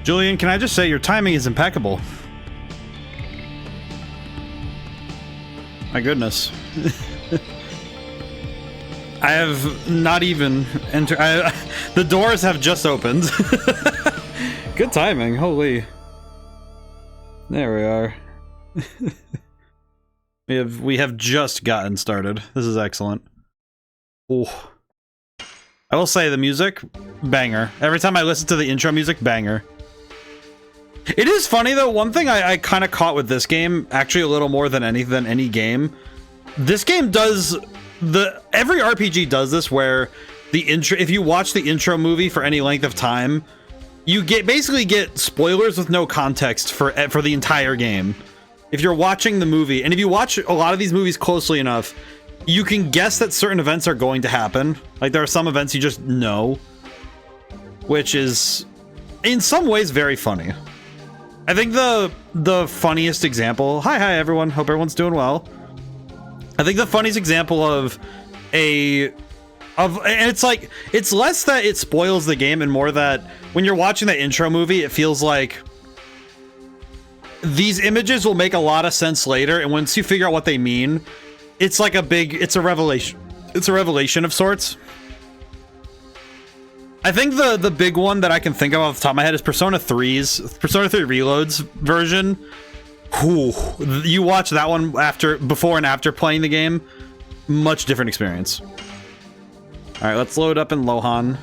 Julian, can I just say your timing is impeccable? My goodness. I have not even entered. The doors have just opened. Good timing. Holy. There we are. we have just gotten started. This is excellent. Ooh. I will say the music, banger. Every time I listen to the intro music, banger. It is funny though, one thing I kind of caught with this game, actually a little more than any game, this game does, every RPG does this where the intro, if you watch the intro movie for any length of time, you basically get spoilers with no context for the entire game. If you're watching the movie, and if you watch a lot of these movies closely enough, you can guess that certain events are going to happen. Like there are some events you just know, which is in some ways very funny. I think the funniest example, hi everyone, hope everyone's doing well. I think the funniest example of and it's like, it's less that it spoils the game and more that when you're watching the intro movie, it feels like these images will make a lot of sense later, and once you figure out what they mean, it's like it's a revelation. It's a revelation of sorts. I think the big one that I can think of off the top of my head is Persona 3 Reload's version. Whew. You watch that one before and after playing the game, much different experience. All right, let's load up in Lohan.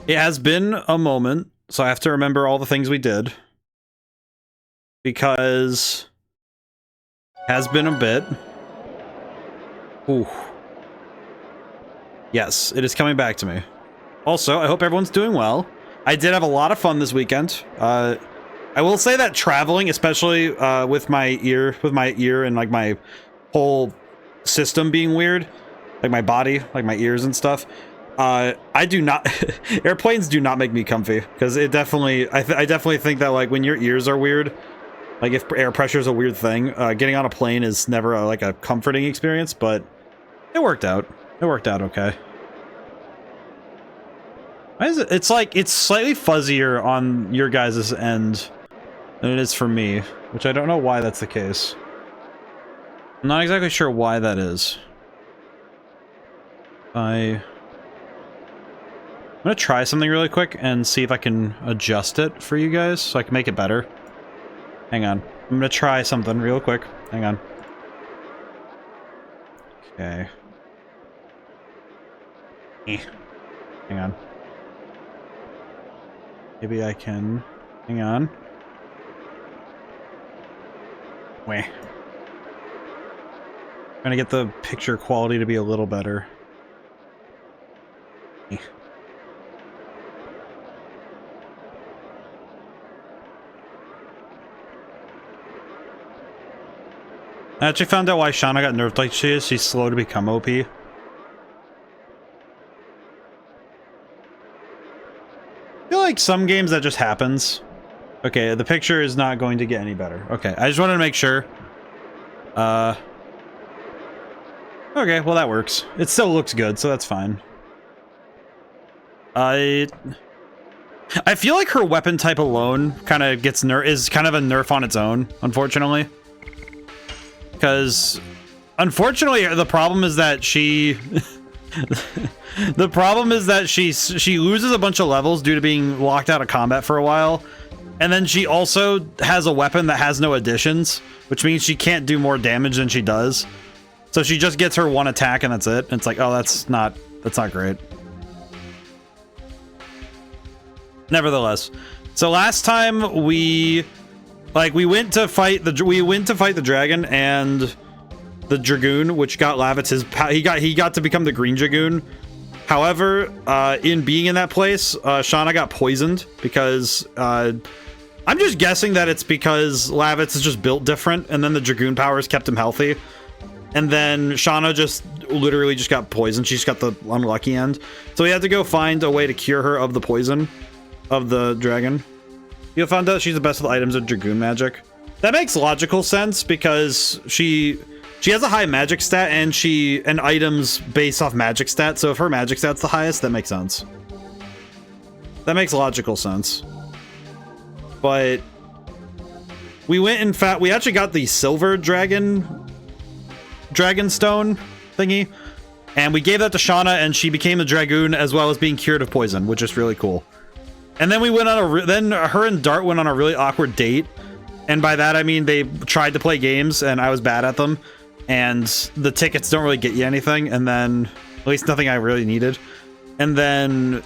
It has been a moment, so I have to remember all the things we did. Because it has been a bit. Ooh. Yes, it is coming back to me. Also, I hope everyone's doing well. I did have a lot of fun this weekend. I will say that traveling, especially with my ear and like my whole system being weird, like my body, like my ears and stuff, I do not airplanes do not make me comfy, because it definitely I definitely think that like when your ears are weird, like if air pressure is a weird thing, getting on a plane is never like a comforting experience, but it worked out. It worked out okay. Why is it? It's like it's slightly fuzzier on your guys' end than it is for me, which I don't know why that's the case. I'm not exactly sure why that is. I'm gonna try something really quick and see if I can adjust it for you guys so I can make it better. Hang on. I'm gonna try something real quick. Hang on. Okay. Hang on. Maybe I can... Hang on. Wait. I'm gonna get the picture quality to be a little better. I actually found out why Shauna got nerfed like she is. She's slow to become OP. I feel like some games that just happens. Okay, the picture is not going to get any better. Okay, I just wanted to make sure. Okay, well that works. It still looks good, so that's fine. I feel like her weapon type alone kind of gets is kind of a nerf on its own, unfortunately. Because, unfortunately, the problem is that she... the problem is that she loses a bunch of levels due to being locked out of combat for a while. And then she also has a weapon that has no additions, which means she can't do more damage than she does. So she just gets her one attack and that's it. And it's like, oh, that's not great. Nevertheless, so last time we went to fight the dragon and the Dragoon, which got Lavitz he got to become the Green Dragoon. However, in being in that place, Shauna got poisoned because I'm just guessing that it's because Lavitz is just built different, and then the Dragoon powers kept him healthy. And then Shauna just literally just got poisoned. She just got the unlucky end. So we had to go find a way to cure her of the poison of the dragon. You found out she's the best with items of Dragoon magic. That makes logical sense because she has a high magic stat and items based off magic stat. So if her magic stat's the highest, that makes sense. That makes logical sense. But we went, in fact, we actually got the silver dragon stone thingy, and we gave that to Shauna, and she became a Dragoon as well as being cured of poison, which is really cool. And then we went on then her and Dart went on a really awkward date, and by that I mean they tried to play games and I was bad at them, and the tickets don't really get you anything, and then at least nothing I really needed. And then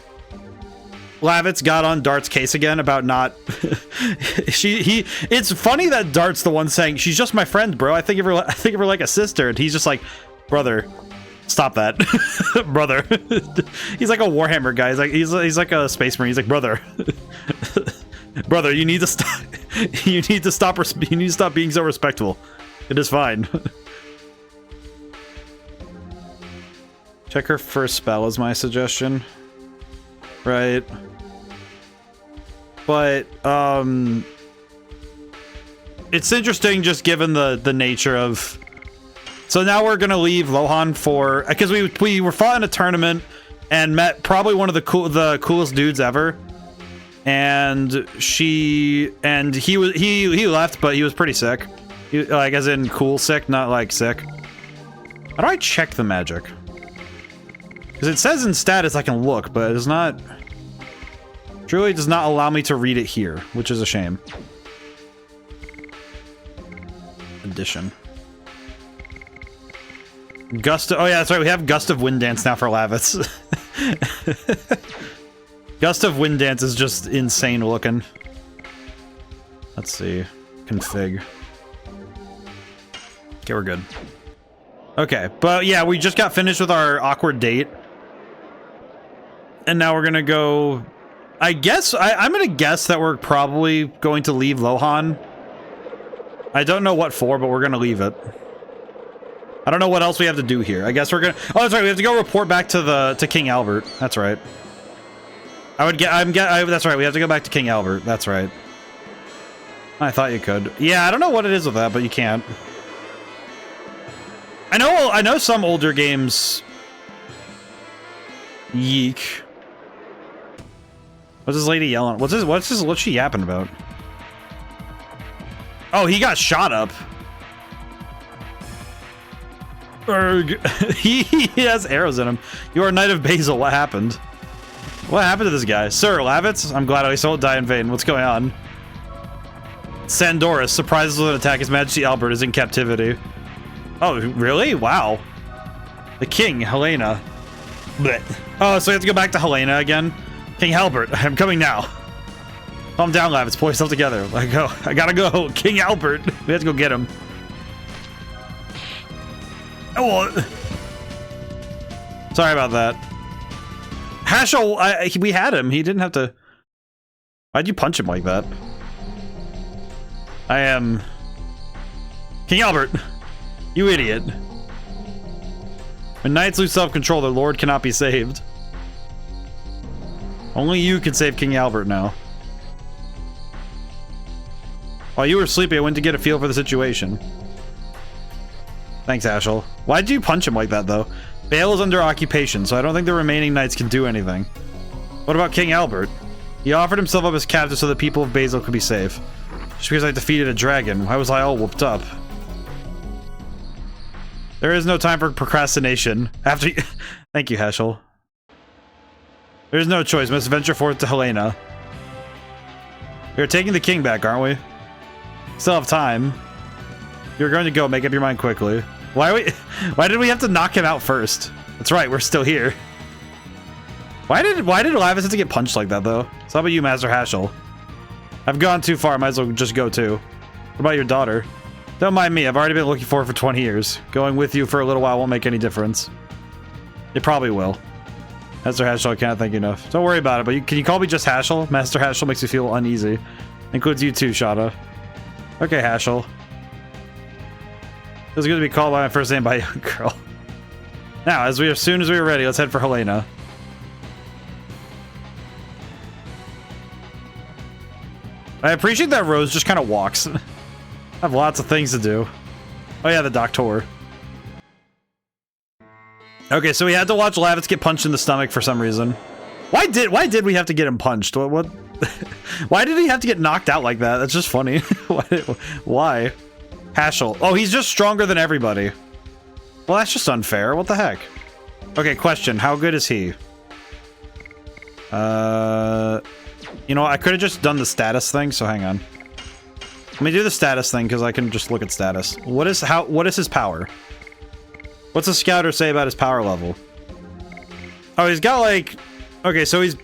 Lavitz got on Dart's case again about not it's funny that Dart's the one saying, she's just my friend, bro. I think of her like a sister, and he's just like, brother, stop that. Brother. He's like a Warhammer guy. He's like a space marine. He's like, brother. Brother, you need to stop. You need to stop being so respectful. It is fine. Check her first spell is my suggestion. Right. But it's interesting just given the nature of. So now we're gonna leave Lohan for, because we were fought in a tournament and met probably one of the coolest dudes ever, and he left, but he was pretty sick, like as in cool sick, not like sick. How do I check the magic? Because it says in status I can look, but it does not. Truly does not allow me to read it here, which is a shame. Addition. Gust of, oh yeah, that's right, we have Gust of Wind Dance now for Lavitz. Gust of Wind Dance is just insane looking. Let's see. Config. Okay, we're good. Okay, but yeah, we just got finished with our awkward date. And now we're gonna go... I guess, I'm gonna guess that we're probably going to leave Lohan. I don't know what for, but we're gonna leave it. I don't know what else we have to do here. I guess we're gonna... Oh, that's right. We have to go report back to King Albert. That's right. That's right. We have to go back to King Albert. That's right. I thought you could. Yeah, I don't know what it is with that, but you can't. I know some older games... Yeek. What's this lady yelling? What's she yapping about? Oh, he got shot up. He has arrows in him. You are a Knight of Basil. What happened? What happened to this guy? Sir Lavitz? I'm glad I won't die in vain. What's going on? Sandora surprises with an attack. His Majesty Albert is in captivity. Oh, really? Wow. The king, Helena. Blech. Oh, so we have to go back to Helena again? King Albert, I'm coming now. Calm down, Lavitz. Pull yourself together. I gotta go. King Albert. We have to go get him. Oh, sorry about that. Hashel, we had him. He didn't have to... Why'd you punch him like that? I am... King Albert! You idiot. When knights lose self-control, their lord cannot be saved. Only you can save King Albert now. While you were sleeping, I went to get a feel for the situation. Thanks, Ashel. Why'd you punch him like that, though? Bale is under occupation, so I don't think the remaining knights can do anything. What about King Albert? He offered himself up as captive so the people of Basil could be safe. Just because I defeated a dragon, why was I all whooped up? There is no time for procrastination. After you... Thank you, Heschel. There's no choice. We must venture forth to Helena. We are taking the king back, aren't we? Still have time. You're going to go. Make up your mind quickly. Why did we have to knock him out first? That's right. We're still here. Why did Lavitz have to get punched like that, though? So how about you, Master Haschel? I've gone too far. Might as well just go, too. What about your daughter? Don't mind me. I've already been looking for her for 20 years. Going with you for a little while won't make any difference. It probably will. Master Haschel, I can't thank you enough. Don't worry about it, but can you call me just Haschel? Master Haschel makes me feel uneasy. Includes you too, Shada. Okay, Haschel. It was good to be called by my first name by a young girl. Now, as soon as we are ready, let's head for Helena. I appreciate that Rose just kind of walks. I have lots of things to do. Oh yeah, the doctor. Okay, so we had to watch Lavitz get punched in the stomach for some reason. Why did we have to get him punched? What? Why did he have to get knocked out like that? That's just funny. Why? Haschel. Oh, he's just stronger than everybody. Well, that's just unfair. What the heck? Okay, question. How good is he? You know, I could have just done the status thing, so hang on. Let me do the status thing, because I can just look at status. What is his power? What's the scouter say about his power level? Oh, he's got like... Okay, so he's...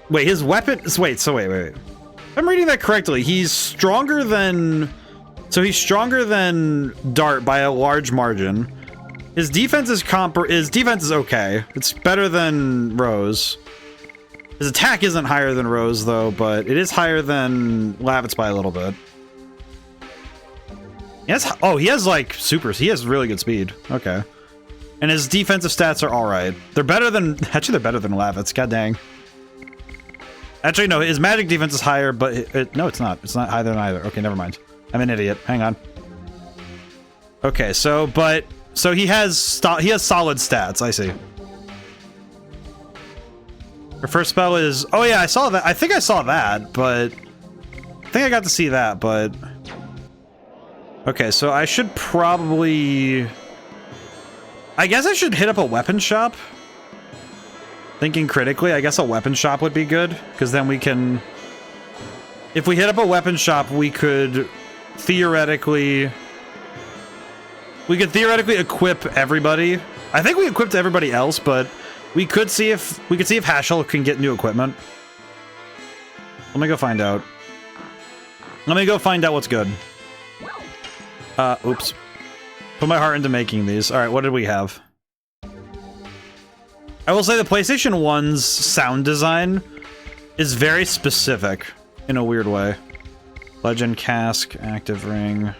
Wait, his weapon... Wait. If I'm reading that correctly, he's stronger than... So he's stronger than Dart by a large margin. His defense is okay. It's better than Rose. His attack isn't higher than Rose, though, but it is higher than Lavitz by a little bit. He has like supers. He has really good speed. Okay. And his defensive stats are alright. They're better than... Actually, they're better than Lavitz. God dang. Actually, no, his magic defense is higher, but... no, it's not. It's not higher than either. Okay, never mind. I'm an idiot. Hang on. Okay, so he has solid stats. I see. Her first spell is... Oh, yeah, I saw that. I think I saw that, but... I think I got to see that, but... Okay, so I should probably... I guess I should hit up a weapon shop. Thinking critically, I guess a weapon shop would be good, because then we can... If we hit up a weapon shop, we could theoretically equip everybody. I think we equipped everybody else, but we could see if Haschel can get new equipment. Let me go find out. Let me go find out what's good. Oops. Put my heart into making these. Alright, what did we have? I will say the PlayStation 1's sound design is very specific in a weird way. Legend, Cask, Active Ring.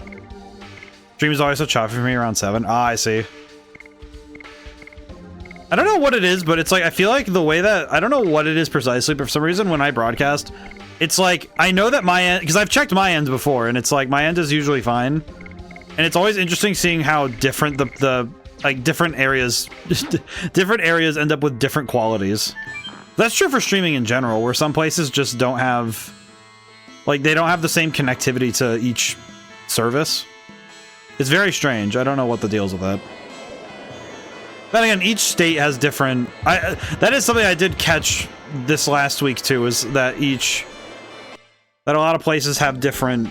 Stream is always so choppy for me around 7. Ah, I see. I don't know what it is, but it's like, I feel like the way that... I don't know what it is precisely, but for some reason when I broadcast, it's like, I know that my end... Because I've checked my end before, and it's like, my end is usually fine. And it's always interesting seeing how different different areas end up with different qualities. That's true for streaming in general, where some places just don't have... Like, they don't have the same connectivity to each service. It's very strange. I don't know what the deal's with that. Then again, each state has different... that is something I did catch this last week, too, is that that a lot of places have different...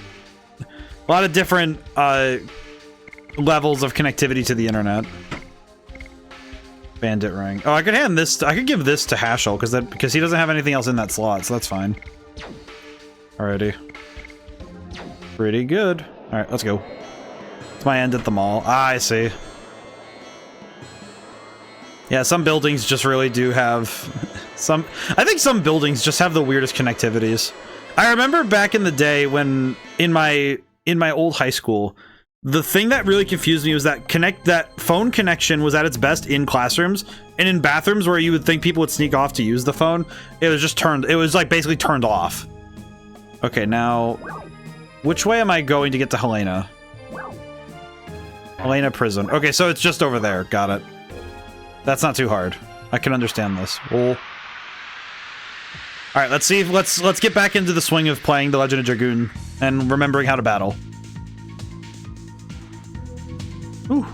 A lot of different, levels of connectivity to the internet. Bandit ring. Oh, I could hand this... I could give this to Haschel, because he doesn't have anything else in that slot, so that's fine. Alrighty. Pretty good. Alright, let's go. It's my end at the mall. Ah, I see. Yeah, some buildings just really do have... I think some buildings just have the weirdest connectivities. I remember back in the day when... In my old high school, the thing that really confused me was that phone connection was at its best in classrooms, and in bathrooms where you would think people would sneak off to use the phone, it was like basically turned off. Okay, now, which way am I going to get to Helena? Helena Prison. Okay, so it's just over there. Got it. That's not too hard. I can understand this. Oh. All right, let's see. Let's get back into the swing of playing The Legend of Dragoon and remembering how to battle. Ooh.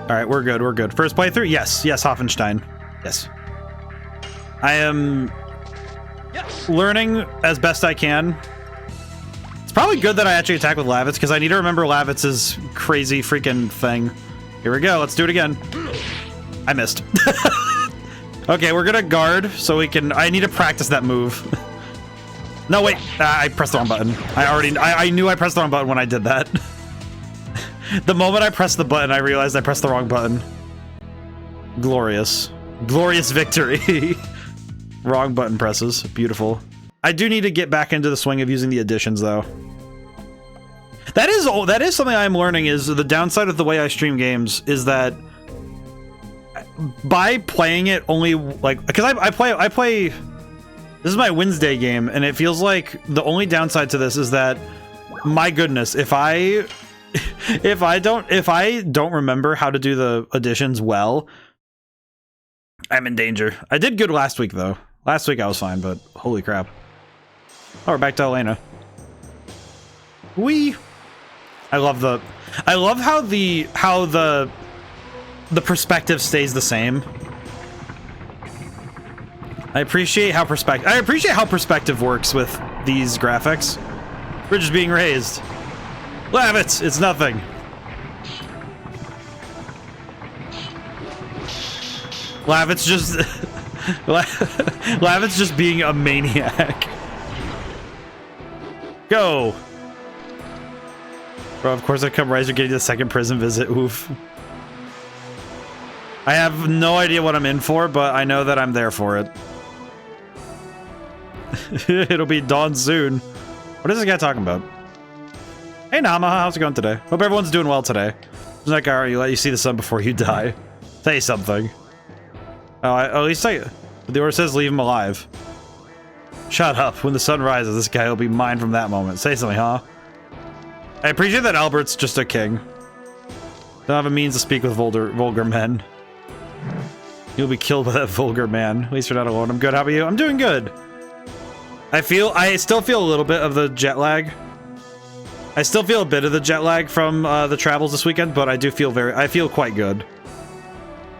All right, we're good. We're good. First playthrough. Yes, Hoffenstein. Yes. I am learning as best I can. It's probably good that I actually attack with Lavitz, because I need to remember Lavitz's crazy freaking thing. Here we go. Let's do it again. I missed. Okay, we're gonna guard so we can... I need to practice that move. No, wait. I pressed the wrong button. I knew I pressed the wrong button when I did that. The moment I pressed the button, I realized I pressed the wrong button. Glorious. Glorious victory. Wrong button presses. Beautiful. I do need to get back into the swing of using the additions, though. That is something I'm learning, is the downside of the way I stream games is that by playing it only, like, because I play, this is my Wednesday game, and it feels like the only downside to this is that my goodness, if I don't remember how to do the additions well, I'm in danger. I did good last week though. Last week I was fine, but holy crap. Oh, we're back to Elena. Whee! I love how the perspective stays the same. I appreciate how perspective works with these graphics. Bridge is being raised. Lavitz, it's nothing. Lavitz just Lavitz just being a maniac. Go. Bro, of course I come right, you're getting the second prison visit. Oof. I have no idea what I'm in for, but I know that I'm there for it. It'll be dawn soon. What is this guy talking about? Hey Nama, how's it going today? Hope everyone's doing well today. There's that guy you let you see the sun before you die. Say something. Oh, at least the order says leave him alive. Shut up. When the sun rises, this guy will be mine from that moment. Say something, huh? I appreciate that Albert's just a king. Don't have a means to speak with vulgar men. You'll be killed by that vulgar man. At least you're not alone. I'm good. How about you? I'm doing good. I still feel a little bit of the jet lag. I still feel a bit of the jet lag from the travels this weekend, but I feel quite good.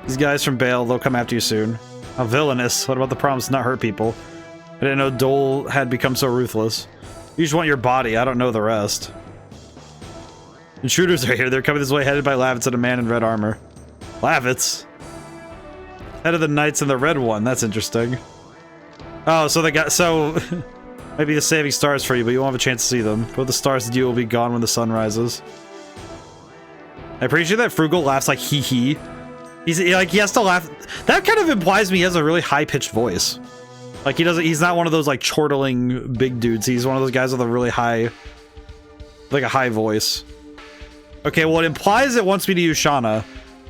These guys from Bale, they'll come after you soon. How villainous. What about the promise to not hurt people? I didn't know Dole had become so ruthless. You just want your body, I don't know the rest. Intruders are here. They're coming this way, headed by Lavitz and a man in red armor. Lavitz? Head of the Knights and the red one. That's interesting. Oh, so they got... So... maybe the saving stars for you, but you won't have a chance to see them. Both the stars and you will be gone when the sun rises. I appreciate that Frugal laughs like hee-hee. He has to laugh. That kind of implies to me he has a really high-pitched voice. Like, he's not one of those, like, chortling big dudes. He's one of those guys with a really high... like, a high voice. Okay, well, it implies it wants me to use Shauna.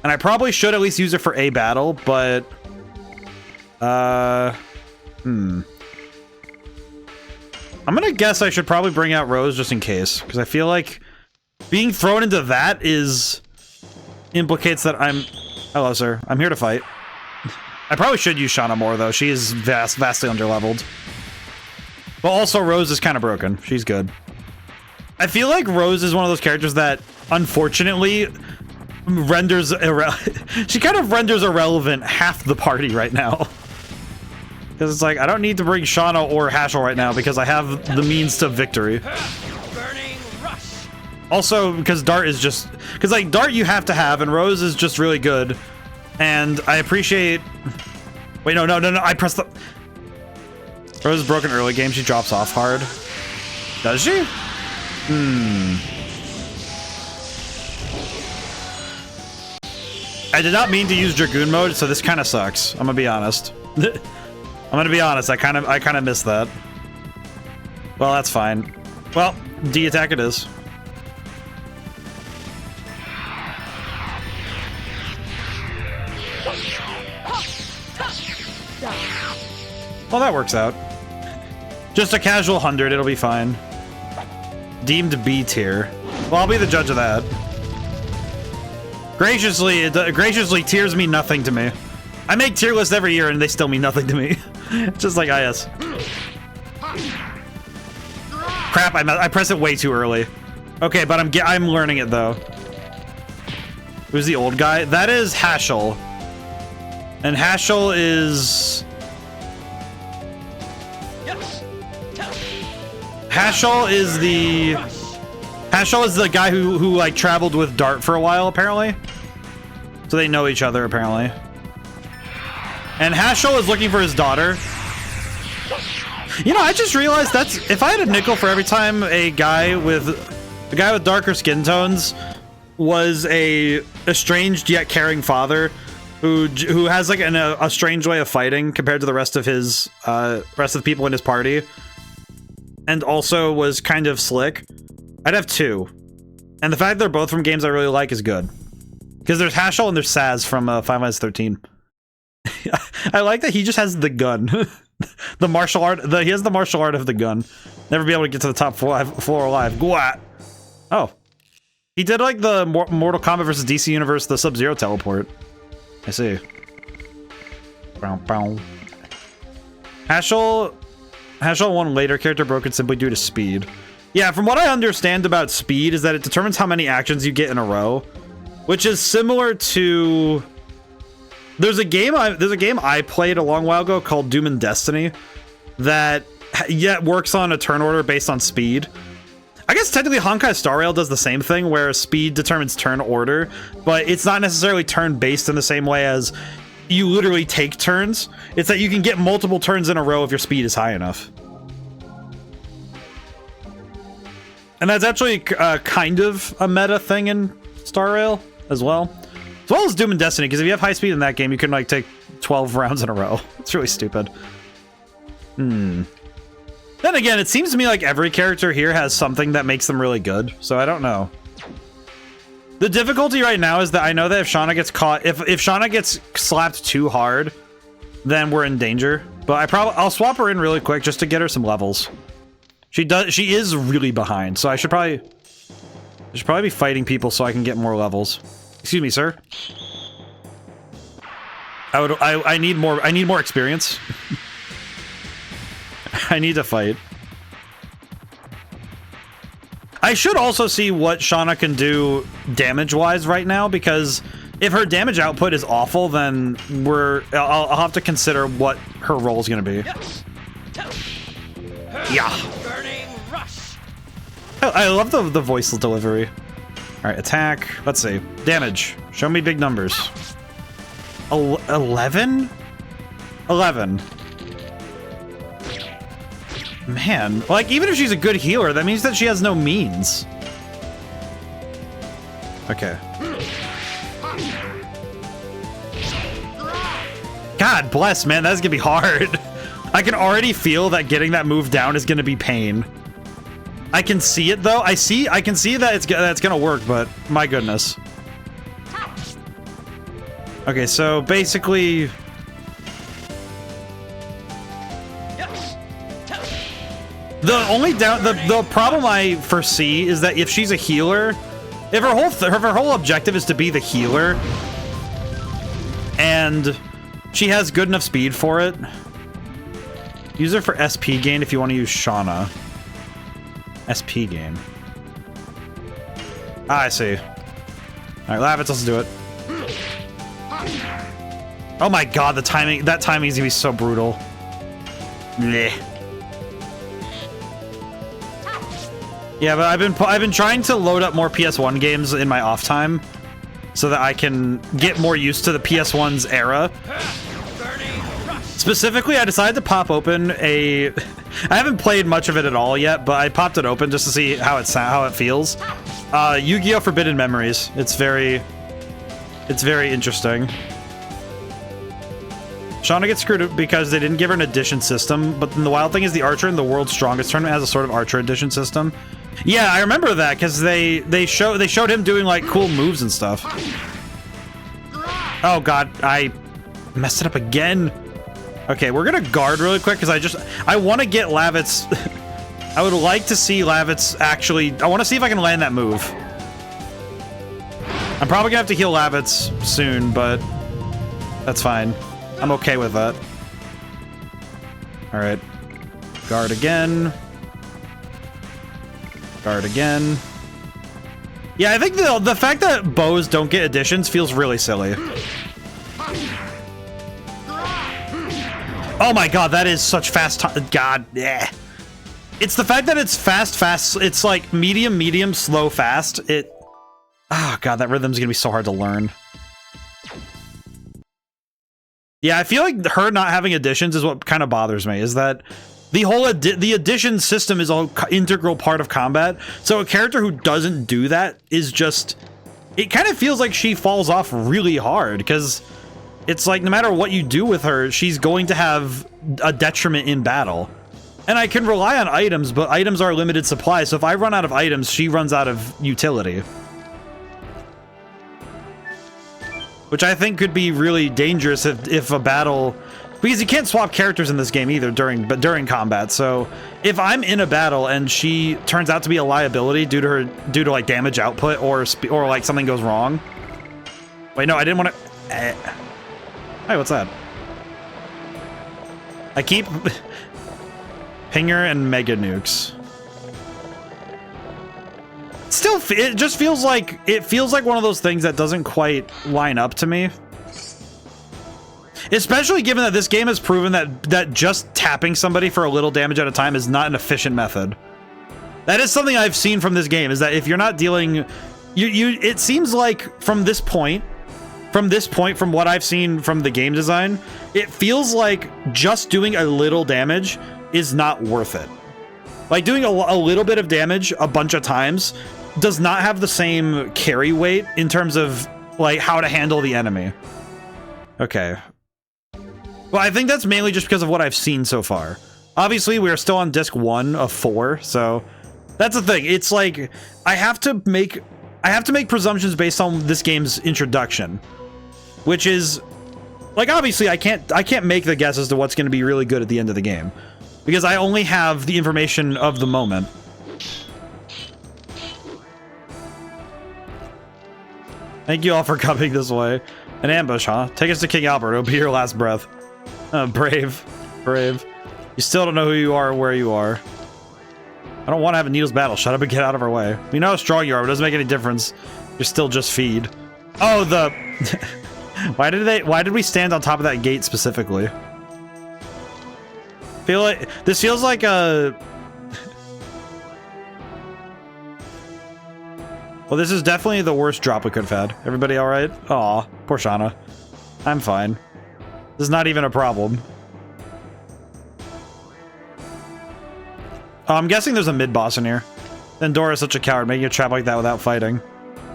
And I probably should at least use it for a battle, but... I'm gonna guess I should probably bring out Rose just in case. Because I feel like being thrown into that implicates that I'm... Hello, sir. I'm here to fight. I probably should use Shauna more, though. She is vastly underleveled. But also, Rose is kind of broken. She's good. I feel like Rose is one of those characters that, unfortunately, renders she kind of renders irrelevant half the party right now. Because it's like, I don't need to bring Shauna or Haschel right now because I have the means to victory. Also, because Dart is just... Because, like, Dart you have to have, and Rose is just really good. And I appreciate... Wait, no, I pressed the... Rose is broken early game. She drops off hard. Does she? I did not mean to use Dragoon mode, so this kind of sucks. I'm gonna be honest. I'm gonna be honest. I kind of missed that. Well, that's fine. Well, D attack it is. Well, that works out. Just a casual 100, it'll be fine. Deemed B tier. Well, I'll be the judge of that. Graciously, tiers mean nothing to me. I make tier lists every year and they still mean nothing to me. Just like IS. Crap, I pressed it way too early. Okay, but I'm learning it though. Who's the old guy? That is Haschel. And Haschel is... Haschel is the guy who like traveled with Dart for a while, apparently. So they know each other, apparently. And Haschel is looking for his daughter. You know, I just realized that's... If I had a nickel for every time a guy with darker skin tones was a estranged yet caring father who has like a strange way of fighting compared to the rest of the people in his party, and also was kind of slick, I'd have two. And the fact they're both from games I really like is good. Because there's Haschel and there's Saz from Final Fantasy 13. I like that he just has the gun. The martial art. He has the martial art of the gun. Never be able to get to the top floor alive. Gwat. Oh. He did like the Mortal Kombat vs. DC Universe, the Sub-Zero teleport. I see. Bow, bow. Hashel 1 later character broken simply due to speed. Yeah, from what I understand about speed is that it determines how many actions you get in a row, which is similar to... There's a game I played a long while ago called Doom and Destiny that works on a turn order based on speed. I guess technically Honkai Star Rail does the same thing where speed determines turn order, but it's not necessarily turn based in the same way as you literally take turns. It's that you can get multiple turns in a row if your speed is high enough. And that's actually kind of a meta thing in Star Rail as well. As well as Doom and Destiny, because if you have high speed in that game, you can like take 12 rounds in a row. It's really stupid. Then again, it seems to me like every character here has something that makes them really good, so I don't know. The difficulty right now is that I know that if Shauna gets caught, if Shauna gets slapped too hard, then we're in danger. But I'll swap her in really quick just to get her some levels. She is really behind, so I should probably be fighting people so I can get more levels. Excuse me, sir. I need more experience. I need to fight. I should also see what Shauna can do damage-wise right now, because if her damage output is awful, then I'll have to consider what her role is going to be. Yeah. I love the voice delivery. All right, attack. Let's see. Damage. Show me big numbers. 11? 11. Man, like, even if she's a good healer, that means that she has no means. Okay. God bless, man, that's gonna be hard. I can already feel that getting that move down is gonna be pain. I can see it, though. I can see that that's gonna work, but my goodness. Okay, so basically... The problem I foresee is that if she's a healer, if her whole objective is to be the healer, and she has good enough speed for it, use her for SP gain if you want to use Shauna. SP gain. Ah, I see. All right, Lavitz, let's do it. Oh my god, the timing! That timing is gonna be so brutal. Blech. Yeah, but I've been trying to load up more PS1 games in my off time, so that I can get more used to the PS1's era. Specifically, I decided to pop open a... I haven't played much of it at all yet, but I popped it open just to see how it feels. Yu-Gi-Oh! Forbidden Memories. It's very interesting. Shauna gets screwed because they didn't give her an addition system, but then the wild thing is the Archer in the World's Strongest Tournament has a sort of Archer addition system. Yeah, I remember that because they showed him doing like cool moves and stuff. Oh god, I messed it up again. Okay, we're gonna guard really quick because I want to get Lavitz. I would like to see Lavitz actually. I want to see if I can land that move. I'm probably gonna have to heal Lavitz soon, but that's fine. I'm okay with that. All right, guard again. Guard again. Yeah, I think the fact that bows don't get additions feels really silly. Oh my god, that is such fast time. God, yeah. It's the fact that it's fast. It's like medium, slow, fast. Oh god, that rhythm's gonna be so hard to learn. Yeah, I feel like her not having additions is what kind of bothers me, is that the whole the addition system is an integral part of combat. So a character who doesn't do that is just... It kind of feels like she falls off really hard, because it's like no matter what you do with her, she's going to have a detriment in battle. And I can rely on items, but items are limited supply, so if I run out of items, she runs out of utility. Which I think could be really dangerous if a battle Because you can't swap characters in this game either during combat. So if I'm in a battle and she turns out to be a liability due to like damage output or like something goes wrong. Wait, no, I didn't want to. Hey, what's that? I keep Pinger and Mega Nukes. Still, it just feels like one of those things that doesn't quite line up to me. Especially given that this game has proven that just tapping somebody for a little damage at a time is not an efficient method. That is something I've seen from this game, is that if you're not dealing... it seems like from this point, from what I've seen from the game design, it feels like just doing a little damage is not worth it. Like, doing a little bit of damage a bunch of times does not have the same carry weight in terms of, like, how to handle the enemy. Okay. Well, I think that's mainly just because of what I've seen so far. Obviously, we are still on disc 1 of 4, so that's the thing. It's like I have to make presumptions based on this game's introduction, which is like, obviously I can't make the guess as to what's going to be really good at the end of the game because I only have the information of the moment. Thank you all for coming this way. An ambush, huh? Take us to King Albert. It'll be your last breath. Brave. You still don't know who you are or where you are. I don't want to have a needles battle. Shut up and get out of our way. We know how strong you are, but it doesn't make any difference. You're still just feed. Oh, the... Why did we stand on top of that gate specifically? This feels like a... Well, this is definitely the worst drop we could have had. Everybody all right? Aw, poor Shauna. I'm fine. This is not even a problem. Oh, I'm guessing there's a mid-boss in here. Sandora is such a coward, making a trap like that without fighting.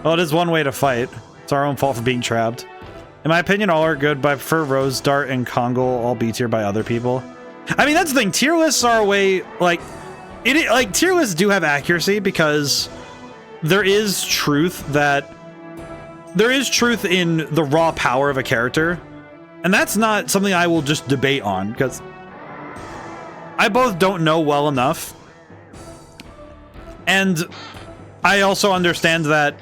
Well, it is one way to fight. It's our own fault for being trapped. In my opinion, all are good, but I prefer Rose, Dart, and Kongal all B tier by other people. I mean, that's the thing. Tier lists are a way, like... tier lists do have accuracy because there is truth in the raw power of a character. And that's not something I will just debate on, because I both don't know well enough. And I also understand that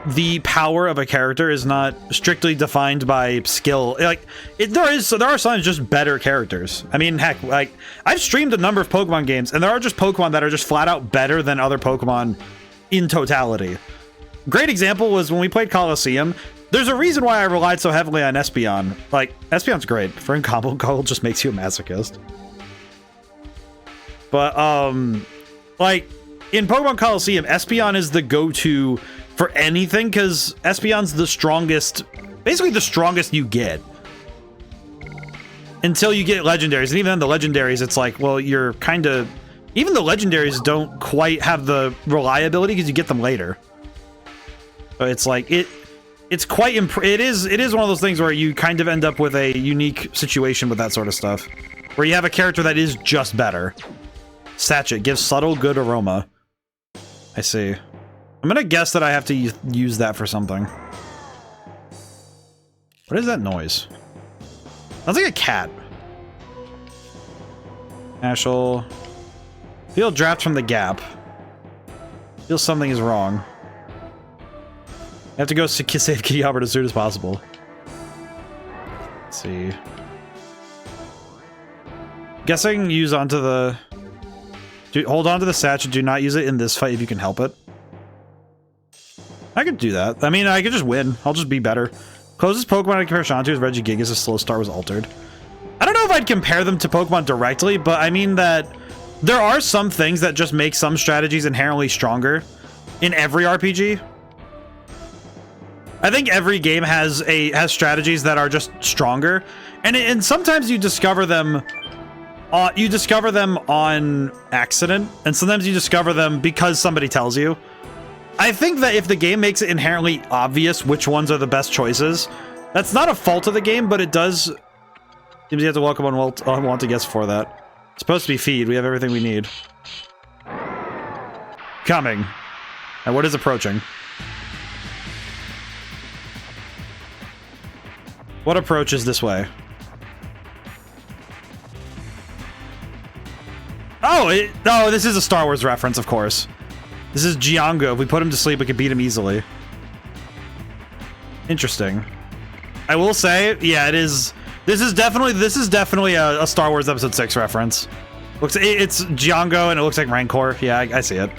the power of a character is not strictly defined by skill. Like, there are sometimes just better characters. I mean, heck, like, I've streamed a number of Pokemon games, and there are just Pokemon that are just flat out better than other Pokemon in totality. Great example was when we played Coliseum. There's a reason why I relied so heavily on Espeon. Like, Espeon's great. Friend Combo just makes you a masochist. But, like, in Pokemon Coliseum, Espeon is the go-to for anything, because Espeon's the strongest, basically the strongest you get. Until you get legendaries. And even then, the legendaries, it's like, well, you're kind of... Even the legendaries don't quite have the reliability because you get them later. But it's like, it's quite it is one of those things where you kind of end up with a unique situation with that sort of stuff, where you have a character that is just better. Sachet gives subtle good aroma. I see. I'm gonna guess that I have to use that for something. What is that noise? Sounds like a cat. Ashel. Feel draft from the gap. Feel something is wrong. I have to go save King Albert as soon as possible. Let's see. Guessing use onto the... hold on to the Sachet. Do not use it in this fight if you can help it. I could do that. I mean, I could just win. I'll just be better. Closest Pokemon I compare Sean to is Regigigas. A slow start was altered. I don't know if I'd compare them to Pokemon directly, but I mean that there are some things that just make some strategies inherently stronger in every RPG. I think every game has strategies that are just stronger, and sometimes you discover them. You discover them on accident, and sometimes you discover them because somebody tells you. I think that if the game makes it inherently obvious which ones are the best choices, that's not a fault of the game, but it does. Seems you have to welcome unwanted guests for that. It's supposed to be feed. We have everything we need. Coming. And what is approaching? What approach is this way? Oh, this is a Star Wars reference, of course. This is Django. If we put him to sleep, we could beat him easily. Interesting. I will say, yeah, it is. This is definitely a Star Wars Episode 6 reference. It's Django and it looks like Rancor. Yeah, I see it.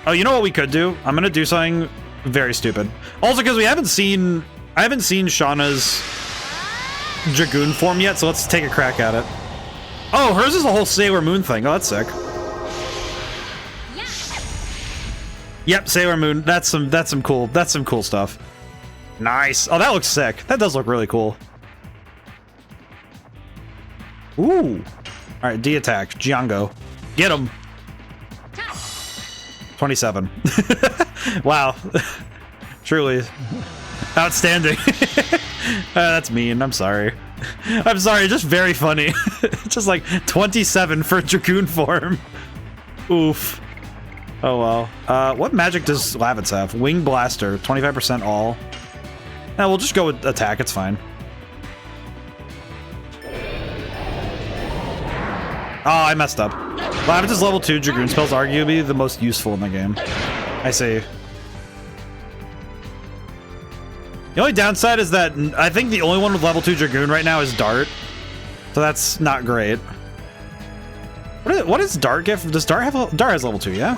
Oh, you know what we could do? I'm gonna do something very stupid. Also, because I haven't seen Shauna's Dragoon form yet, so let's take a crack at it. Oh, hers is a whole Sailor Moon thing. Oh, that's sick. Yep, Sailor Moon. That's some cool stuff. Nice. Oh, that looks sick. That does look really cool. Ooh. All right, D attack. Django. Get him. 27. Wow. Truly outstanding. That's mean. I'm sorry. I'm sorry. Just very funny. Just like 27 for Dragoon form. Oof. Oh well. What magic does Lavitz have? Wing Blaster. 25% all. Now we'll just go with attack. It's fine. Oh, I messed up. Lavitz is level 2. Dragoon spells arguably the most useful in the game. I see. The only downside is that I think the only one with level 2 Dragoon right now is Dart. So that's not great. What is Dart give? Does Dart have Dart has level 2, yeah?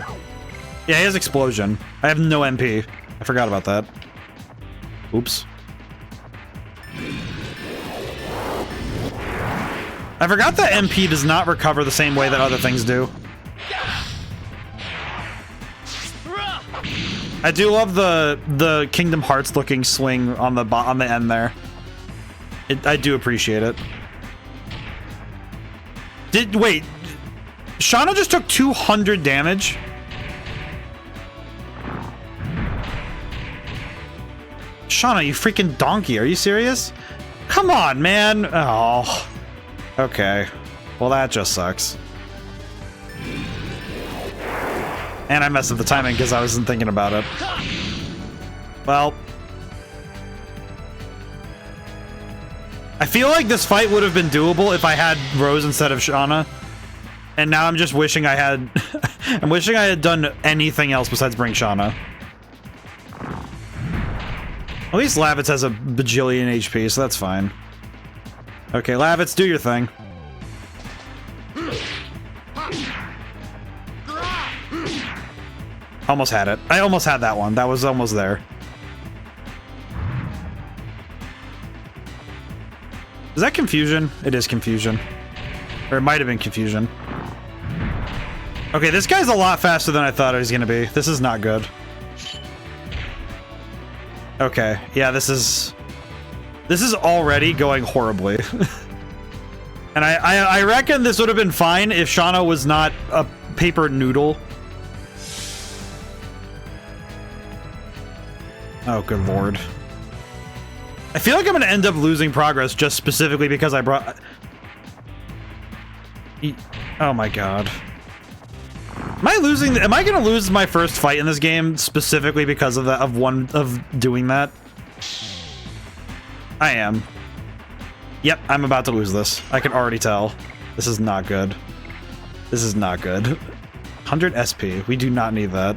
Yeah, he has Explosion. I have no MP. I forgot about that. Oops. I forgot that MP does not recover the same way that other things do. I do love the Kingdom Hearts looking swing on the end there. I do appreciate it. Wait, Shauna just took 200 damage? Shauna, you freaking donkey, are you serious? Come on, man. Oh. Okay. Well, that just sucks. And I messed up the timing because I wasn't thinking about it. Well. I feel like this fight would have been doable if I had Rose instead of Shauna. And now I'm just wishing I had... I'm wishing I had done anything else besides bring Shauna. At least Lavitz has a bajillion HP, so that's fine. Okay, Lavitz, do your thing. Almost had it. I almost had that one. That was almost there. Is that confusion? It is confusion. Or it might have been confusion. Okay, this guy's a lot faster than I thought he was gonna be. This is not good. Okay, yeah, this is already going horribly. And I reckon this would have been fine if Shauna was not a paper noodle. Oh, good lord. I feel like I'm gonna end up losing progress just specifically because I brought... Oh my god. Am I gonna lose my first fight in this game specifically because of that, of doing that? I am. Yep, I'm about to lose this. I can already tell. This is not good. This is not good. 100 SP. We do not need that.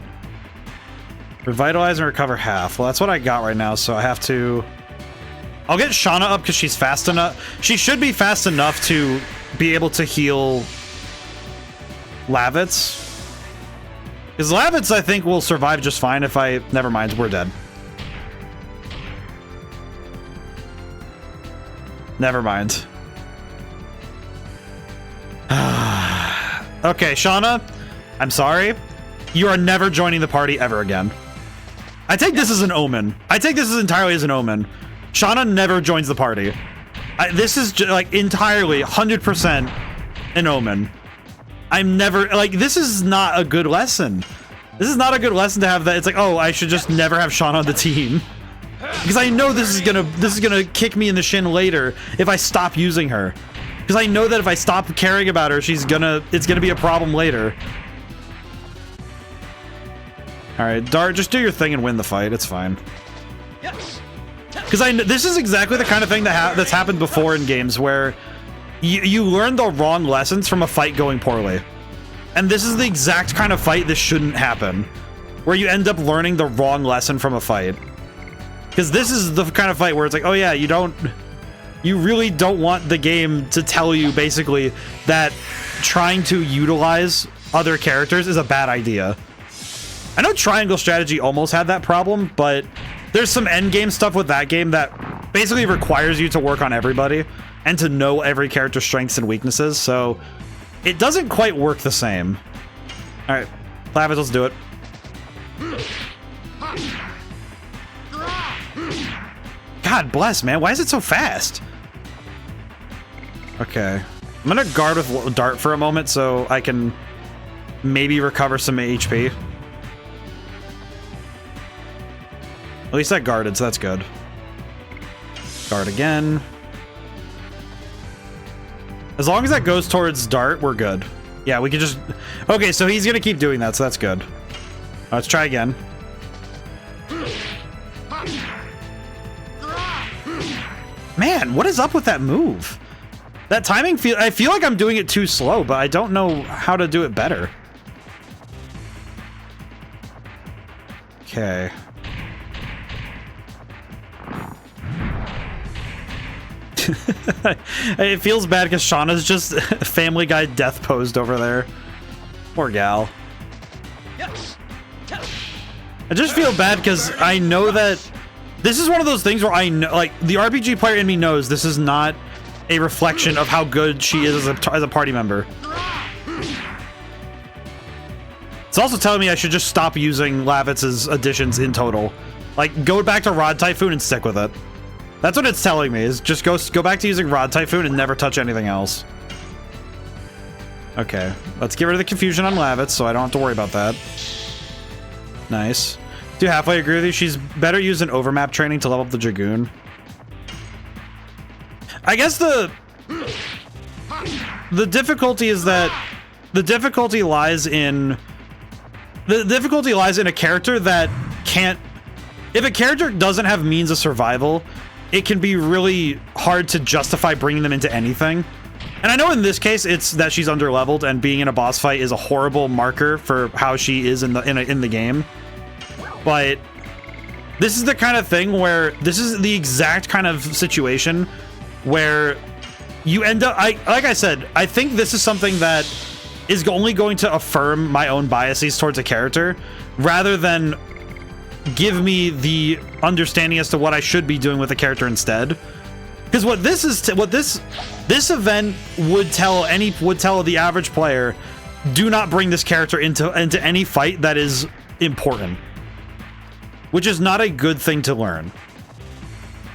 Revitalize and recover half. Well, that's what I got right now, so I have to... I'll get Shauna up because she's fast enough. She should be fast enough to be able to heal Lavitz. Because Lavitz, I think, will survive just fine if I... Never mind, we're dead. Never mind. Okay, Shauna, I'm sorry. You are never joining the party ever again. I take this as an omen. I take this as entirely as an omen. Shauna never joins the party. This is like entirely 100% an omen. I'm never like, this is not a good lesson. This is not a good lesson to have that. It's like, oh, I should just never have Shauna on the team. Because I know this is gonna kick me in the shin later if I stop using her. Because I know that if I stop caring about her, it's gonna be a problem later. Alright, Dart, just do your thing and win the fight. It's fine. Because this is exactly the kind of thing that's happened before in games where you learn the wrong lessons from a fight going poorly. And this is the exact kind of fight this shouldn't happen, where you end up learning the wrong lesson from a fight. Because this is the kind of fight where it's like, oh yeah, you really don't want the game to tell you basically that trying to utilize other characters is a bad idea. I know Triangle Strategy almost had that problem, but there's some endgame stuff with that game that basically requires you to work on everybody and to know every character's strengths and weaknesses, so it doesn't quite work the same. Alright, Lavis, let's do it. God bless, man. Why is it so fast? Okay. I'm gonna guard with Dart for a moment so I can maybe recover some HP. At least I guarded, so that's good. Guard again. As long as that goes towards Dart, we're good. Yeah, we can just... Okay, so he's gonna keep doing that, so that's good. Let's try again. Man, what is up with that move? That timing I feel like I'm doing it too slow, but I don't know how to do it better. Okay. It feels bad because Shauna's just Family Guy death posed over there. Poor gal. I just feel bad because I know that this is one of those things where I know, like, the RPG player in me knows this is not a reflection of how good she is as a party member. It's also telling me I should just stop using Lavitz's additions in total. Like, go back to Rod Typhoon and stick with it. That's what it's telling me, is just go back to using Rod Typhoon and never touch anything else. Okay, let's get rid of the confusion on Lavitz so I don't have to worry about that. Nice. Do halfway agree with you. She's better using overmap training to level up the Dragoon. I guess the difficulty is that the difficulty lies in a character that can't... If a character doesn't have means of survival, it can be really hard to justify bringing them into anything. And I know in this case it's that she's underleveled, and being in a boss fight is a horrible marker for how she is in the game. But this is the kind of thing where this is the exact kind of situation where you end up... like I said, I think this is something that is only going to affirm my own biases towards a character rather than give me the understanding as to what I should be doing with the character instead. Because what this is, this event would tell the average player, do not bring this character into any fight that is important, which is not a good thing to learn.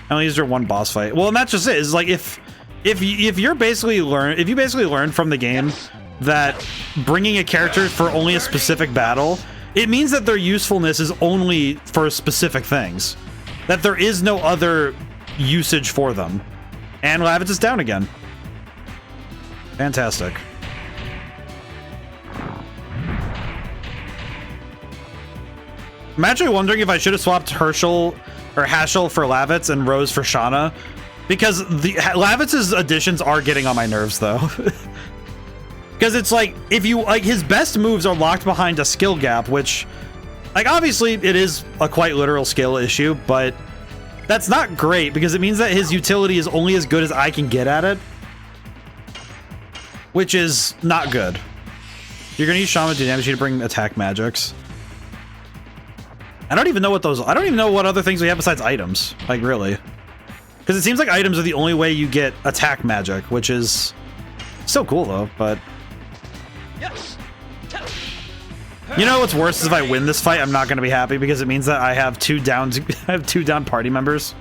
I only used her one boss fight. Well, and that's just it. Is like if you basically learn from the game that bringing a character for only a specific battle, it means that their usefulness is only for specific things. That there is no other usage for them. And Lavitz is down again. Fantastic. I'm actually wondering if I should have swapped Herschel or Haschel for Lavitz and Rose for Shauna, because the Lavitz's additions are getting on my nerves though. Because it's like, if you like, his best moves are locked behind a skill gap, which, like, obviously it is a quite literal skill issue, but that's not great because it means that his utility is only as good as I can get at it, which is not good. You're gonna use Shaman to damage you to bring attack magics. I don't even know what those... I don't even know what other things we have besides items. Like, really. Because it seems like items are the only way you get attack magic, which is still cool, though, but... You know what's worse is if I win this fight, I'm not going to be happy because it means that I have two down party members.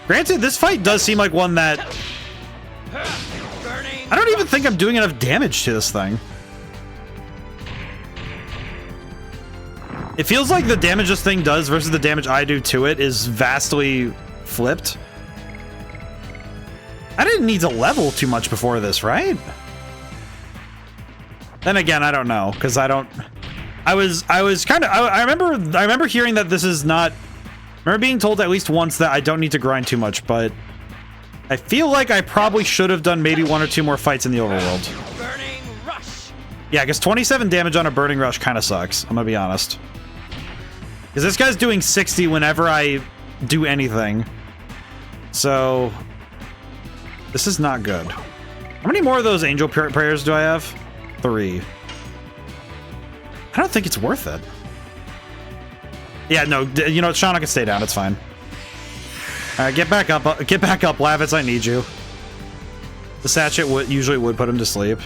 Granted, this fight does seem like one that... I don't even think I'm doing enough damage to this thing. It feels like the damage this thing does versus the damage I do to it is vastly flipped. I didn't need to level too much before this, right? Then again, I don't know, because I I remember hearing that this is not. I remember being told at least once that I don't need to grind too much, but I feel like I probably should have done maybe 1 or 2 more fights in the overworld. Burning rush. Yeah, because 27 damage on a burning rush kind of sucks. I'm gonna be honest. Because this guy's doing 60 whenever I do anything. So this is not good. How many more of those angel prayers do I have? 3. I don't think it's worth it. Yeah, no, you know, Shauna can stay down. It's fine. All right, get back up, Lavitz. I need you. The sachet usually would put him to sleep.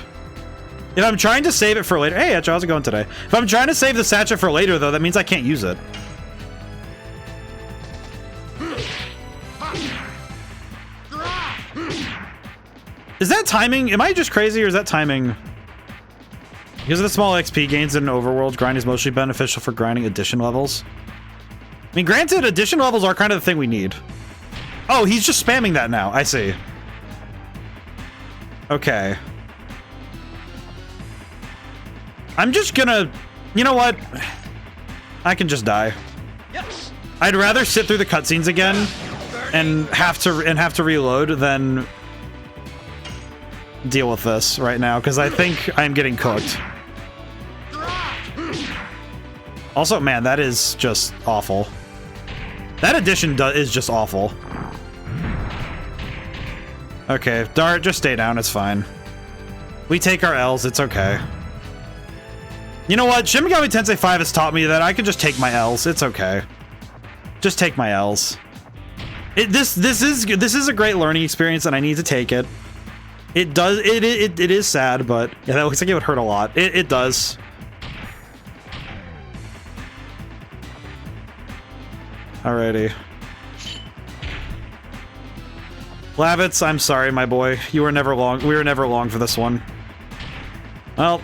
If I'm trying to save it for later, hey, Etch, how's it going today? If I'm trying to save the sachet for later, though, that means I can't use it. Is that timing? Am I just crazy, or is that timing? Because of the small XP gains in an overworld, grind is mostly beneficial for grinding addition levels. I mean, granted, addition levels are kind of the thing we need. Oh, he's just spamming that now. I see. Okay. I'm just gonna... You know what? I can just die. Yes. I'd rather sit through the cutscenes again and have to reload than deal with this right now, because I think I'm getting cooked. Also, man, that is just awful. That addition is just awful. Okay, Dart, just stay down. It's fine. We take our L's. It's okay. You know what? Shin Megami Tensei 5 has taught me that I can just take my L's. It's okay. Just take my L's. This is a great learning experience, and I need to take it. It does. It is sad, but yeah, that looks like it would hurt a lot. It does. Alrighty. Lavitz, I'm sorry, my boy. You were never long. We were never long for this one. Well.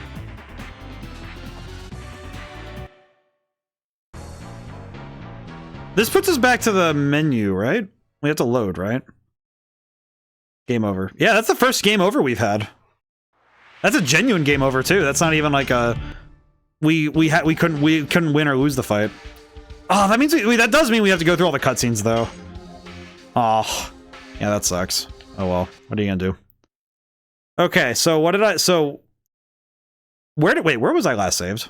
This puts us back to the menu, right? We have to load, right? Game over. Yeah, that's the first game over we've had. That's a genuine game over too. That's not even like a we couldn't win or lose the fight. Oh, that means that does mean we have to go through all the cutscenes though. Oh, yeah, that sucks. Oh well, what are you gonna do? Okay, so what did I? So where was I last saved?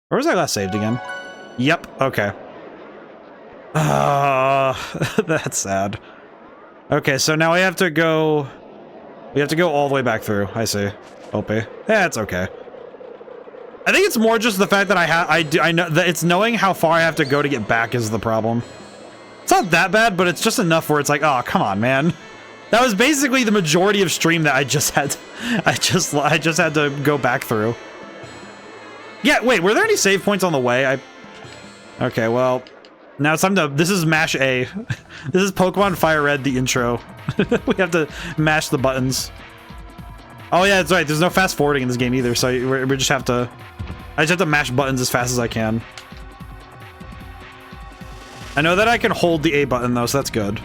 Where was I last saved again? Yep. Okay. That's sad. Okay, so now we have to go all the way back through. I see. OP. Yeah, it's okay. I think it's more just the fact that I know that it's knowing how far I have to go to get back is the problem. It's not that bad, but it's just enough where it's like, oh, come on, man. That was basically the majority of stream that I just had. I just had to go back through. Yeah, wait, were there any save points on the way? Okay, well, now it's time to... This is Mash A. This is Pokemon Fire Red, the intro. We have to mash the buttons. Oh yeah, that's right. There's no fast forwarding in this game either, so we just have to... I just have to mash buttons as fast as I can. I know that I can hold the A button though, so that's good.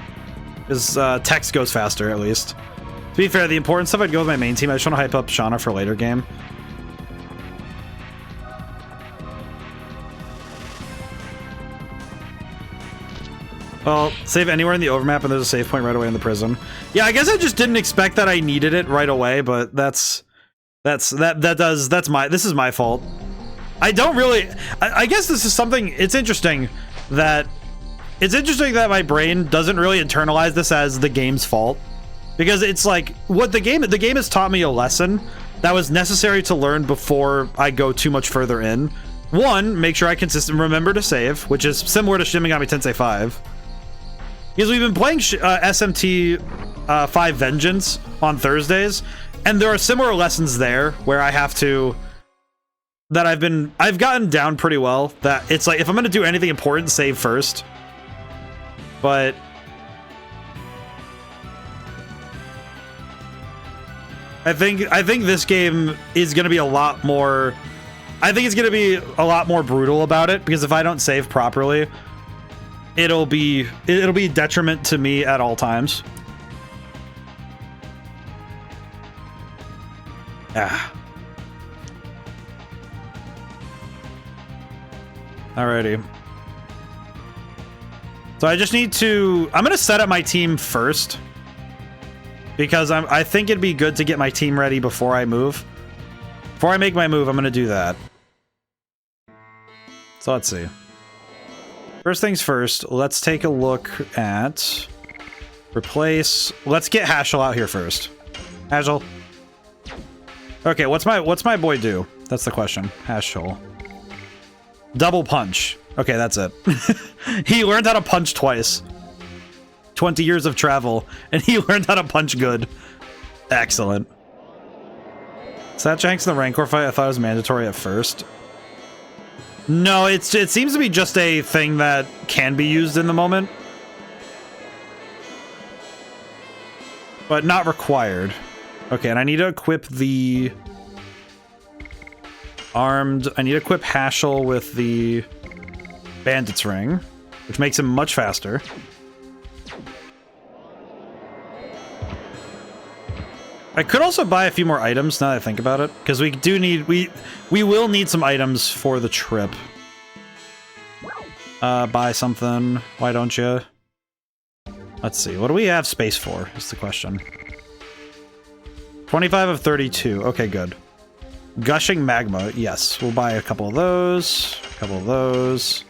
Because text goes faster, at least. To be fair, the important stuff I'd go with my main team. I just want to hype up Shauna for a later game. Well, save anywhere in the overmap and there's a save point right away in the prison. Yeah, I guess I just didn't expect that I needed it right away, but this is my fault. I don't really... I guess this is something... It's interesting that my brain doesn't really internalize this as the game's fault. Because it's like, what the game has taught me a lesson that was necessary to learn before I go too much further in. One, make sure I remember to save, which is similar to Shin Megami Tensei 5. Because we've been playing SMT 5 Vengeance on Thursdays, and there are similar lessons there where I have to... that I've gotten down pretty well, that it's like, if I'm gonna do anything important, save first. But... I think this game is gonna be a lot more... I think it's gonna be a lot more brutal about it, because if I don't save properly, it'll be a detriment to me at all times. Ah. Alrighty. So I just need to... I'm going to set up my team first. Because I think it'd be good to get my team ready before I move. Before I make my move, I'm going to do that. So let's see. First things first, let's take a look at... Replace... Let's get Hashel out here first. Hashel. Okay, what's my boy do? That's the question. Hashel. Double punch. Okay, that's it. He learned how to punch twice. 20 years of travel, and he learned how to punch good. Excellent. Satchanks in the Rancor fight, I thought it was mandatory at first. No, it seems to be just a thing that can be used in the moment. But not required. Okay, and I need to equip the... Armed... I need to equip Hashel with the... Bandit's Ring, which makes him much faster. I could also buy a few more items now that I think about it, because we do need... We will need some items for the trip. Buy something. Why don't you? Let's see. What do we have space for, is the question. 25 of 32. Okay, good. Gushing Magma. Yes, we'll buy a couple of those. A couple of those.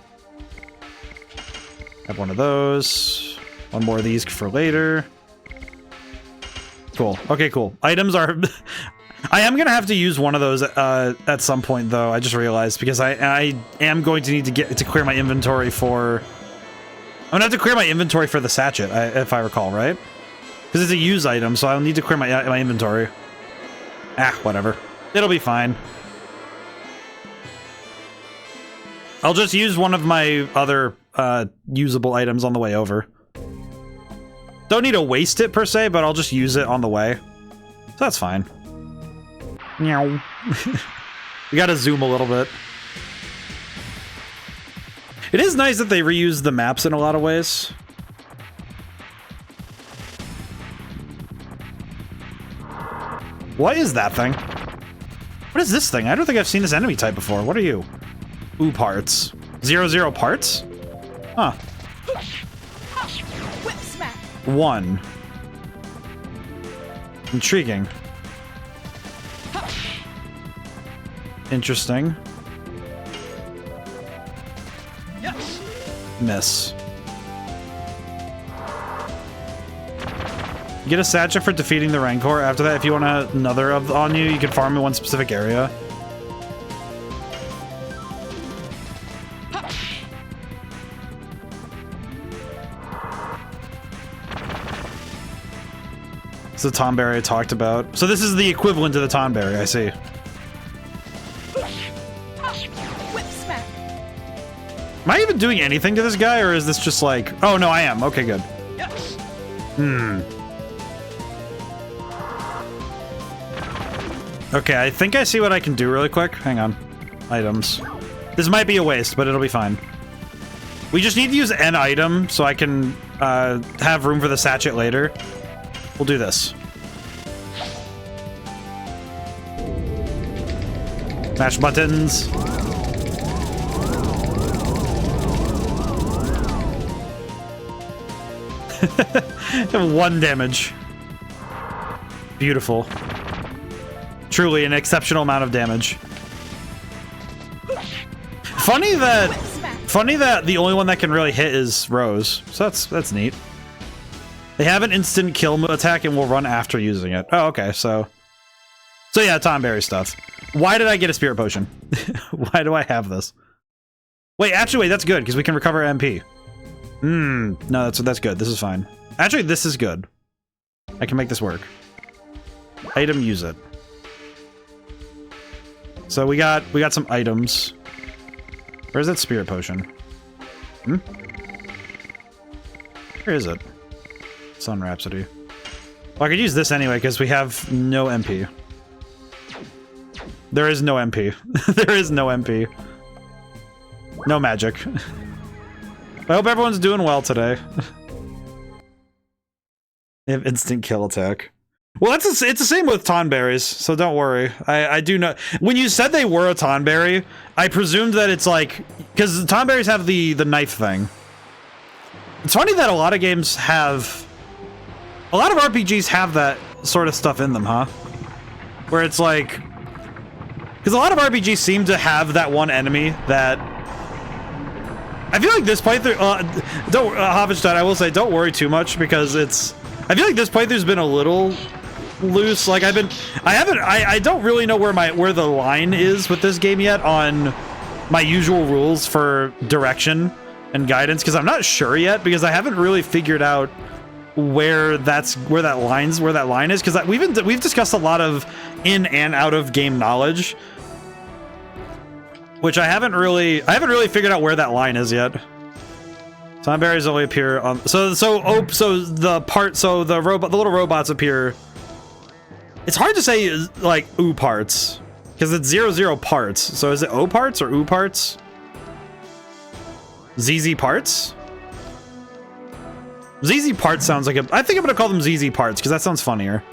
Have one of those. One more of these for later. Cool. Okay, cool. Items are... I am gonna have to use one of those at some point, though. I just realized, because I am going to need to clear my inventory for... I'm gonna have to clear my inventory for the sachet, if I recall, right? Because it's a use item, so I'll need to clear my inventory. Ah, whatever. It'll be fine. I'll just use one of my other usable items on the way over. Don't need to waste it per se, but I'll just use it on the way. So that's fine. Meow. We gotta zoom a little bit. It is nice that they reuse the maps in a lot of ways. What is that thing? What is this thing? I don't think I've seen this enemy type before. What are you? Ooh, parts. 0 parts? Huh. Whip smack. 1. Intriguing. Interesting. Yes. Miss. You get a sachet for defeating the Rancor. After that, if you want another on you, you can farm in one specific area. It's the Tomberry I talked about. So this is the equivalent to the Tomberry, I see. Whip smack. Am I even doing anything to this guy, or is this just like... Oh, no, I am. Okay, good. Yes. Okay, I think I see what I can do really quick. Hang on. Items. This might be a waste, but it'll be fine. We just need to use an item so I can have room for the sachet later. We'll do this. Mash buttons. One damage. Beautiful. Truly an exceptional amount of damage. Funny that the only one that can really hit is Rose. So that's neat. They have an instant kill attack and will run after using it. Oh, okay, so yeah, Tomberry stuff. Why did I get a spirit potion? Why do I have this? Wait, actually, wait, that's good because we can recover MP. No, that's good. This is fine. Actually, this is good. I can make this work. Item, use it. So we got some items. Where's that spirit potion? Where is it? Sun Rhapsody. Well, I could use this anyway because we have no MP. There is no MP. There is no MP. No magic. I hope everyone's doing well today. They have instant kill attack. Well, it's the same with tonberries, so don't worry. I do know. When you said they were a tonberry, I presumed that it's like... Because tonberries have the knife thing. It's funny that a lot of games have... A lot of RPGs have that sort of stuff in them, huh? Where it's like... Because a lot of RPGs seem to have that one enemy that... I feel like this playthrough... Hobbitstein, I will say, don't worry too much, because it's... I feel like this playthrough's been a little loose. Like, I don't really know where the line is with this game yet on my usual rules for direction and guidance, because I'm not sure yet, because I haven't really figured out where that line is, because we've discussed a lot of in and out of game knowledge, which I haven't really figured out where that line is yet. Tonberries only appear on the little robots appear. It's hard to say like oo parts because it's 00 parts. So is it O parts or oo parts? ZZ parts? ZZ parts sounds like I think I'm gonna call them ZZ parts because that sounds funnier.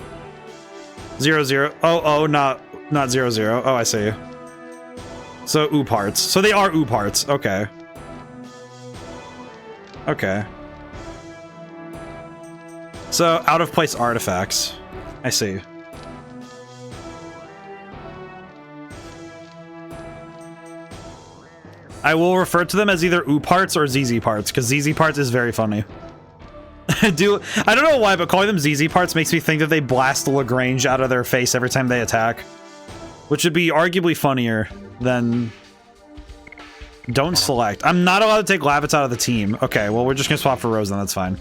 00. Oh, not 00. Oh, I see. So oo parts. So they are oo parts. Okay. Okay. So out of place artifacts. I see. I will refer to them as either oo parts or ZZ parts because ZZ parts is very funny. I don't know why, but calling them ZZ parts makes me think that they blast the Lagrange out of their face every time they attack, which would be arguably funnier than don't select. I'm not allowed to take Lavitz out of the team. Okay, well, we're just gonna swap for Rose then, that's fine.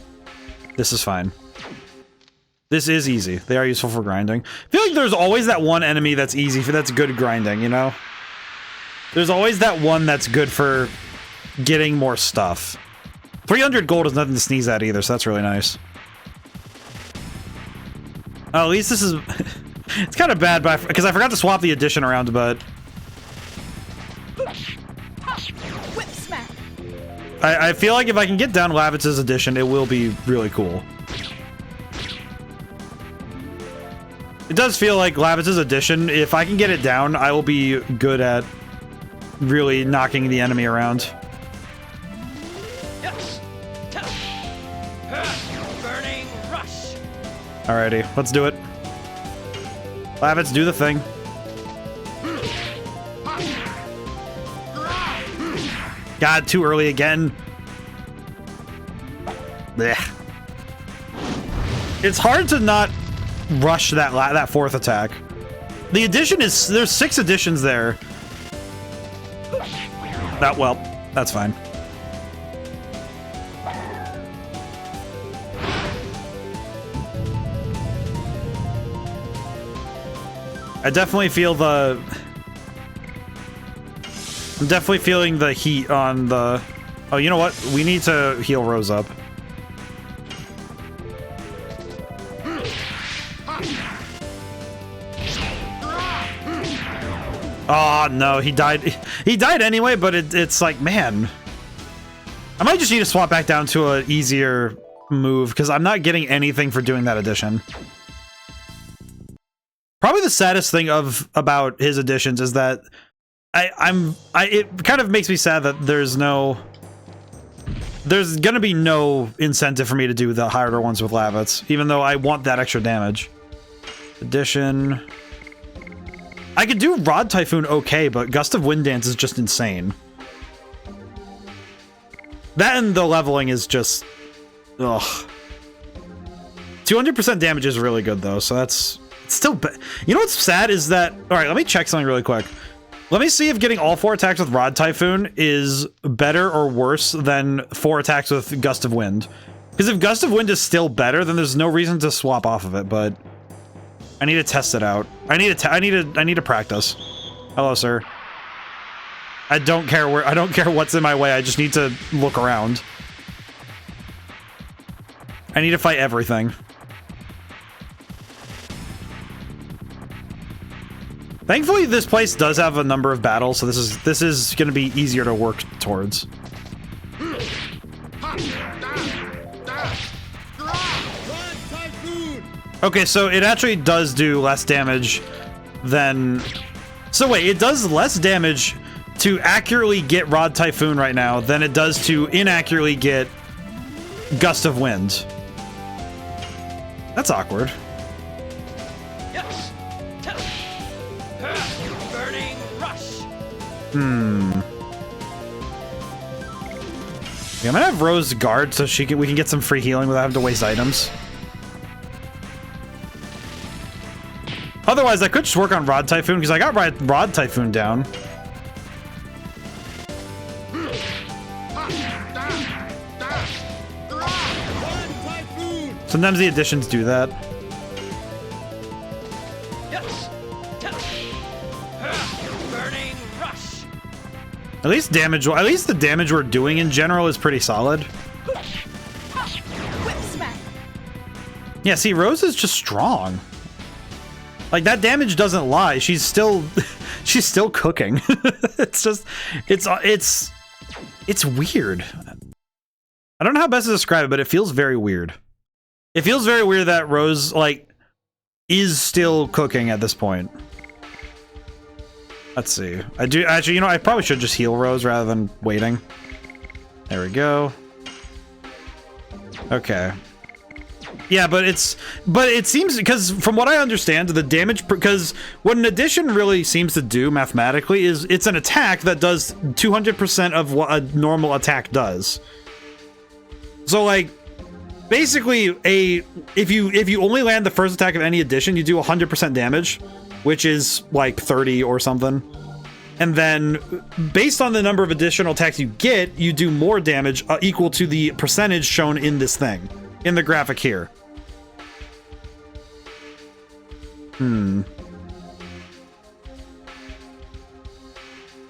This is fine. This is easy. They are useful for grinding. I feel like there's always that one enemy that's easy that's good grinding, you know? There's always that one that's good for getting more stuff. 300 gold is nothing to sneeze at either, so that's really nice. Oh, at least this is... It's kind of bad, because I forgot to swap the addition around, but... Whip smack. I feel like if I can get down Lavitz's addition, it will be really cool. It does feel like Lavitz's addition, if I can get it down, I will be good at really knocking the enemy around. Yes. Burning rush. Alrighty, let's do it. Lavitz, do the thing. God, too early again. Blech. It's hard to not rush that fourth attack. The addition is... There's 6 additions there. That, well, that's fine. I definitely feel the... I'm definitely feeling the heat on the... Oh, you know what? We need to heal Rose up. Oh, no, he died. He died anyway, but it's like, man. I might just need to swap back down to an easier move, because I'm not getting anything for doing that addition. Probably the saddest thing about his additions is that it kind of makes me sad that there's gonna be no incentive for me to do the harder ones with Lavitz, even though I want that extra damage. Addition. I could do Rod Typhoon okay, but Gust of Wind Dance is just insane. That and the leveling is just... Ugh. 200% damage is really good, though, so that's... It's still... You know what's sad is that... Alright, let me check something really quick. Let me see if getting all 4 attacks with Rod Typhoon is better or worse than 4 attacks with Gust of Wind. Because if Gust of Wind is still better, then there's no reason to swap off of it, but... I need to test it out. I need to practice. Hello, sir. I don't care what's in my way. I just need to look around. I need to fight everything. Thankfully, this place does have a number of battles, so this is going to be easier to work towards. Okay, so it actually does do less damage than... So wait, it does less damage to accurately get Rod Typhoon right now than it does to inaccurately get Gust of Wind. That's awkward. Yes. Burning rush. Yeah, I'm gonna have Rose guard so we can get some free healing without having to waste items. Otherwise, I could just work on Rod Typhoon because I got Rod Typhoon down. Sometimes the additions do that. Yes. Burning rush. At least the damage we're doing in general is pretty solid. Whip smack. Yeah, see, Rose is just strong. Like, that damage doesn't lie. She's still she's still cooking. It's just it's weird. I don't know how best to describe it, but it feels very weird. It feels very weird that Rose, like, is still cooking at this point. Let's see. Actually, you know, I probably should just heal Rose rather than waiting. There we go. Okay. Yeah, but it seems, because from what I understand, the damage, because what an addition really seems to do mathematically is it's an attack that does 200% of what a normal attack does. So, like, basically, if you only land the first attack of any addition, you do 100% damage, which is like 30 or something. And then, based on the number of additional attacks you get, you do more damage equal to the percentage shown in this thing, in the graphic here.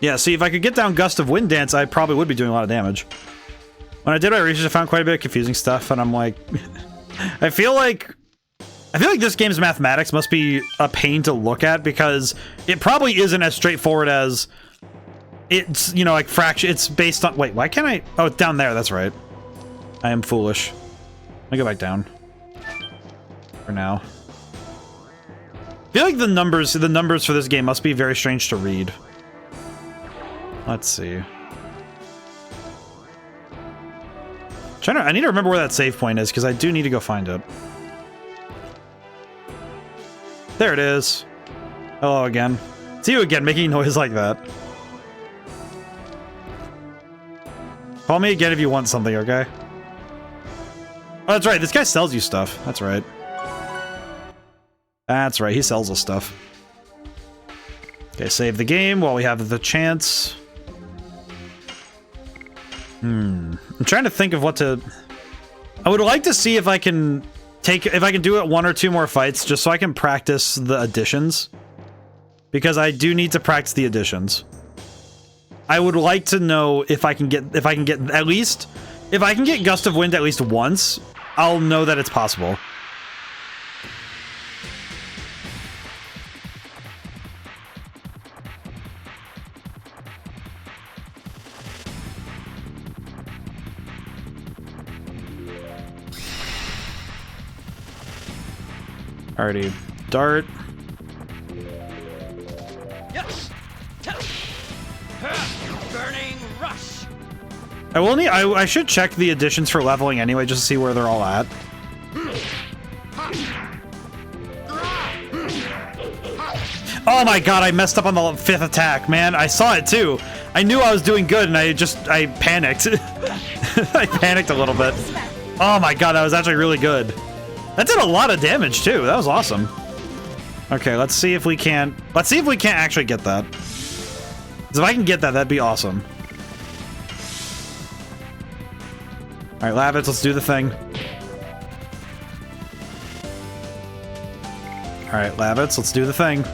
Yeah, see, if I could get down Gust of Wind Dance, I probably would be doing a lot of damage. When I did my research, I found quite a bit of confusing stuff, and I'm like... I feel like this game's mathematics must be a pain to look at, because it probably isn't as straightforward as... It's, you know, like, fraction... It's based on... Wait, why can't I... Oh, it's down there, that's right. I am foolish. Let me go back down. For now. I feel like the numbers for this game must be very strange to read. Let's see. I need to remember where that save point is, because I do need to go find it. There it is. Hello again. See you again, making noise like that. Call me again if you want something, okay? Oh, that's right. This guy sells you stuff. That's right. That's right. He sells us stuff. Okay, save the game while we have the chance. I'm trying to think of what to... I would like to see if I can do it 1 or 2 more fights, just so I can practice the additions. Because I do need to practice the additions. I would like to know if I can get at least... If I can get Gust of Wind at least once, I'll know that it's possible. Alrighty, dart. Yes. Burning rush. I should check the additions for leveling anyway, just to see where they're all at. Oh my god, I messed up on the 5th attack, man. I saw it too. I knew I was doing good, and I panicked. I panicked a little bit. Oh my god, that was actually really good. That did a lot of damage too. That was awesome. Okay, let's see if we can't actually get that. 'Cause if I can get that, that'd be awesome. All right, Lavitz, let's do the thing. All right, Lavitz, let's do the thing.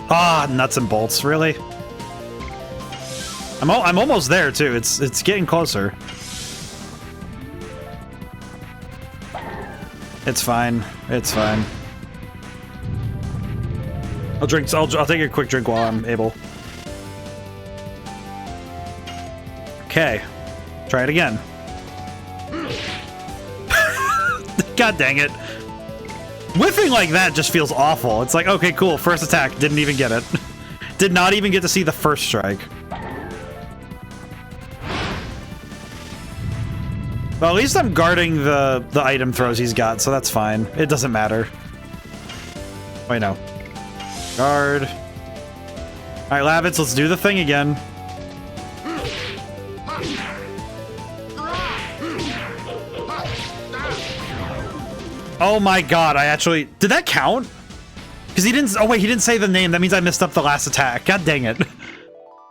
Ah, nuts and bolts, really? I'm almost there too. It's getting closer. It's fine. It's fine. I'll take a quick drink while I'm able. Okay. Try it again. God dang it. Whiffing like that just feels awful. It's like, okay, cool. First attack. Didn't even get it. Did not even get to see the first strike. Well, at least I'm guarding the item throws he's got, so that's fine. It doesn't matter. Wait, no. Guard. Alright, Lavitz, let's do the thing again. Oh my god, I actually... Did that count? Because he didn't... Oh wait, he didn't say the name. That means I missed up the last attack. God dang it.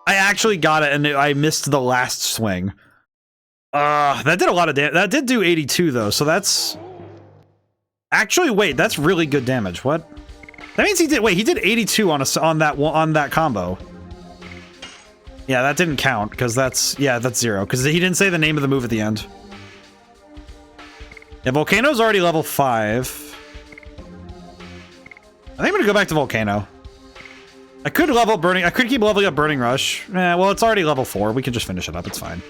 I actually got it, and I missed the last swing. That did a lot of damage. That did do 82, though, so that's... Actually, wait, that's really good damage. What? That means he did... Wait, he did 82 on that combo. Yeah, that didn't count, because that's... Yeah, that's 0, because he didn't say the name of the move at the end. Yeah, Volcano's already level 5. I think I'm gonna go back to Volcano. I could level up Burning... I could keep leveling up Burning Rush. Well, it's already level 4. We can just finish it up. It's fine.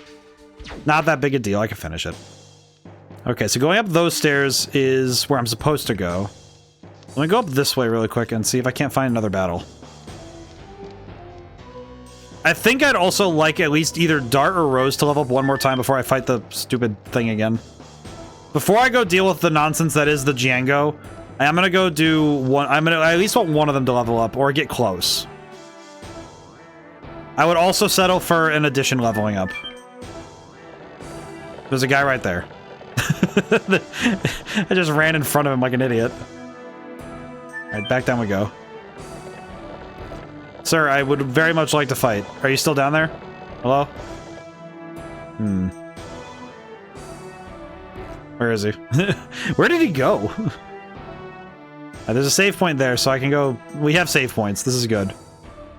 Not that big a deal. I can finish it. Okay, so going up those stairs is where I'm supposed to go. Let me go up this way really quick and see if I can't find another battle. I think I'd also like at least either Dart or Rose to level up one more time before I fight the stupid thing again. Before I go deal with the nonsense that is the Django, I'm gonna go do one. I at least want one of them to level up or get close. I would also settle for an addition leveling up. There's a guy right there. I just ran in front of him like an idiot. Alright, back down we go. Sir, I would very much like to fight. Are you still down there? Hello? Where is he? Where did he go? There's a save point there, so I can go... We have save points. This is good.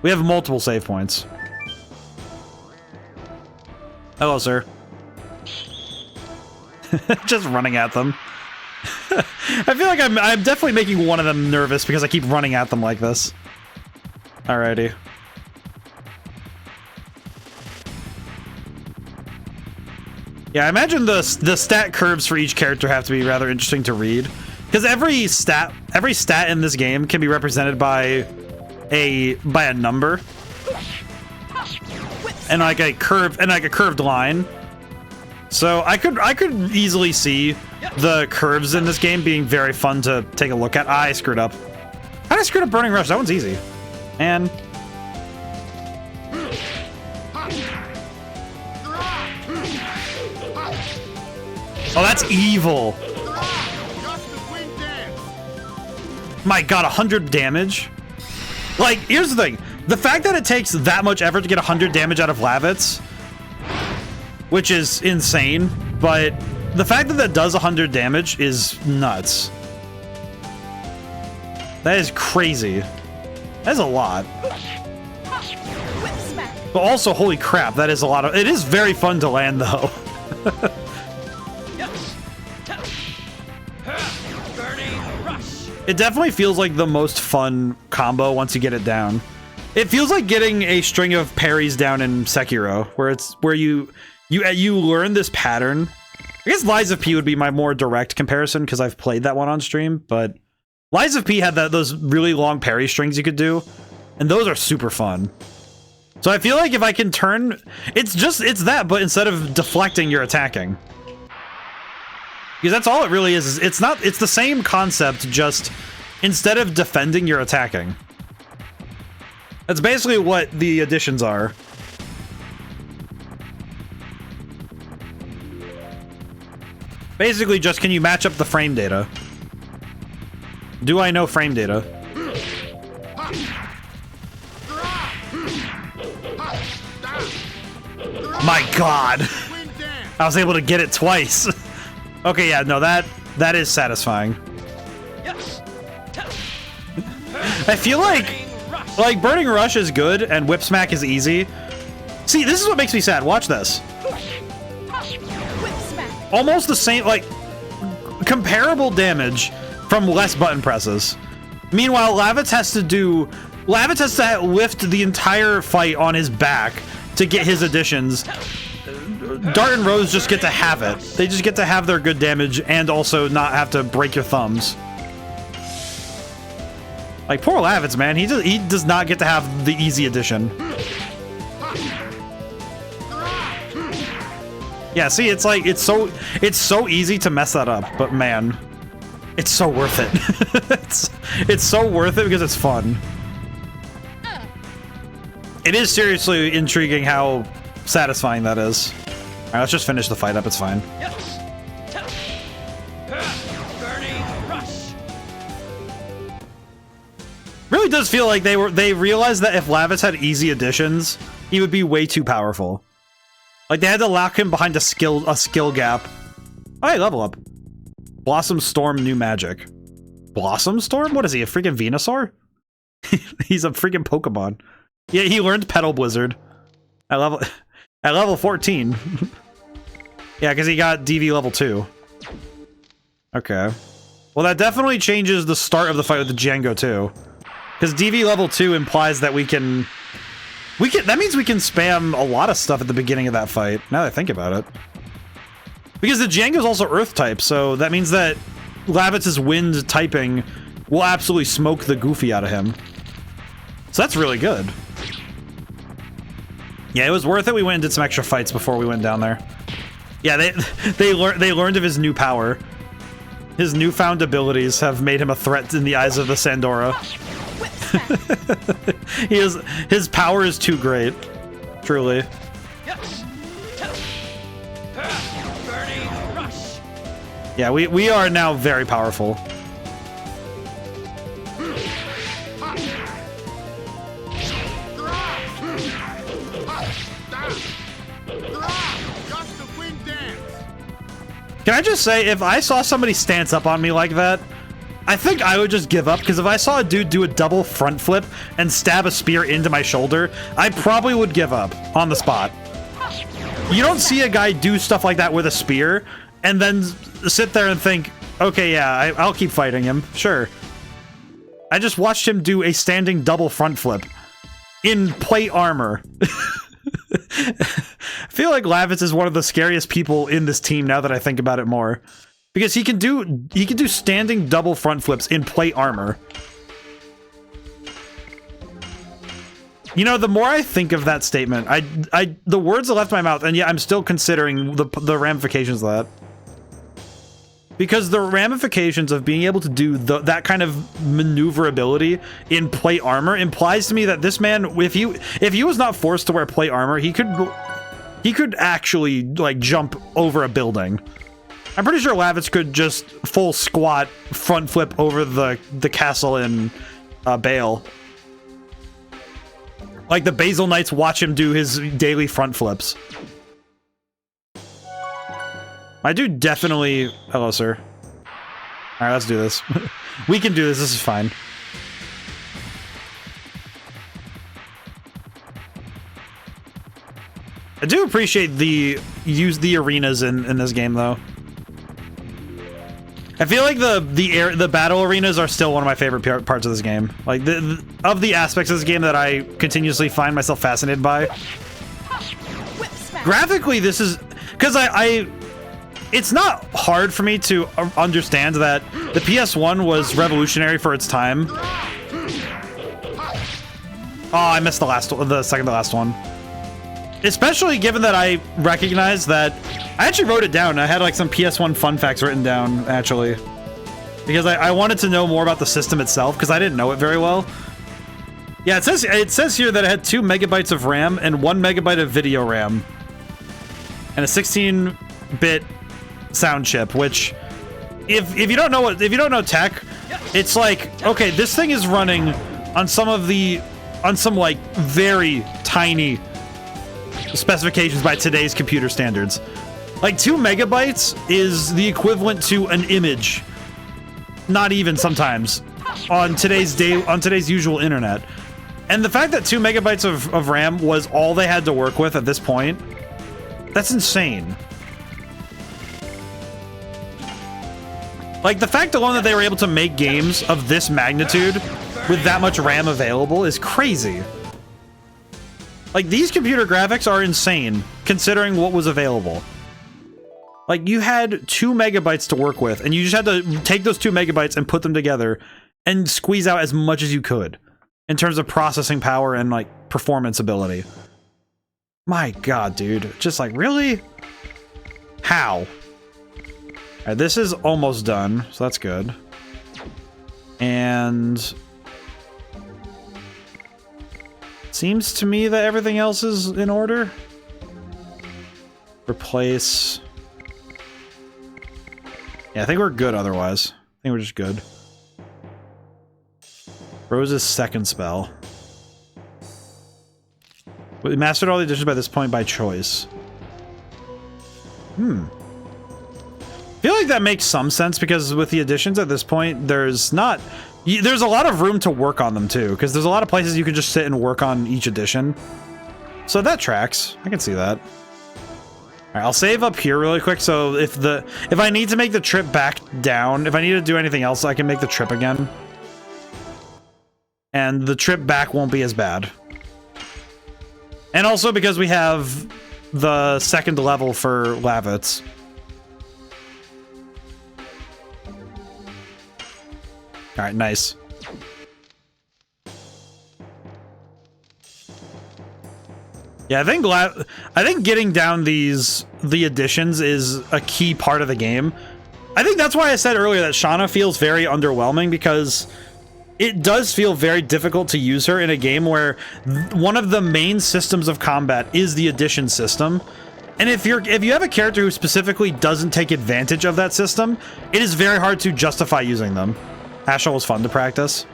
We have multiple save points. Hello, sir. Just running at them. I feel like I'm definitely making one of them nervous because I keep running at them like this. Alrighty. Yeah, I imagine the stat curves for each character have to be rather interesting to read, because every stat in this game can be represented by a number and like a curved line. So I could easily see the curves in this game being very fun to take a look at. I screwed up. How did I screw up Burning Rush? That one's easy. And oh, that's evil. My god, 100 damage. Like, here's the thing. The fact that it takes that much effort to get 100 damage out of Lavitz, which is insane, but the fact that that does 100 damage is nuts. That is crazy. That is a lot. But also, holy crap, that is a lot of... It is very fun to land, though. It definitely feels like the most fun combo once you get it down. It feels like getting a string of parries down in Sekiro, where you learn this pattern. I guess Lies of P would be my more direct comparison because I've played that one on stream, but Lies of P had those really long parry strings you could do, and those are super fun. So I feel like if I can turn, it's that, but instead of deflecting, you're attacking. Because that's all it really is. It's the same concept, just instead of defending, you're attacking. That's basically what the additions are. Basically, just can you match up the frame data? Do I know frame data? My god! I was able to get it twice. Okay, yeah, no, that is satisfying. I feel like Burning Rush is good and Whip Smack is easy. See, this is what makes me sad. Watch this. Almost the same, like, comparable damage from less button presses. Meanwhile, Lavitz has to lift the entire fight on his back to get his additions. Dart and Rose just get to have it. They just get to have their good damage and also not have to break your thumbs. Like, poor Lavitz, man. He does not get to have the easy edition. Yeah, see, it's like, it's so easy to mess that up, but man, it's so worth it. it's so worth it because it's fun. It is seriously intriguing how satisfying that is. All right, let's just finish the fight up. It's fine. Burning rush. Really does feel like they realized that if Lavitz had easy additions, he would be way too powerful. Like, they had to lock him behind a skill gap. Oh, hey, level up. Blossom Storm, new magic. Blossom Storm? What is he, a freaking Venusaur? He's a freaking Pokemon. Yeah, he learned Petal Blizzard at level 14. Yeah, because he got DV level 2. Okay. Well, that definitely changes the start of the fight with the Django too. Because DV level 2 implies that we can... that means we can spam a lot of stuff at the beginning of that fight, now that I think about it. Because the Django's also Earth type, so that means that Lavitz's Wind typing will absolutely smoke the goofy out of him. So that's really good. Yeah, it was worth it. We went and did some extra fights before we went down there. Yeah, they learned of his new power. His newfound abilities have made him a threat in the eyes of the Sandora. His power is too great. Truly. Burning rush. Yeah, we are now very powerful. Can I just say, if I saw somebody stance up on me like that, I think I would just give up, because if I saw a dude do a double front flip and stab a spear into my shoulder, I probably would give up on the spot. You don't see a guy do stuff like that with a spear and then sit there and think, okay, yeah, I'll keep fighting him. Sure. I just watched him do a standing double front flip in plate armor. I feel like Lavitz is one of the scariest people in this team now that I think about it more. Because he can do standing double front flips in plate armor. You know, the more I think of that statement, the words that left my mouth, and yeah, I'm still considering the ramifications of that. Because the ramifications of being able to do that kind of maneuverability in plate armor implies to me that this man, if he was not forced to wear plate armor, he could actually, like, jump over a building. I'm pretty sure Lavitz could just full squat front flip over the castle in Bale. Like the Basil Knights watch him do his daily front flips. I do definitely... Hello, sir. Alright, let's do this. We can do this. This is fine. I do appreciate the arenas in this game, though. I feel like the battle arenas are still one of my favorite parts of this game. Like, of the aspects of this game that I continuously find myself fascinated by. Graphically, this is... Because it's not hard for me to understand that the PS1 was revolutionary for its time. Oh, I missed the second to last one. Especially given that I recognize that I actually wrote it down. I had like some PS1 fun facts written down, actually. Because I wanted to know more about the system itself, because I didn't know it very well. Yeah, it says here that it had 2 megabytes of RAM and 1 megabyte of video RAM. And a 16-bit sound chip, which if you don't know tech, it's like, okay, this thing is running on some like very tiny specifications by today's computer standards. Like 2 megabytes is the equivalent to an image, not even sometimes, on today's usual internet. And the fact that 2 megabytes of RAM was all they had to work with at this point, that's insane. Like, the fact alone that they were able to make games of this magnitude with that much RAM available is crazy. Like, these computer graphics are insane, considering what was available. Like, you had 2 megabytes to work with, and you just had to take those 2 megabytes and put them together and squeeze out as much as you could in terms of processing power and, like, performance ability. My god, dude. Just like, really? How? Alright, this is almost done, so that's good. And... seems to me that everything else is in order. Replace... yeah, I think we're good otherwise. I think we're just good. Rose's second spell. We mastered all the additions by this point by choice. I feel like that makes some sense because with the additions at this point, there's a lot of room to work on them too, because there's a lot of places you can just sit and work on each addition. So that tracks. I can see that. Alright, I'll save up here really quick, so if I need to make the trip back down, if I need to do anything else, I can make the trip again. And the trip back won't be as bad. And also because we have the second level for Lavitz. Alright, nice. Yeah, I think getting down the additions is a key part of the game. I think that's why I said earlier that Shauna feels very underwhelming, because it does feel very difficult to use her in a game where one of the main systems of combat is the addition system. And if you have a character who specifically doesn't take advantage of that system, it is very hard to justify using them. Hashel was fun to practice.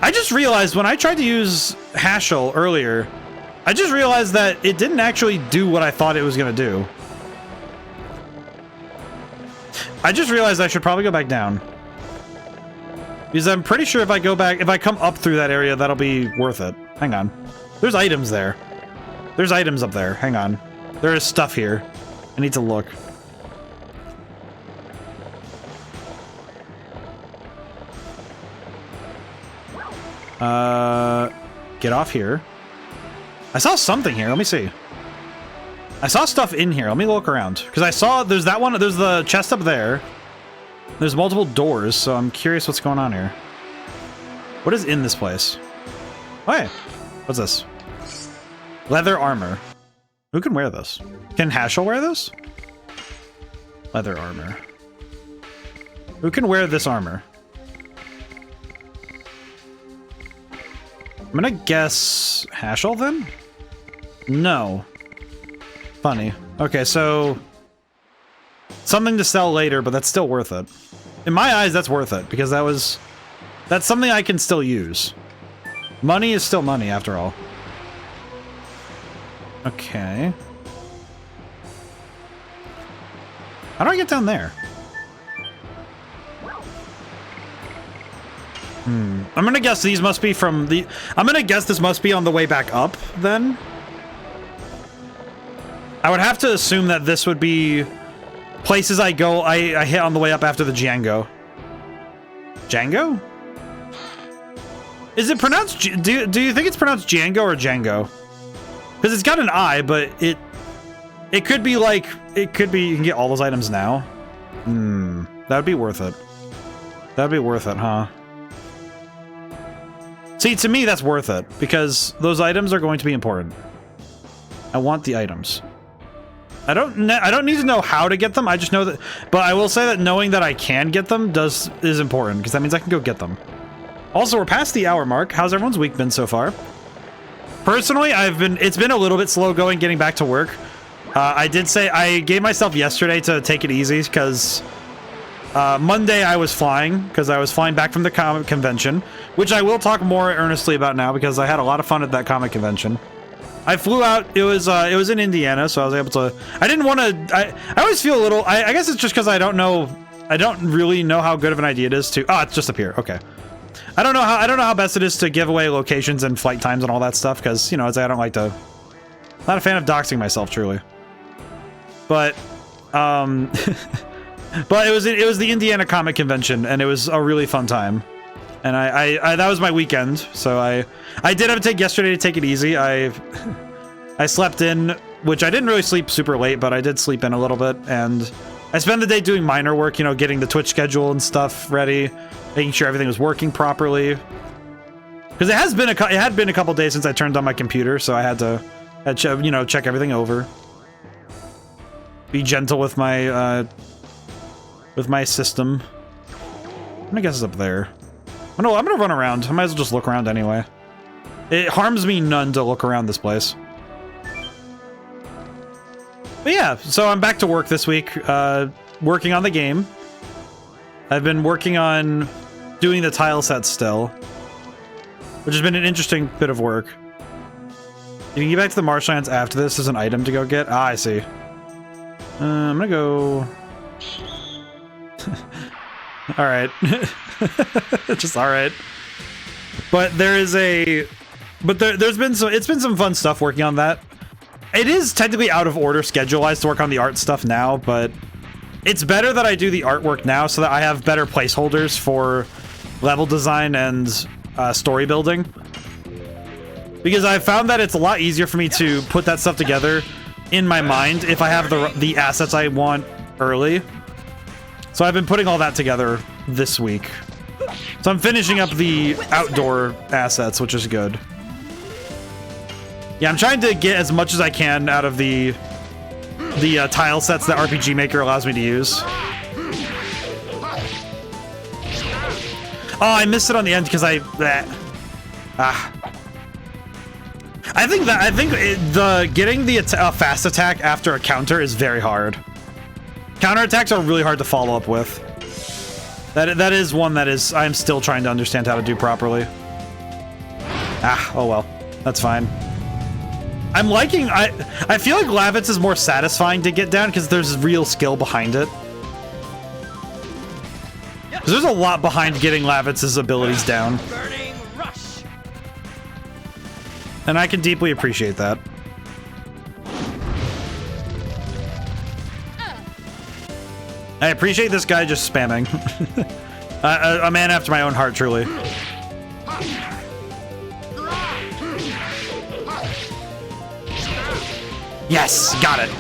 I just realized when I tried to use Hashel earlier, I just realized that it didn't actually do what I thought it was going to do. I just realized I should probably go back down. Because I'm pretty sure if I go back, if I come up through that area, that'll be worth it. Hang on. There's items there. There's items up there. Hang on. There is stuff here. I need to look. Get off here. I saw something here. Let me see. I saw stuff in here. Let me look around. Because I saw there's that one. There's the chest up there. There's multiple doors, so I'm curious what's going on here. What is in this place? Oh, hey. What's this? Leather armor. Who can wear this? Can Hashel wear this? Leather armor. Who can wear this armor? I'm gonna guess Hashel then? No. Funny. Okay, so something to sell later, but that's still worth it. In my eyes, that's worth it, because that's something I can still use. Money is still money, after all. Okay. How do I get down there? I'm gonna guess these must be from the... I'm gonna guess this must be on the way back up, then. I would have to assume that this would be places I hit on the way up after the Django. Django? Is it pronounced... Do you think it's pronounced Django or Django? Because it's got an I, but it could be like... It could be... You can get all those items now. That would be worth it. That would be worth it, huh? See, to me, that's worth it, because those items are going to be important. I want the items. I don't need to know how to get them, I just know that... But I will say that knowing that I can get them is important, because that means I can go get them. Also, we're past the hour mark. How's everyone's week been so far? Personally, it's been a little bit slow going getting back to work. I did say I gave myself yesterday to take it easy, because... Monday I was flying, because I was flying back from the comic convention, which I will talk more earnestly about now, because I had a lot of fun at that comic convention. I flew out, it was in Indiana, so I was able to, I didn't want to, I always feel a little, I guess it's just because I don't really know how good of an idea it is to, it's just up here, okay. I don't know how best it is to give away locations and flight times and all that stuff, because, you know, I don't like to, not a fan of doxing myself, truly. But, but it was the Indiana Comic Convention, and it was a really fun time. And I that was my weekend, so I did have to take yesterday to take it easy. I slept in, which I didn't really sleep super late, but I did sleep in a little bit, and I spent the day doing minor work, you know, getting the Twitch schedule and stuff ready, making sure everything was working properly. Because it had been a couple days since I turned on my computer, so I had to you know, check everything over. Be gentle with my system. I guess it's up there. I'm gonna run around. I might as well just look around anyway. It harms me none to look around this place. But yeah, so I'm back to work this week, working on the game. I've been working on doing the tile sets still, which has been an interesting bit of work. You can get back to the marshlands after this as an item to go get. Ah, I see. I'm gonna go... Alright. Just alright. But there is a... But there's been some... It's been some fun stuff working on that. It is technically out of order schedule-wise to work on the art stuff now, but it's better that I do the artwork now so that I have better placeholders for level design and story building. Because I found that it's a lot easier for me to put that stuff together in my mind if I have the assets I want early. So I've been putting all that together this week. So I'm finishing up the outdoor assets, which is good. Yeah, I'm trying to get as much as I can out of the tile sets that RPG Maker allows me to use. Oh, I missed it on the end because I think getting the fast attack after a counter is very hard. Counterattacks are really hard to follow up with. That is one that I'm still trying to understand how to do properly. Ah, oh well, that's fine. I'm liking... I feel like Lavitz is more satisfying to get down because there's real skill behind it. Because there's a lot behind getting Lavitz's abilities down. Burning rush. And I can deeply appreciate that. I appreciate this guy just spamming. A man after my own heart, truly. Yes, got it.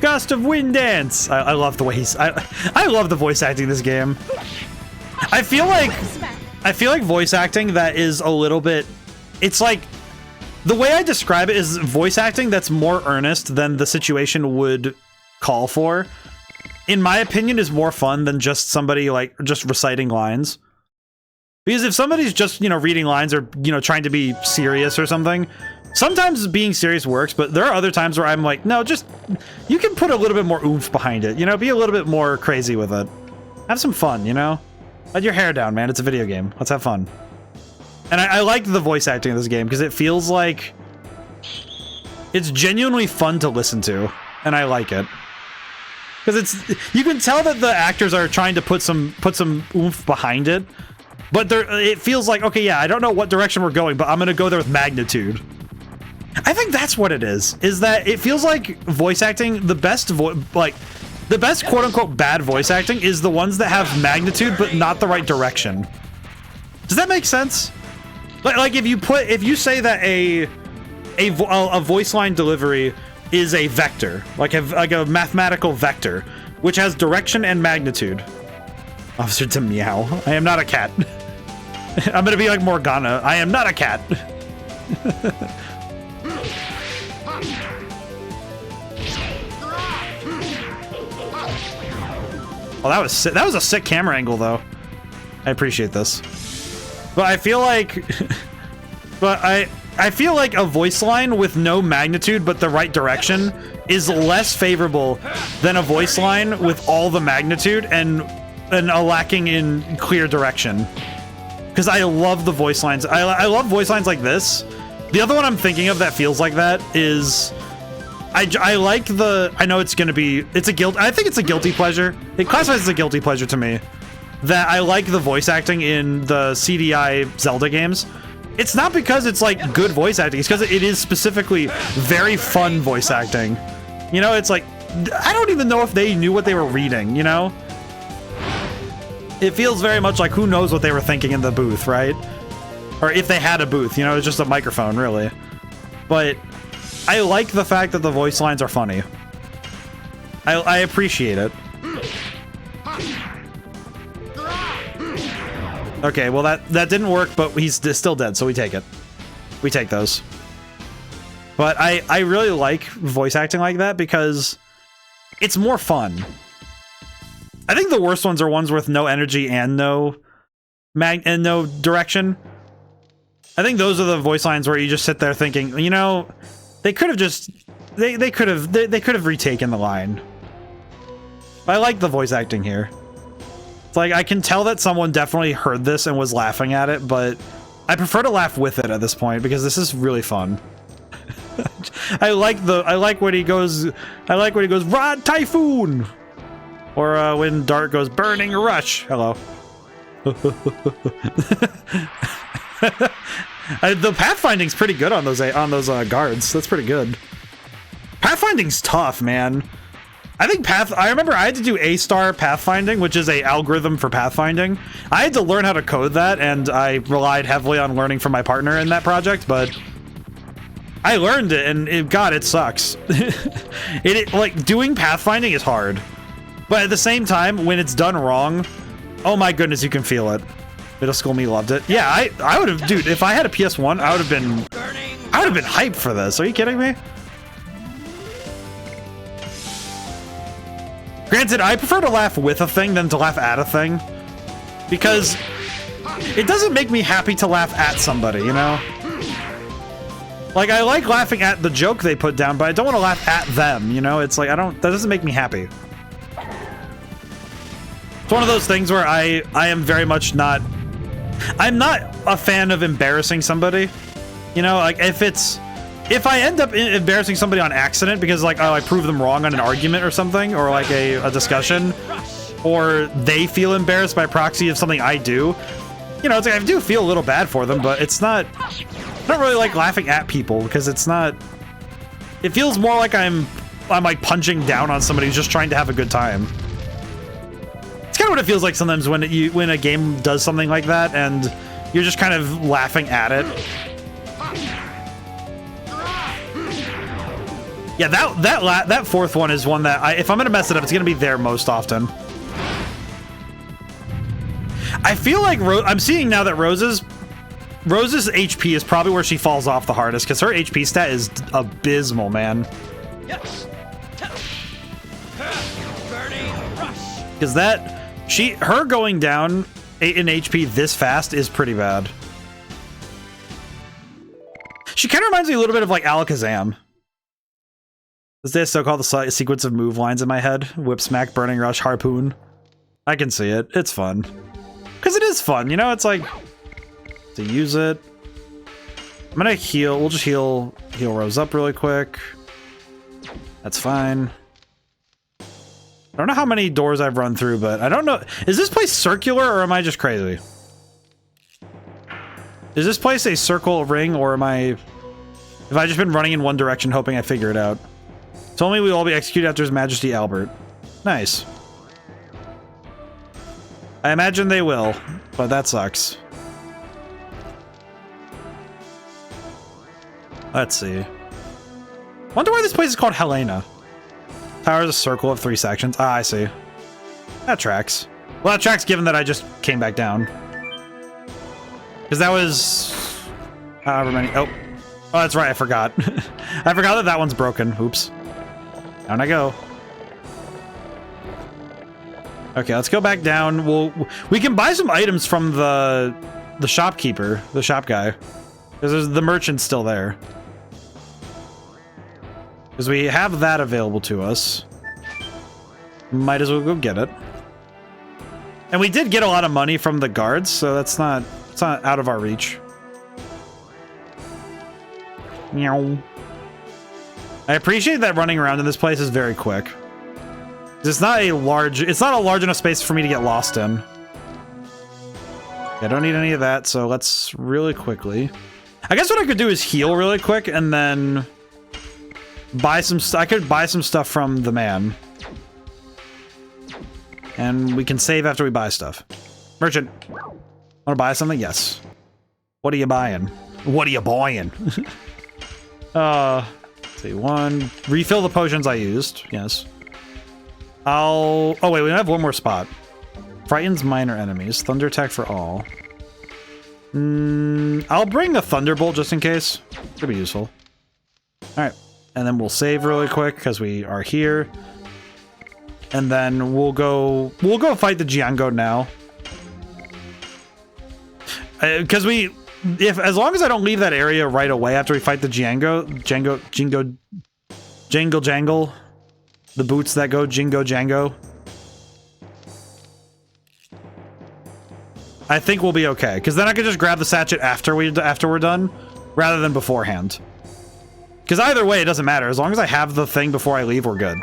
Gust of Wind Dance. I love the way he's. I love the voice acting in this game. I feel like voice acting that is a little bit. It's like the way I describe it is voice acting that's more earnest than the situation would call for. In my opinion, is more fun than just somebody like just reciting lines. Because if somebody's just, you know, reading lines or, you know, trying to be serious or something, sometimes being serious works, but there are other times where I'm like, no, just, you can put a little bit more oomph behind it, you know, be a little bit more crazy with it. Have some fun, you know? Let your hair down, man. It's a video game. Let's have fun. And I like the voice acting in this game because it feels like it's genuinely fun to listen to, and I like it. Because you can tell that the actors are trying to put some oomph behind it, but it feels like, okay, yeah, I don't know what direction we're going, but I'm gonna go there with magnitude. I think that's what it is that it feels like voice acting, the best quote-unquote bad voice acting is the ones that have magnitude but not the right direction. Does that make sense? Like if you say that a voice line delivery is a vector, like a mathematical vector, which has direction and magnitude. Officer to meow. I am not a cat. I'm gonna be like Morgana. I am not a cat. Oh, that was a sick camera angle, though. I appreciate this. But I feel like... I feel like a voice line with no magnitude but the right direction is less favorable than a voice line with all the magnitude and a lacking in clear direction. Because I love the voice lines. I love voice lines like this. The other one I'm thinking of that feels like that is... I like the... I know it's gonna be... I think it's a guilty pleasure. It classifies as a guilty pleasure to me. That I like the voice acting in the CDI Zelda games. It's not because it's like good voice acting. It's because it is specifically very fun voice acting. You know, it's like... I don't even know if they knew what they were reading, you know? It feels very much like who knows what they were thinking in the booth, right? Or if they had a booth, you know, it's just a microphone, really. But I like the fact that the voice lines are funny. I appreciate it. Okay, well that didn't work, but he's still dead, so we take it. We take those. But I really like voice acting like that because it's more fun. I think the worst ones are ones with no energy and no direction. I think those are the voice lines where you just sit there thinking, you know, they could have just they could have retaken the line. But I like the voice acting here. It's like I can tell that someone definitely heard this and was laughing at it, but I prefer to laugh with it at this point because this is really fun. I like when he goes Rod Typhoon, or when Dart goes Burning Rush. Hello. The pathfinding's pretty good on those guards. That's pretty good. Pathfinding's tough, man. I think I remember I had to do A-star pathfinding, which is a algorithm for pathfinding. I had to learn how to code that, and I relied heavily on learning from my partner in that project, but I learned it, and God, it sucks. Like, doing pathfinding is hard. But at the same time, when it's done wrong, oh my goodness, you can feel it. Middle school me loved it. Yeah, I would have, dude, if I had a PS1, I would have been hyped for this. Are you kidding me? Granted, I prefer to laugh with a thing than to laugh at a thing, because it doesn't make me happy to laugh at somebody, you know? Like, I like laughing at the joke they put down, but I don't want to laugh at them, you know? It's like, that doesn't make me happy. It's one of those things where I am very much not... I'm not a fan of embarrassing somebody. You know, like, if I end up embarrassing somebody on accident because, like, oh, I proved them wrong on an argument or something, or like a discussion, or they feel embarrassed by proxy of something I do, you know, it's like I do feel a little bad for them, but it's not... I don't really like laughing at people because it's not... It feels more like I'm like punching down on somebody who's just trying to have a good time. It's kind of what it feels like sometimes when a game does something like that and you're just kind of laughing at it. Yeah, that fourth one is one that if I'm gonna mess it up, it's gonna be there most often. I feel like I'm seeing now that Rose's HP is probably where she falls off the hardest because her HP stat is abysmal, man. Yes. Burning rush. Because her going down in HP this fast is pretty bad. She kind of reminds me a little bit of like Alakazam. Is this so-called the sequence of move lines in my head? Whip Smack, Burning Rush, Harpoon. I can see it. It's fun. Because it is fun, you know? It's like... To use it. I'm gonna heal. We'll just heal Rose up really quick. That's fine. I don't know how many doors I've run through, but I don't know. Is this place circular or am I just crazy? Is this place a circle ring or have I just been running in one direction hoping I figure it out? Told me we will all be executed after His Majesty Albert. Nice. I imagine they will, but that sucks. Let's see. Wonder why this place is called Helena. Tower is a circle of 3 sections. Ah, I see. That tracks. Well, that tracks given that I just came back down. Because that was... however many... Oh, that's right, I forgot. I forgot that one's broken. Oops. Down I go. Okay, let's go back down. We can buy some items from the shopkeeper, the shop guy. Because the merchant's still there. Because we have that available to us. Might as well go get it. And we did get a lot of money from the guards, so it's not out of our reach. Meow. I appreciate that running around in this place is very quick. It's not a large enough space for me to get lost in. I don't need any of that, so let's really quickly. I guess what I could do is heal really quick and then buy some. I could buy some stuff from the man, and we can save after we buy stuff. Merchant. Want to buy something? Yes. What are you buying? What are you buying? Let's see, one. Refill the potions I used. Yes. Oh wait, we have one more spot. Frightens minor enemies. Thunder attack for all. I'll bring a Thunderbolt just in case. Could be useful. Alright. And then we'll save really quick because we are here. And then we'll go fight the Django now. Because as long as I don't leave that area right away after we fight the Jangle, the boots that go Jingo Django, I think we'll be okay. Because then I can just grab the sachet after we're done, rather than beforehand. Because either way, it doesn't matter. As long as I have the thing before I leave, we're good.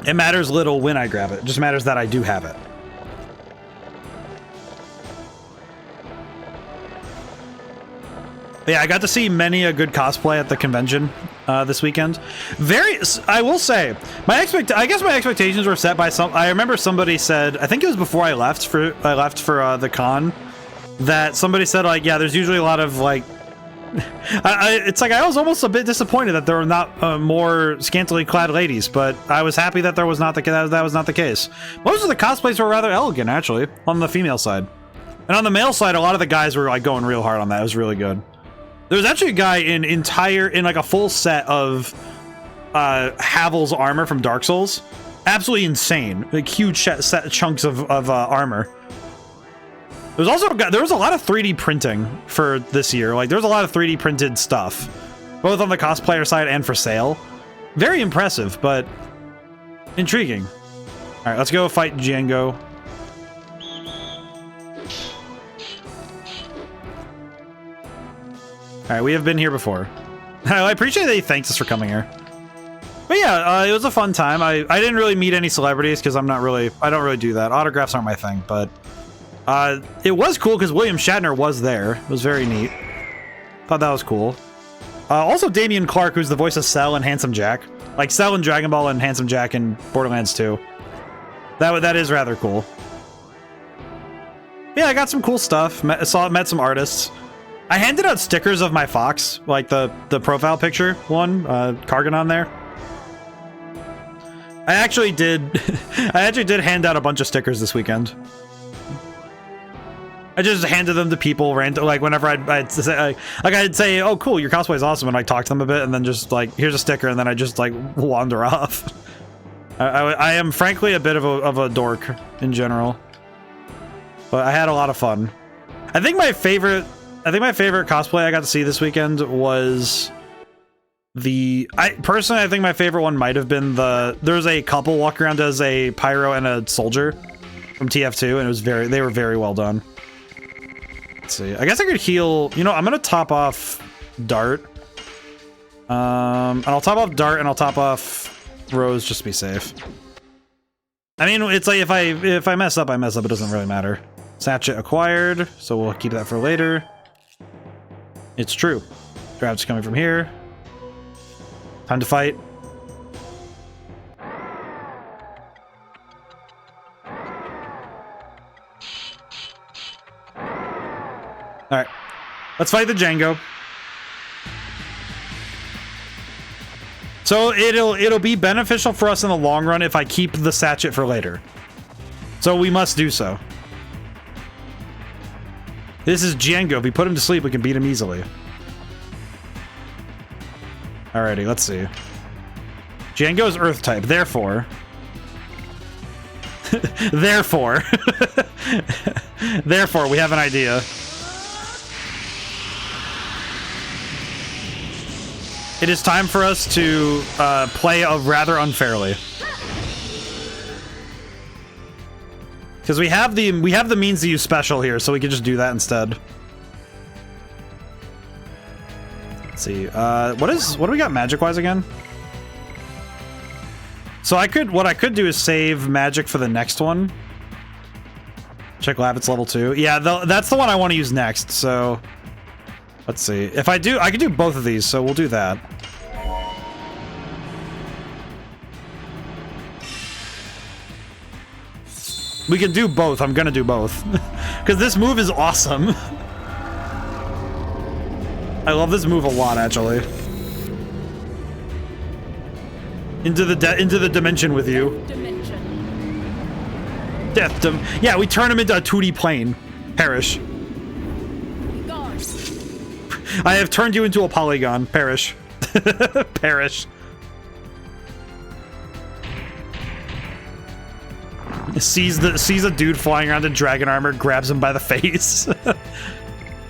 It matters little when I grab it. It just matters that I do have it. Yeah, I got to see many a good cosplay at the convention this weekend. I will say, I guess my expectations were set by I remember somebody said, I think it was before I left for the con, that somebody said, like, yeah, there's usually a lot of, like, it's like I was almost a bit disappointed that there were not more scantily clad ladies, but I was happy that that was not the case. Most of the cosplays were rather elegant, actually, on the female side. And on the male side, a lot of the guys were, like, going real hard on that. It was really good. There was actually a guy in like a full set of Havel's armor from Dark Souls. Absolutely insane. Like huge chunks of armor. There was a lot of 3D printing for this year. Like there was a lot of 3D printed stuff, both on the cosplayer side and for sale. Very impressive, but intriguing. All right, let's go fight Django. Alright, we have been here before. I appreciate that he thanked us for coming here. But yeah, it was a fun time. I didn't really meet any celebrities because I don't really do that. Autographs aren't my thing, but it was cool because William Shatner was there. It was very neat. Thought that was cool. Also Damian Clark, who's the voice of Cell and Handsome Jack. Like Cell in Dragon Ball and Handsome Jack in Borderlands 2. That is rather cool. Yeah, I got some cool stuff. Met some artists. I handed out stickers of my fox, like the profile picture one, Carganon there. I actually did hand out a bunch of stickers this weekend. I just handed them to people random, like whenever I'd say, oh cool, your cosplay is awesome, and I talk to them a bit, and then just like, here's a sticker, and then I just like wander off. I am frankly a bit of a dork in general, but I had a lot of fun. I think my favorite cosplay I got to see this weekend was personally, I think my favorite one might have been there's a couple walking around as a pyro and a soldier from TF2, and they were very well done. Let's see. I guess I could heal. You know, I'm gonna top off Dart. And I'll top off Dart and I'll top off Rose just to be safe. I mean, it's like if I mess up, I mess up. It doesn't really matter. Sachet acquired, so we'll keep that for later. It's true. Draft's coming from here. Time to fight. Alright. Let's fight the Django. So it'll be beneficial for us in the long run if I keep the sachet for later. So we must do so. This is Django. If we put him to sleep, we can beat him easily. Alrighty, let's see. Django is Earth type, therefore... therefore, we have an idea. It is time for us to play rather unfairly. Because we have the means to use special here, so we could just do that instead. Let's see. What do we got magic-wise again? So what I could do is save magic for the next one. Check lab, it's level 2. Yeah, that's the one I want to use next, so... Let's see. If I could do both of these, so we'll do that. We can do both. I'm gonna do both. Because this move is awesome. I love this move a lot, actually. Into the dimension with you. Yeah, we turn him into a 2D plane. Perish. I have turned you into a polygon. Perish. Perish. Sees a dude flying around in dragon armor, grabs him by the face.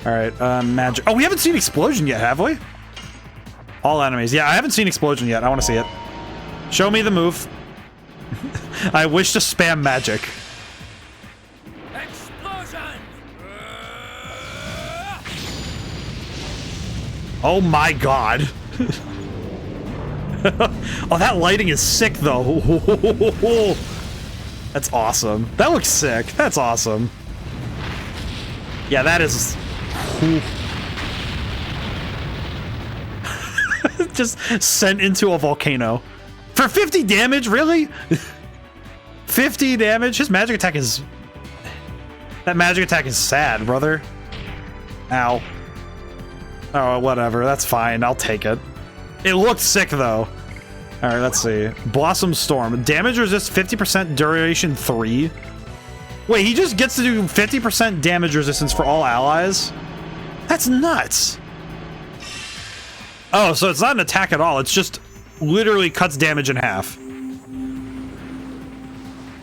Alright, magic. Oh, we haven't seen explosion yet, have we? All enemies. Yeah, I haven't seen explosion yet. I want to see it. Show me the move. I wish to spam magic. Explosion! Oh my god. Oh, that lighting is sick, though. That's awesome. That looks sick. That's awesome. Yeah, that is... Just sent into a volcano. For 50 damage? Really? 50 damage? His magic attack is... That magic attack is sad, brother. Ow. Oh, whatever. That's fine. I'll take it. It looks sick, though. Alright, let's see. Blossom Storm. Damage resist 50% duration 3. Wait, he just gets to do 50% damage resistance for all allies? That's nuts. Oh, so it's not an attack at all. It's just literally cuts damage in half.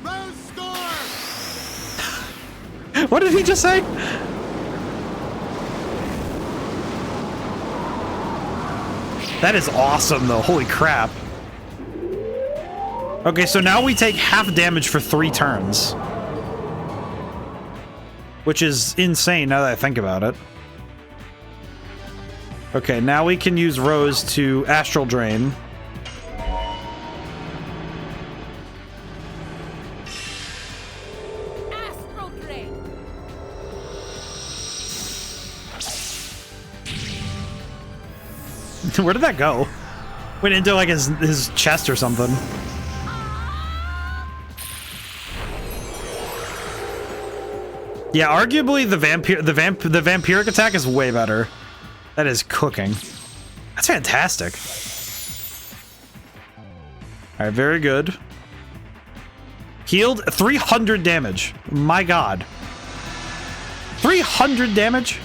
Rose Storm! What did he just say? That is awesome, though. Holy crap. Okay, so now we take half damage for 3 turns. Which is insane now that I think about it. Okay, now we can use Rose to Astral Drain. Astral Drain. Where did that go? Went into like his chest or something. Yeah, arguably the vampiric attack is way better. That is cooking. That's fantastic. All right, very good. Healed 300 damage. My god. 300 damage?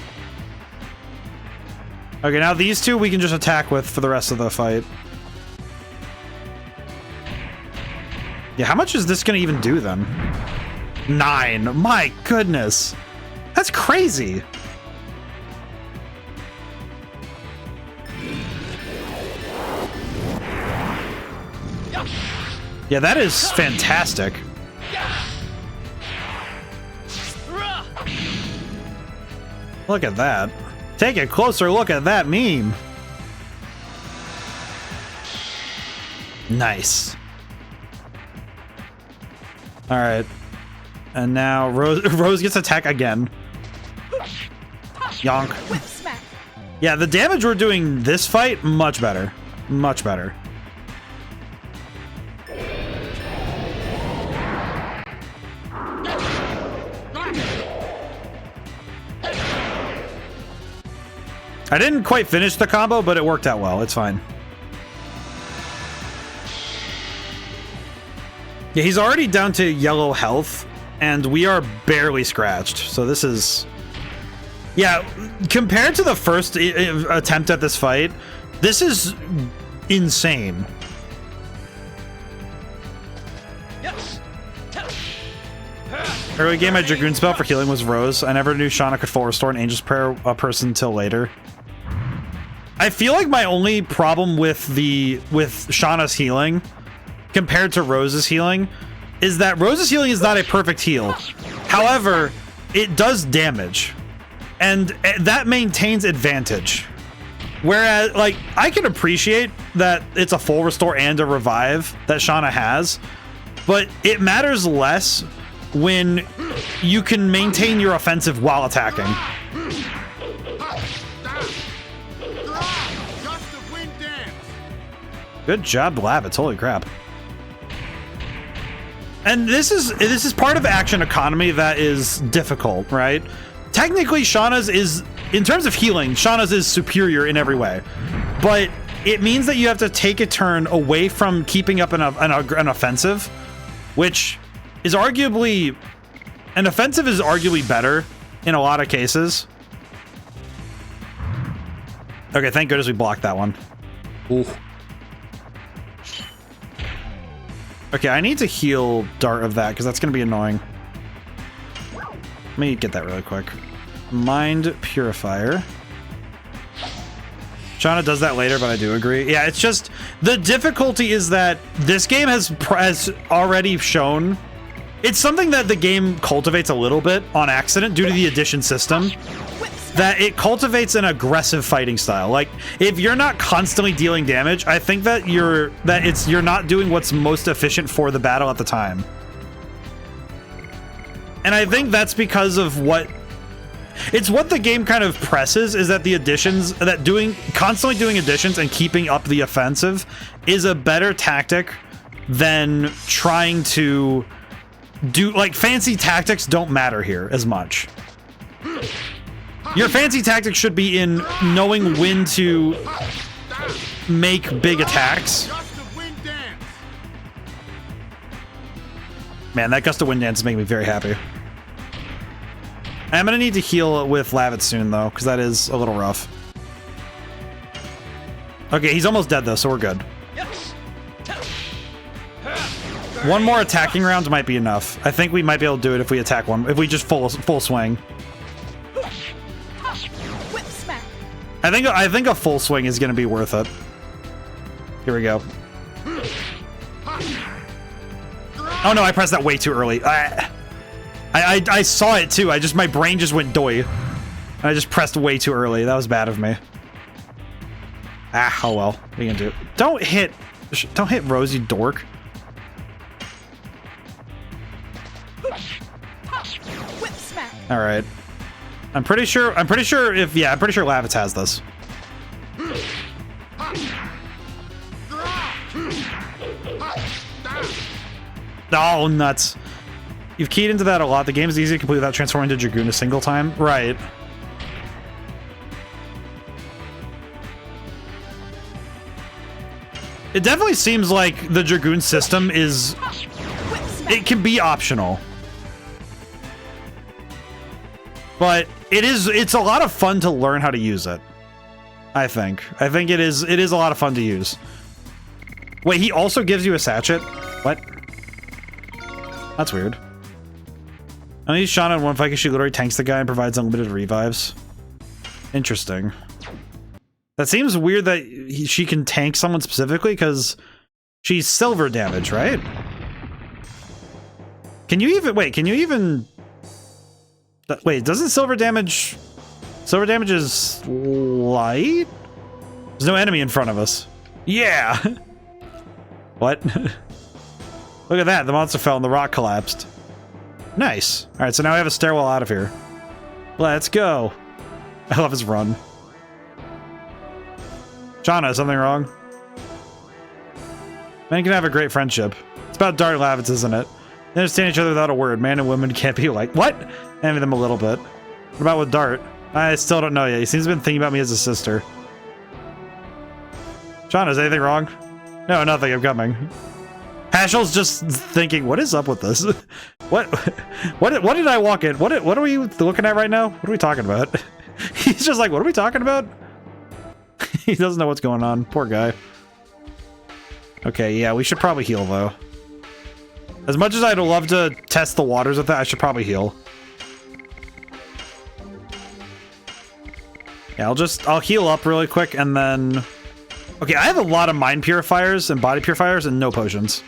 Okay, now these two we can just attack with for the rest of the fight. Yeah, how much is this gonna even do then? 9. My goodness. That's crazy. Yeah, that is fantastic. Look at that. Take a closer look at that meme. Nice. All right. And now Rose gets attack again. Yonk. Whip smack. Yeah, the damage we're doing this fight, much better. Much better. I didn't quite finish the combo, but it worked out well. It's fine. Yeah, he's already down to yellow health, and we are barely scratched. So this is... Yeah, compared to the first attempt at this fight, this is insane. Yes. Early game, my Dragoon spell for healing was Rose. I never knew Shauna could full restore an Angel's Prayer person until later. I feel like my only problem with Shauna's healing compared to Rose's healing is that Rose's healing is not a perfect heal. However, it does damage, and that maintains advantage. Whereas, like, I can appreciate that it's a full restore and a revive that Shauna has, but it matters less when you can maintain your offensive while attacking. Good job, Blavitz. Holy crap. And this is part of action economy that is difficult, right? Technically, Shauna's is, in terms of healing, Shauna's is superior in every way. But it means that you have to take a turn away from keeping up an offensive, which is arguably... An offensive is arguably better in a lot of cases. Okay, thank goodness we blocked that one. Ooh. Okay, I need to heal Dart of that, because that's going to be annoying. Let me get that really quick. Mind Purifier. Shauna does that later, but I do agree. Yeah, it's just... The difficulty is that this game has already shown... It's something that the game cultivates a little bit on accident due to the addition system. That it cultivates an aggressive fighting style. Like, if you're not constantly dealing damage, I think that you're not doing what's most efficient for the battle at the time. And I think that's because of what... It's what the game kind of presses, is that the additions, that constantly doing additions and keeping up the offensive is a better tactic than trying to do, like, fancy tactics don't matter here as much. Your fancy tactics should be in knowing when to make big attacks. Man, that gust of wind dance is making me very happy. I'm gonna need to heal with Lavit soon, though, because that is a little rough. Okay, he's almost dead, though, so we're good. One more attacking round might be enough. I think we might be able to do it if we attack one. If we just full swing. I think a full swing is going to be worth it. Here we go. Oh no, I pressed that way too early. I saw it too. My brain just went doy. And I just pressed way too early. That was bad of me. Ah, oh well. What are you gonna do? Don't hit Rose, you dork. All right. I'm pretty sure Lavitz has this. Oh, nuts. You've keyed into that a lot. The game is easy to complete without transforming to Dragoon a single time. Right. It definitely seems like the Dragoon system is... It can be optional. But it's a lot of fun to learn how to use it. I think it is a lot of fun to use. Wait, he also gives you a sachet? What? That's weird. I use Shauna in one fight because she literally tanks the guy and provides unlimited revives. Interesting. That seems weird that she can tank someone specifically because she's silver damage, right? Can you even... Wait, doesn't silver damage is light? There's no enemy in front of us. Yeah! What? Look at that, the monster fell and the rock collapsed. Nice. Alright, so now we have a stairwell out of here. Let's go. I love his run. Shauna, is something wrong? Men can have a great friendship. It's about Dart Lavitz, isn't it? They understand each other without a word. Man and women can't be like... What? Envy them a little bit. What about with Dart? I still don't know yet. He seems to have been thinking about me as a sister. Shauna, is anything wrong? No, nothing. I'm coming. Hashel's just thinking, what is up with this? What did I walk in? What are we looking at right now? What are we talking about? He's just like, what are we talking about? He doesn't know what's going on. Poor guy. Okay, yeah, we should probably heal, though. As much as I'd love to test the waters with that, I should probably heal. Yeah, I'll heal up really quick, and then... Okay, I have a lot of mind purifiers and body purifiers and no potions.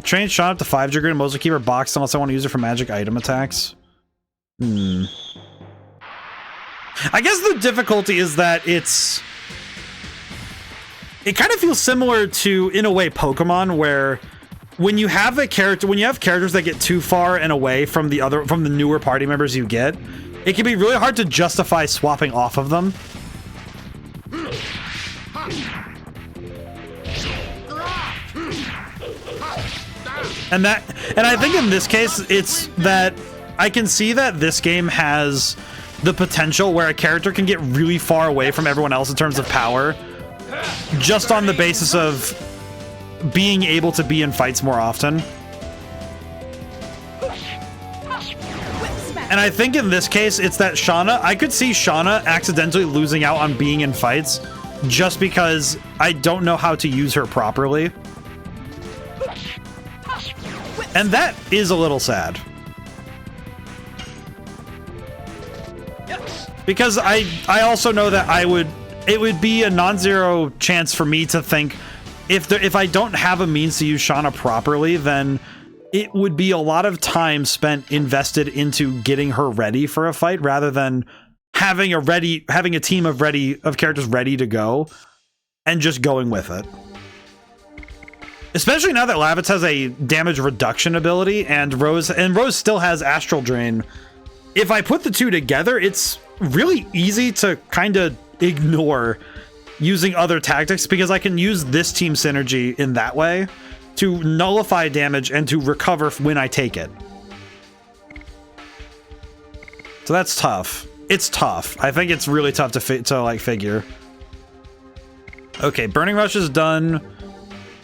Train Shauna up to 5 Dragoon and mostly keep her boxed unless I want to use her for magic item attacks. I guess the difficulty is that it kind of feels similar to, in a way, Pokemon, where when you have characters that get too far and away from the newer party members you get, it can be really hard to justify swapping off of them. And I think in this case, it's that I can see that this game has the potential where a character can get really far away from everyone else in terms of power, just on the basis of being able to be in fights more often. And I think in this case, it's that I could see Shauna accidentally losing out on being in fights just because I don't know how to use her properly. And that is a little sad. Because I also know that it would be a non-zero chance for me to think if I don't have a means to use Shauna properly, then it would be a lot of time spent invested into getting her ready for a fight rather than having a team of characters ready to go and just going with it. Especially now that Lavitz has a damage reduction ability and Rose still has Astral Drain. If I put the two together, it's really easy to kind of ignore using other tactics because I can use this team synergy in that way to nullify damage and to recover when I take it. So that's tough. It's tough. I think it's really tough to figure. Okay, Burning Rush is done.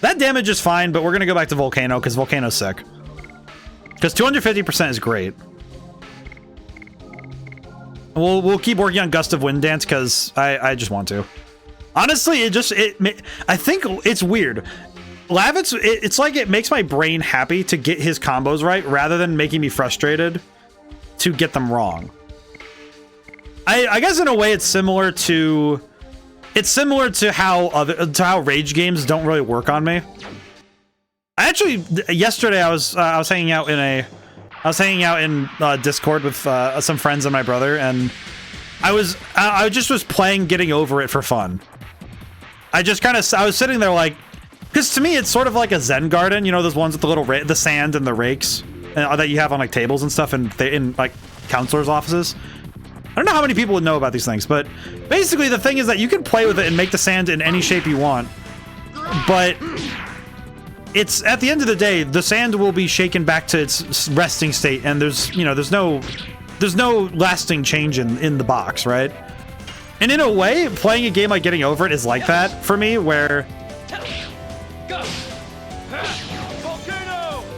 That damage is fine, but we're gonna go back to Volcano because Volcano's sick. Because 250% is great. We'll keep working on Gust of Wind Dance because I just want to. Honestly, I think it's weird. Lavitz, it's like it makes my brain happy to get his combos right rather than making me frustrated to get them wrong. I guess in a way it's similar to how rage games don't really work on me. Yesterday I was hanging out in Discord with some friends and my brother, and I just was playing Getting Over It for fun. I was sitting there like, because to me it's sort of like a Zen garden, you know, those ones with the little the sand and the rakes that you have on like tables and stuff in like counselors' offices. I don't know how many people would know about these things, but basically the thing is that you can play with it and make the sand in any shape you want, but it's at the end of the day the sand will be shaken back to its resting state, and there's no lasting change in the box, right? And in a way, playing a game like Getting Over It is like that for me, where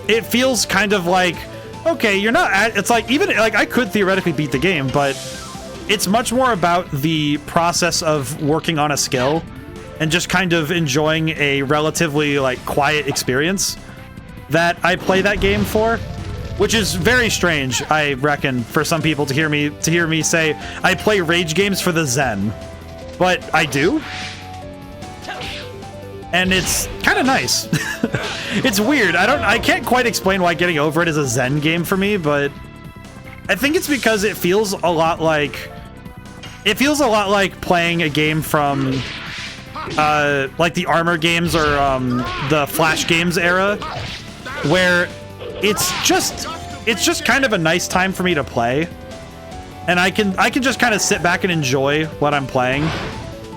it feels kind of like, okay, you're not it's like, even like I could theoretically beat the game, but it's much more about the process of working on a skill and just kind of enjoying a relatively like quiet experience that I play that game for, which is very strange, I reckon, for some people to hear me say I play rage games for the zen, but I do. And it's kind of nice. It's weird. I can't quite explain why Getting Over It is a zen game for me, but I think it's because it feels a lot like playing a game from like the Armor games or the Flash games era, where it's just kind of a nice time for me to play, and I can just kind of sit back and enjoy what I'm playing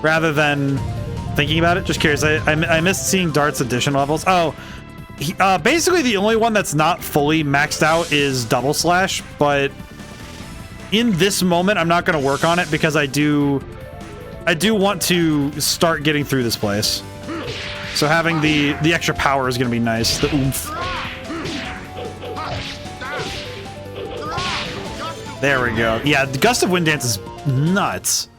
rather than thinking about it. Just curious, I missed seeing Dart's addition levels. Oh, basically the only one that's not fully maxed out is Double Slash, but in this moment I'm not going to work on it because I do want to start getting through this place. So having the extra power is going to be nice, the oomph. There we go. Yeah, the Gust of Wind Dance is nuts.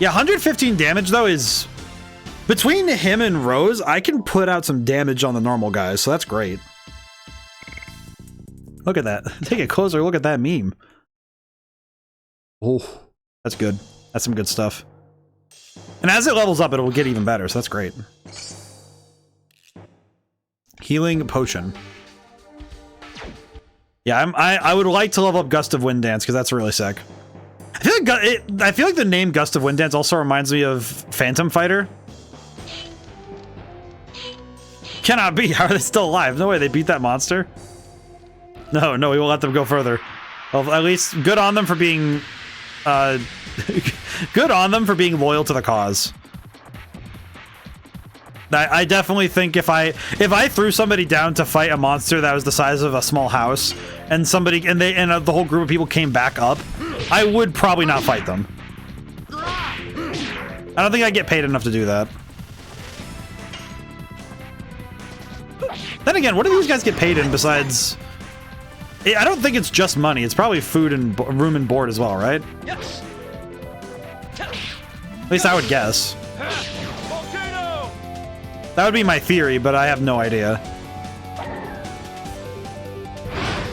Yeah, 115 damage, though, is... Between him and Rose, I can put out some damage on the normal guys, so that's great. Look at that. Take a closer look at that meme. Oh, that's good. That's some good stuff. And as it levels up, it will get even better, so that's great. Healing Potion. Yeah, I would like to level up Gust of Wind Dance, because that's really sick. I feel like the name Gust of Wind Dance also reminds me of Phantom Fighter. Cannot be. How are they still alive? No way, they beat that monster. No, we won't let them go further. Well, at least good on them for being good on them for being loyal to the cause. I definitely think if I threw somebody down to fight a monster that was the size of a small house, and the whole group of people came back up, I would probably not fight them. I don't think I get paid enough to do that. Then again, what do these guys get paid in besides? I don't think it's just money. It's probably food and room and board as well, right? Yes. At least I would guess. That would be my theory, but I have no idea.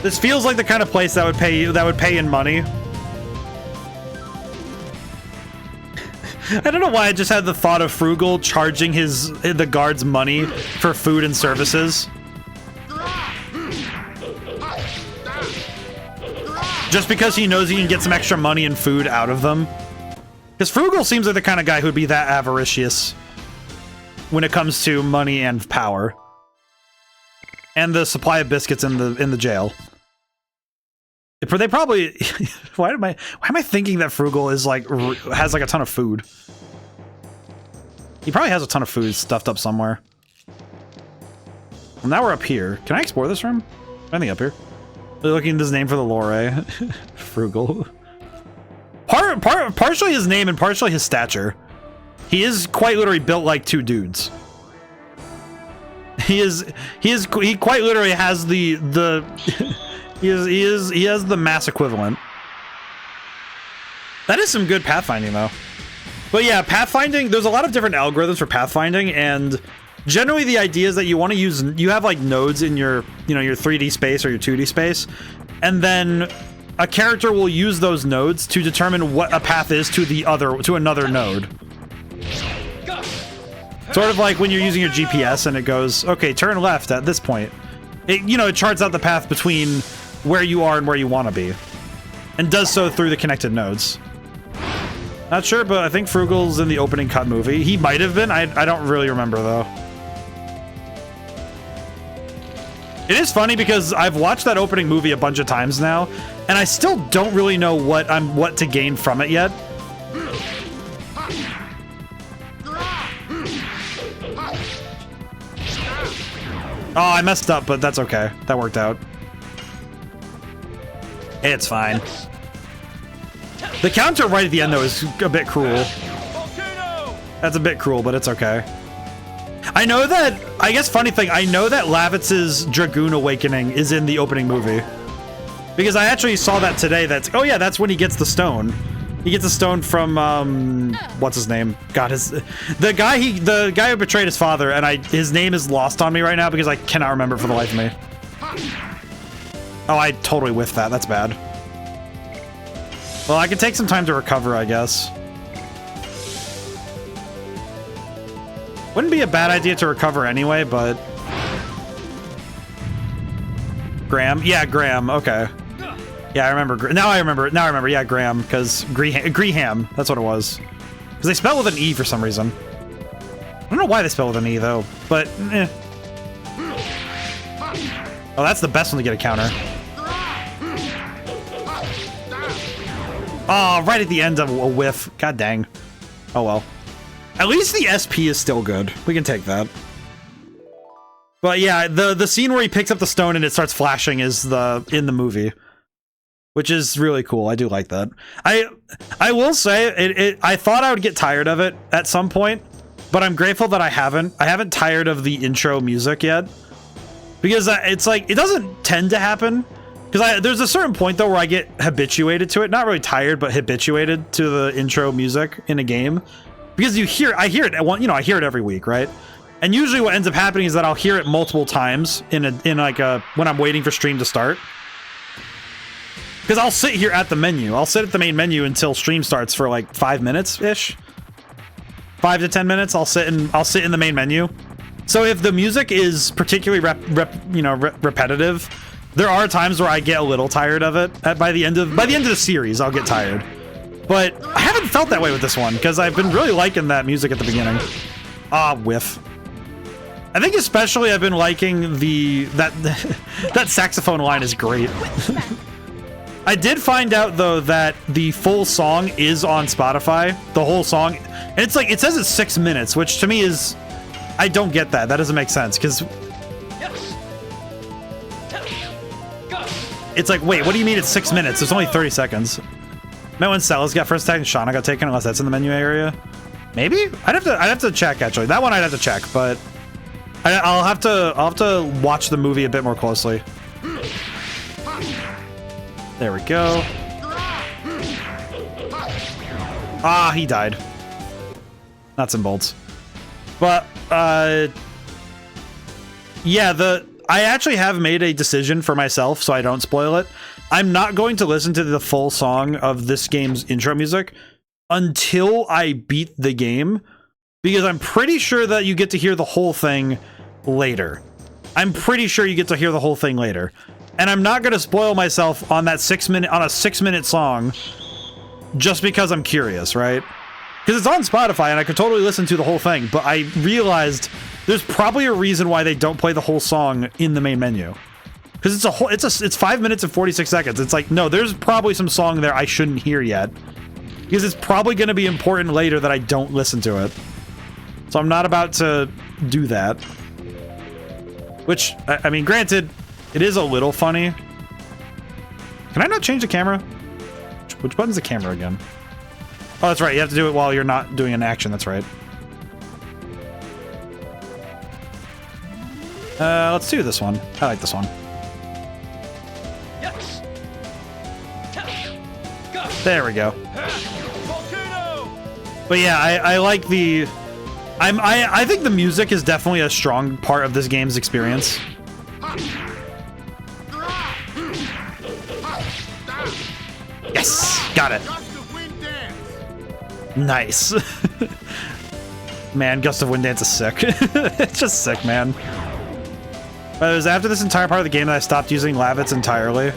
This feels like the kind of place that would pay in money. I don't know why I just had the thought of Frugal charging the guards money for food and services. Just because he knows he can get some extra money and food out of them. Because Frugal seems like the kind of guy who'd be that avaricious when it comes to money and power. And the supply of biscuits in the jail. They probably why am I thinking that Frugal is like has like a ton of food? He probably has a ton of food stuffed up somewhere. Well, now we're up here. Can I explore this room? Anything up here? Looking at this name for the lore. Frugal. Partially his name and partially his stature. He is quite literally built like two dudes. He quite literally has the he has the mass equivalent. That is some good pathfinding though. But yeah, pathfinding, there's a lot of different algorithms for pathfinding, and generally the idea is that you want to use, you have like nodes in your, your 3D space or your 2D space, and then a character will use those nodes to determine what a path is to another node. Sort of like when you're using your GPS and it goes, okay, turn left at this point. It charts out the path between where you are and where you want to be, and does so through the connected nodes. Not sure, but I think Frugal's in the opening cut movie. He might have been. I don't really remember though. It is funny because I've watched that opening movie a bunch of times now, and I still don't really know what to gain from it yet. Oh, I messed up, but that's okay. That worked out. It's fine. The counter right at the end, though, is a bit cruel. That's a bit cruel, but it's okay. I know that, I guess funny thing, I know that Lavitz's Dragoon Awakening is in the opening movie. Because I actually saw that today. Oh yeah, that's when he gets the stone. He gets the stone from, what's his name? God, the guy who betrayed his father, and his name is lost on me right now because I cannot remember it for the life of me. Oh, I totally whiffed that. That's bad. Well, I can take some time to recover, I guess. Wouldn't be a bad idea to recover anyway, but... Graham? Yeah, Graham. Okay. Yeah, I remember. Now I remember. Yeah, Graham, because Greham. That's what it was. Because they spell with an E for some reason. I don't know why they spell with an E, though, but... eh. Oh, that's the best one to get a counter. Oh, right at the end of a whiff. God dang. Oh well. At least the SP is still good. We can take that. But yeah, the scene where he picks up the stone and it starts flashing is in the movie, which is really cool. I do like that. I will say I thought I would get tired of it at some point, but I'm grateful that I haven't. I haven't tired of the intro music yet, because it's like it doesn't tend to happen. Because there's a certain point though where I get habituated to it. Not really tired, but habituated to the intro music in a game. Because I hear it. I hear it every week, right? And usually what ends up happening is that I'll hear it multiple times when I'm waiting for stream to start. Because I'll sit here at the menu. I'll sit at the main menu until stream starts for like 5 minutes ish. 5 to 10 minutes. I'll sit in the main menu. So if the music is particularly repetitive, there are times where I get a little tired of it. By the end of the series, I'll get tired. But I haven't felt that way with this one because I've been really liking that music at the beginning. Ah, whiff. I think especially I've been liking that saxophone line is great. I did find out though that the full song is on Spotify, the whole song. And it's like, it says it's 6 minutes, which to me is I don't get that. That doesn't make sense, because Yes. Go. it's like, wait, what do you mean it's 6 minutes? It's only 30 seconds. Remember when Cella's got first attack and Shauna got taken, unless that's in the menu area? Maybe? I'd have to check, actually. That one I'd have to check, but I'll have to watch the movie a bit more closely. There we go. Ah, he died. Nuts and bolts. But yeah, I actually have made a decision for myself, so I don't spoil it. I'm not going to listen to the full song of this game's intro music until I beat the game, because I'm pretty sure that you get to hear the whole thing later. I'm pretty sure you get to hear the whole thing later. And I'm not going to spoil myself on that 6 minute song just because I'm curious, right? Because it's on Spotify and I could totally listen to the whole thing, but I realized there's probably a reason why they don't play the whole song in the main menu. Because it's 5 minutes and 46 seconds. It's like, no, there's probably some song there I shouldn't hear yet, because it's probably going to be important later that I don't listen to it. So I'm not about to do that. Which, I mean, granted, it is a little funny. Can I not change the camera? Which button's the camera again? Oh, that's right. You have to do it while you're not doing an action. That's right. Let's do this one. I like this one. Yes. Go. There we go. Volcano. But yeah, I like the... I think the music is definitely a strong part of this game's experience. Yes! Got it. Nice. Man, Gust of Wind Dance is sick. It's just sick, man. But it was after this entire part of the game that I stopped using Lavits entirely.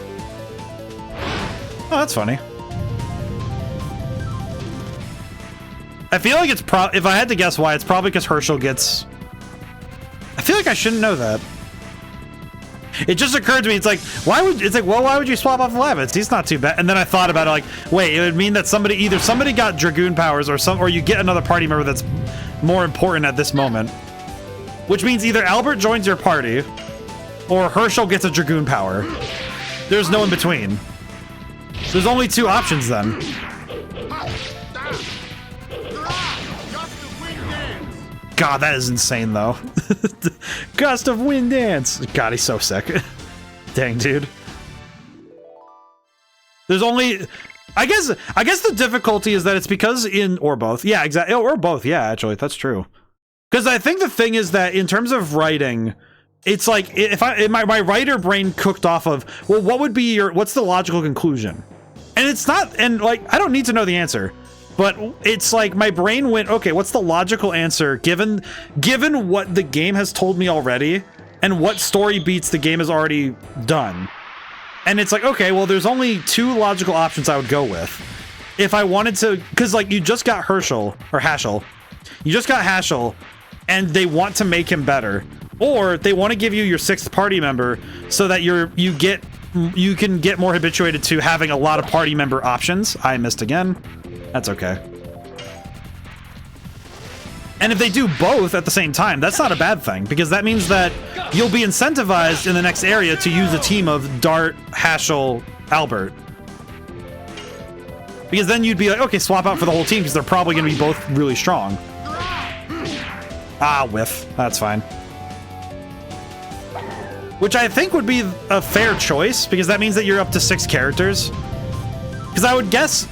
Oh, that's funny. I feel like it's if I had to guess why, it's probably because Herschel gets... I feel like I shouldn't know that. It just occurred to me, it's like, why would you swap off Lavits? He's not too bad. And then I thought about it, like, wait, it would mean that either somebody got Dragoon powers, or you get another party member that's more important at this moment. Which means either Albert joins your party, or Herschel gets a Dragoon power. There's no in between. There's only two options then. God, that is insane, though. Gust of Wind Dance. God, he's so sick. Dang, dude. There's only... I guess the difficulty is that it's because or both. Yeah, exactly. Or both. Yeah, actually, that's true. Because I think the thing is that in terms of writing, it's like if my writer brain cooked off of, well, what's the logical conclusion? And it's not, and like, I don't need to know the answer. But it's like my brain went, okay, what's the logical answer given what the game has told me already and what story beats the game has already done? And it's like, okay, well, there's only two logical options I would go with. If I wanted to, because like you just got Haschel. You just got Haschel, and they want to make him better. Or they want to give you your sixth party member so that you can get more habituated to having a lot of party member options. I missed again. That's okay. And if they do both at the same time, that's not a bad thing, because that means that you'll be incentivized in the next area to use a team of Dart, Haschel, Albert. Because then you'd be like, okay, swap out for the whole team, because they're probably going to be both really strong. Ah, whiff. That's fine. Which I think would be a fair choice, because that means that you're up to 6 characters. Because I would guess...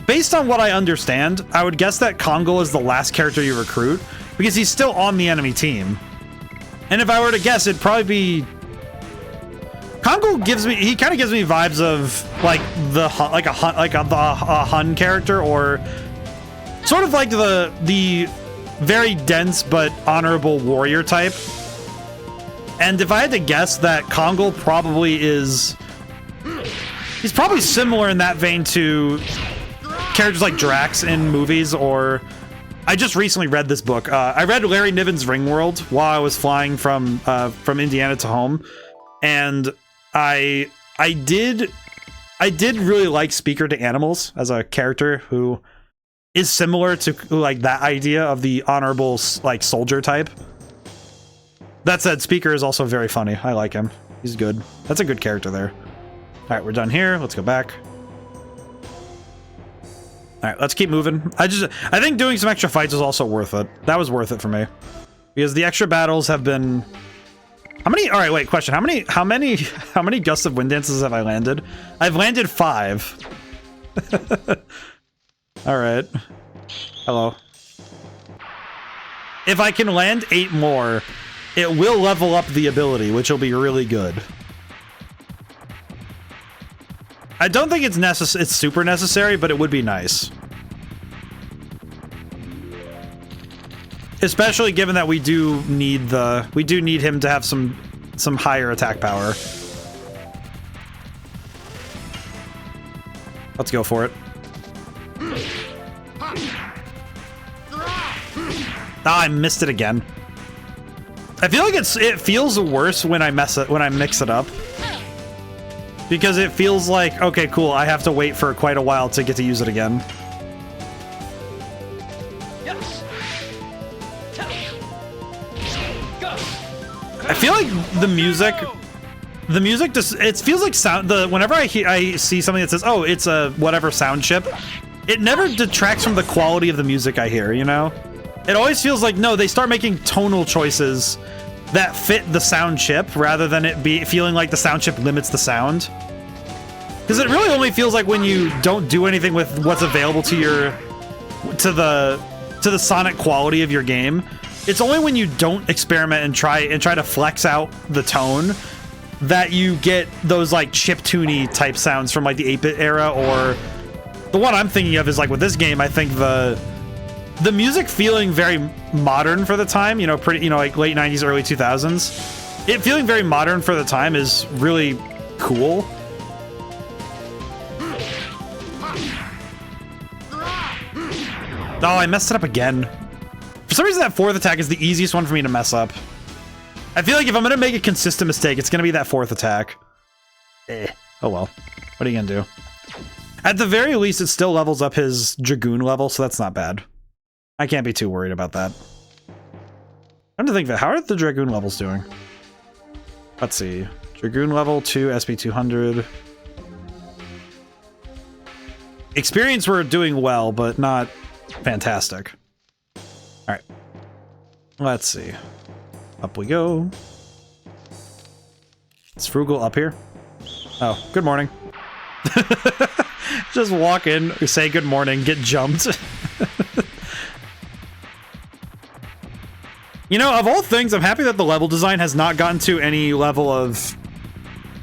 Based on what I understand, I would guess that Kongol is the last character you recruit, because he's still on the enemy team. And if I were to guess, it'd probably be... Kongol kind of gives me vibes of like a Hun character, or sort of like the very dense but honorable warrior type. And if I had to guess, that Kongol probably is... He's probably similar in that vein to characters like Drax in movies, or... I just recently read this book. I read Larry Niven's Ringworld while I was flying from Indiana to home, and I did really like Speaker to Animals as a character who is similar to like that idea of the honorable like soldier type. That said, Speaker is also very funny. I like him. He's good. That's a good character there. All right, we're done here. Let's go back. All right, let's keep moving. I think doing some extra fights was also worth it. That was worth it for me. Because the extra battles have been... How many... All right, wait, question. How many Gusts of Wind Dances have I landed? I've landed 5. All right. Hello. If I can land 8 more, it will level up the ability, which will be really good. I don't think it's super necessary, but it would be nice. Especially given that we do need him to have some higher attack power. Let's go for it. Ah, I missed it again. I feel like it feels worse when I mix it up. Because it feels like, okay, cool, I have to wait for quite a while to get to use it again. Yes. I feel like the music just, it feels like whenever I see something that says, oh, it's a whatever sound chip, it never detracts from the quality of the music I hear, you know? It always feels like, no, they start making tonal choices that fit the sound chip rather than it feeling like the sound chip limits the sound. Because it really only feels like when you don't do anything with what's available to the sonic quality of your game. It's only when you don't experiment and try to flex out the tone that you get those like chiptune type sounds from like the 8-bit era, or the one I'm thinking of is like with this game, I think the music feeling very modern for the time, you know, like late 90s, early 2000s. It feeling very modern for the time is really cool. Oh, I messed it up again. For some reason, that 4th attack is the easiest one for me to mess up. I feel like if I'm going to make a consistent mistake, it's going to be that 4th attack. Oh well. What are you going to do? At the very least, it still levels up his Dragoon level, so that's not bad. I can't be too worried about that. I'm trying to think of it. How are the Dragoon levels doing? Let's see. Dragoon level 2, SP 200. Experience, we're doing well, but not fantastic. Alright. Let's see. Up we go. Is Frugal up here? Oh, good morning. Just walk in, say good morning, get jumped. You know, of all things, I'm happy that the level design has not gotten to any level of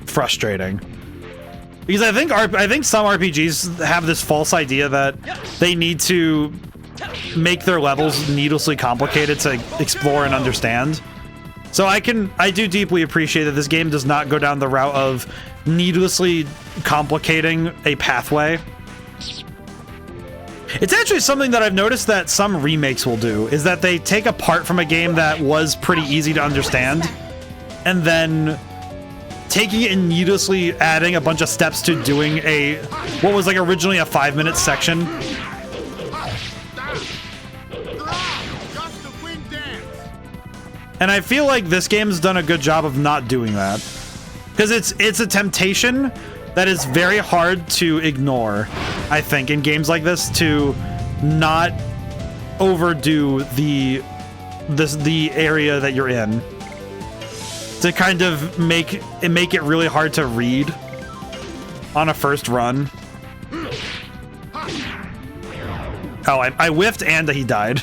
frustrating. Because I think some RPGs have this false idea that they need to make their levels needlessly complicated to explore and understand. So I do deeply appreciate that this game does not go down the route of needlessly complicating a pathway. It's actually something that I've noticed that some remakes will do, is that they take a part from a game that was pretty easy to understand, and then taking it and needlessly adding a bunch of steps to doing what was like originally a 5-minute section. And I feel like this game's done a good job of not doing that. Because it's a temptation that is very hard to ignore, I think, in games like this, to not overdo the area that you're in. To kind of make it really hard to read on a first run. Oh, I whiffed and he died.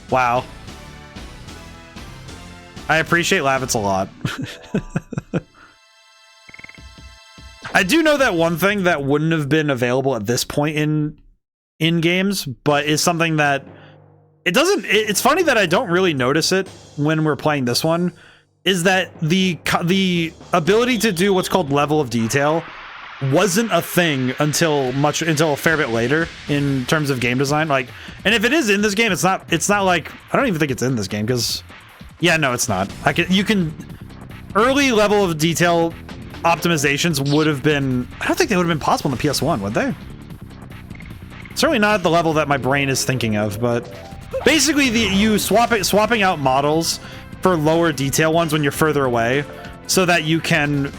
Wow. I appreciate Lavitz a lot. I do know that one thing that wouldn't have been available at this point in games, but is something that it's funny that I don't really notice it when we're playing this one, is that the ability to do what's called level of detail wasn't a thing until a fair bit later in terms of game design. Like, and if it is in this game, it's not like, I don't even think it's in this game, because yeah, no, it's not. Early level of detail optimizations would have been, I don't think they would have been possible in the PS1, would they? Certainly not at the level that my brain is thinking of, but basically you swapping out models for lower detail ones when you're further away so that you can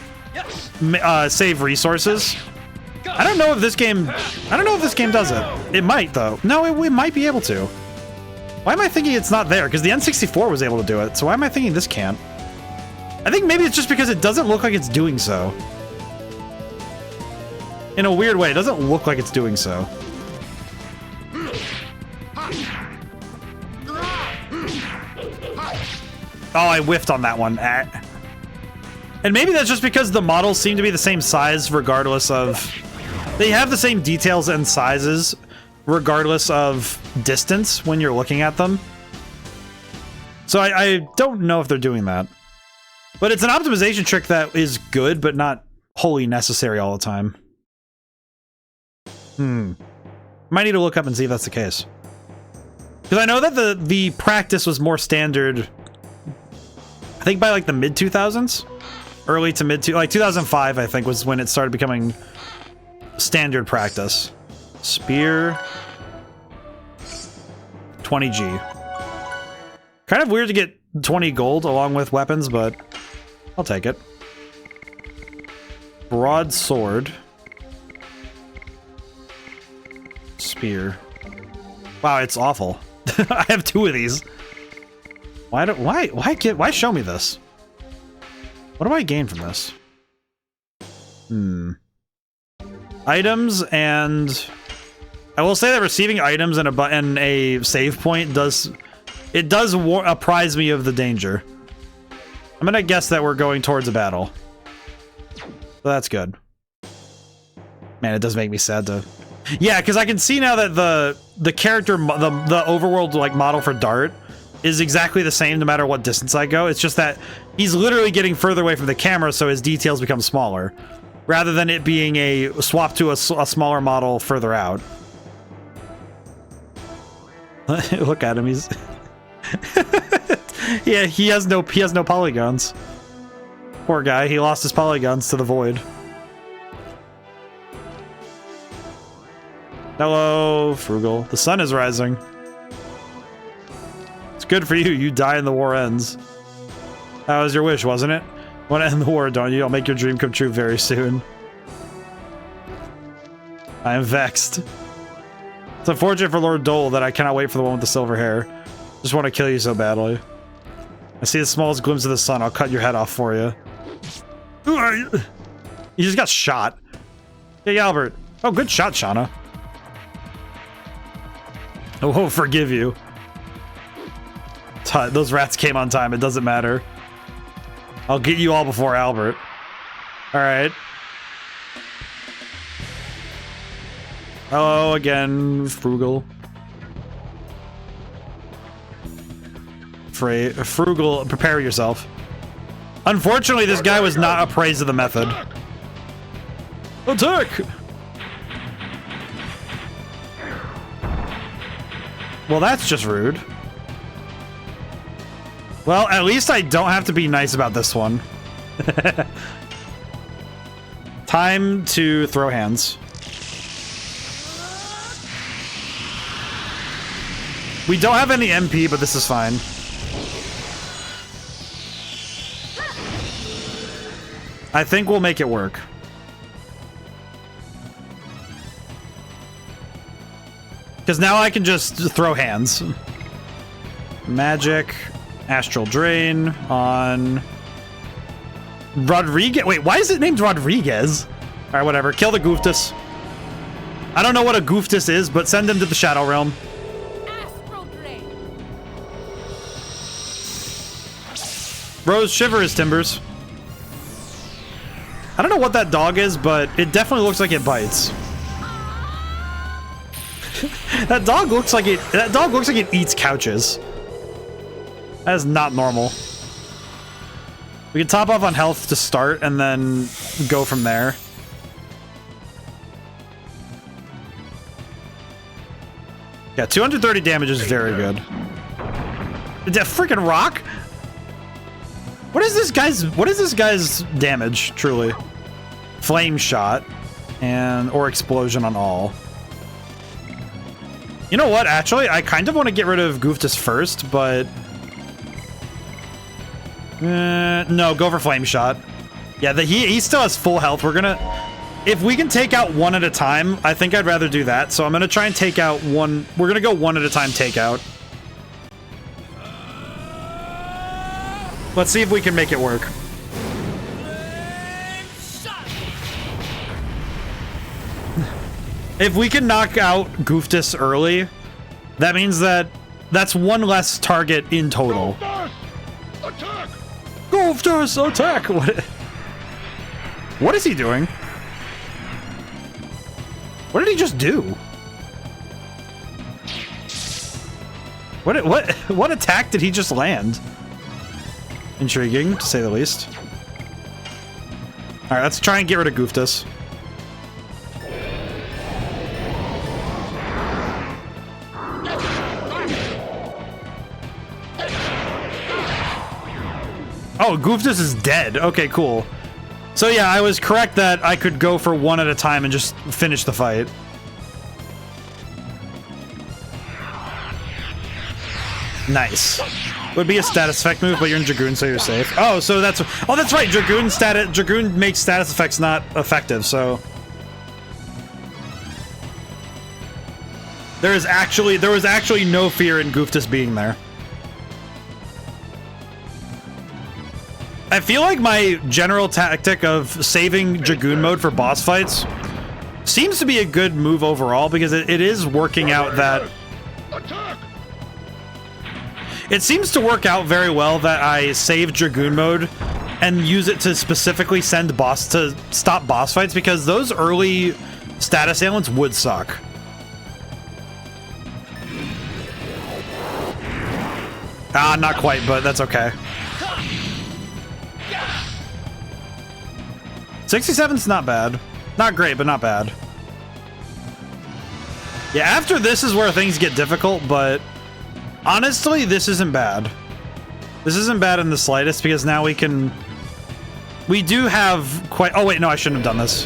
save resources. I don't know if this game does it. It might though. No, it might be able to. Why am I thinking it's not there? Because the N64 was able to do it, so why am I thinking this can't? I think maybe it's just because it doesn't look like it's doing so. In a weird way, it doesn't look like it's doing so. Oh, I whiffed on that one. And maybe that's just because the models seem to be the same size regardless of... They have the same details and sizes regardless of distance when you're looking at them. So I don't know if they're doing that. But it's an optimization trick that is good, but not wholly necessary all the time. Might need to look up and see if that's the case. Because I know that the practice was more standard, I think by like the mid-2000s? Early to mid, like 2005, I think, was when it started becoming standard practice. Spear. 20G. Kind of weird to get 20 gold along with weapons, but I'll take it. Broadsword. Spear. Wow, it's awful. I have 2 of these. Why show me this? What do I gain from this? Items, and I will say that receiving items and a save point does apprise me of the danger. I'm gonna guess that we're going towards a battle. So that's good. Man, it does make me sad to... Yeah, because I can see now that the character, the overworld like model for Dart is exactly the same no matter what distance I go. It's just that he's literally getting further away from the camera, so his details become smaller, rather than it being a swap to a smaller model further out. Look at him, he's... Yeah, he has no polygons. Poor guy, he lost his polygons to the void. Hello, Frugal. The sun is rising. It's good for you. You die and the war ends. That was your wish, wasn't it? Want to end the war, don't you? I'll make your dream come true very soon. I am vexed. It's unfortunate for Lord Dole that I cannot wait for the one with the silver hair. Just want to kill you so badly. I see the smallest glimpse of the sun. I'll cut your head off for you. You just got shot. Hey, Albert. Oh, good shot, Shauna. I won't forgive you. Those rats came on time. It doesn't matter. I'll get you all before Albert. Alright. Hello again, Frugal. Frugal, prepare yourself. Unfortunately, this guy was not appraised of the method. Attack! Well, that's just rude. Well, at least I don't have to be nice about this one. Time to throw hands. We don't have any MP, but this is fine. I think we'll make it work. Because now I can just throw hands. Magic, Astral Drain on Rodriguez. Wait, why is it named Rodriguez? All right, whatever. Kill the Gooftus. I don't know what a Gooftus is, but send him to the Shadow Realm. Astral Drain. Rose, shiver his timbers. I don't know what that dog is, but it definitely looks like it bites. That dog looks like it eats couches. That is not normal. We can top off on health to start and then go from there. Yeah, 230 damage is very good. That freaking rock? What is this guy's damage, truly? Flame shot or explosion on all. You know what? Actually, I kind of want to get rid of Gooftus first, but... no, go for Flame Shot. Yeah, he still has full health. We're gonna... If we can take out one at a time, I think I'd rather do that. So I'm gonna try and take out one... We're gonna go one at a time takeout. Let's see if we can make it work. If we can knock out Gooftus early, that means that that's one less target in total. Attack! Gooftus, attack! What is he doing? What did he just do? What attack did he just land? Intriguing, to say the least. Alright, let's try and get rid of Gooftus. Oh, Gooftus is dead. Okay, cool. So yeah, I was correct that I could go for one at a time and just finish the fight. Nice. Would be a status effect move, but you're in Dragoon, so you're safe. Oh, so that's right. Dragoon makes status effects not effective, so there was actually no fear in Gooftus being there. I feel like my general tactic of saving Dragoon mode for boss fights seems to be a good move overall, because it is working out that... It seems to work out very well that I save Dragoon mode and use it to specifically send stop boss fights, because those early status ailments would suck. Ah, not quite, but that's okay. 67's not bad. Not great, but not bad. Yeah, after this is where things get difficult, but honestly, this isn't bad. This isn't bad in the slightest, because now we can... We do have quite... Oh, wait, no, I shouldn't have done this.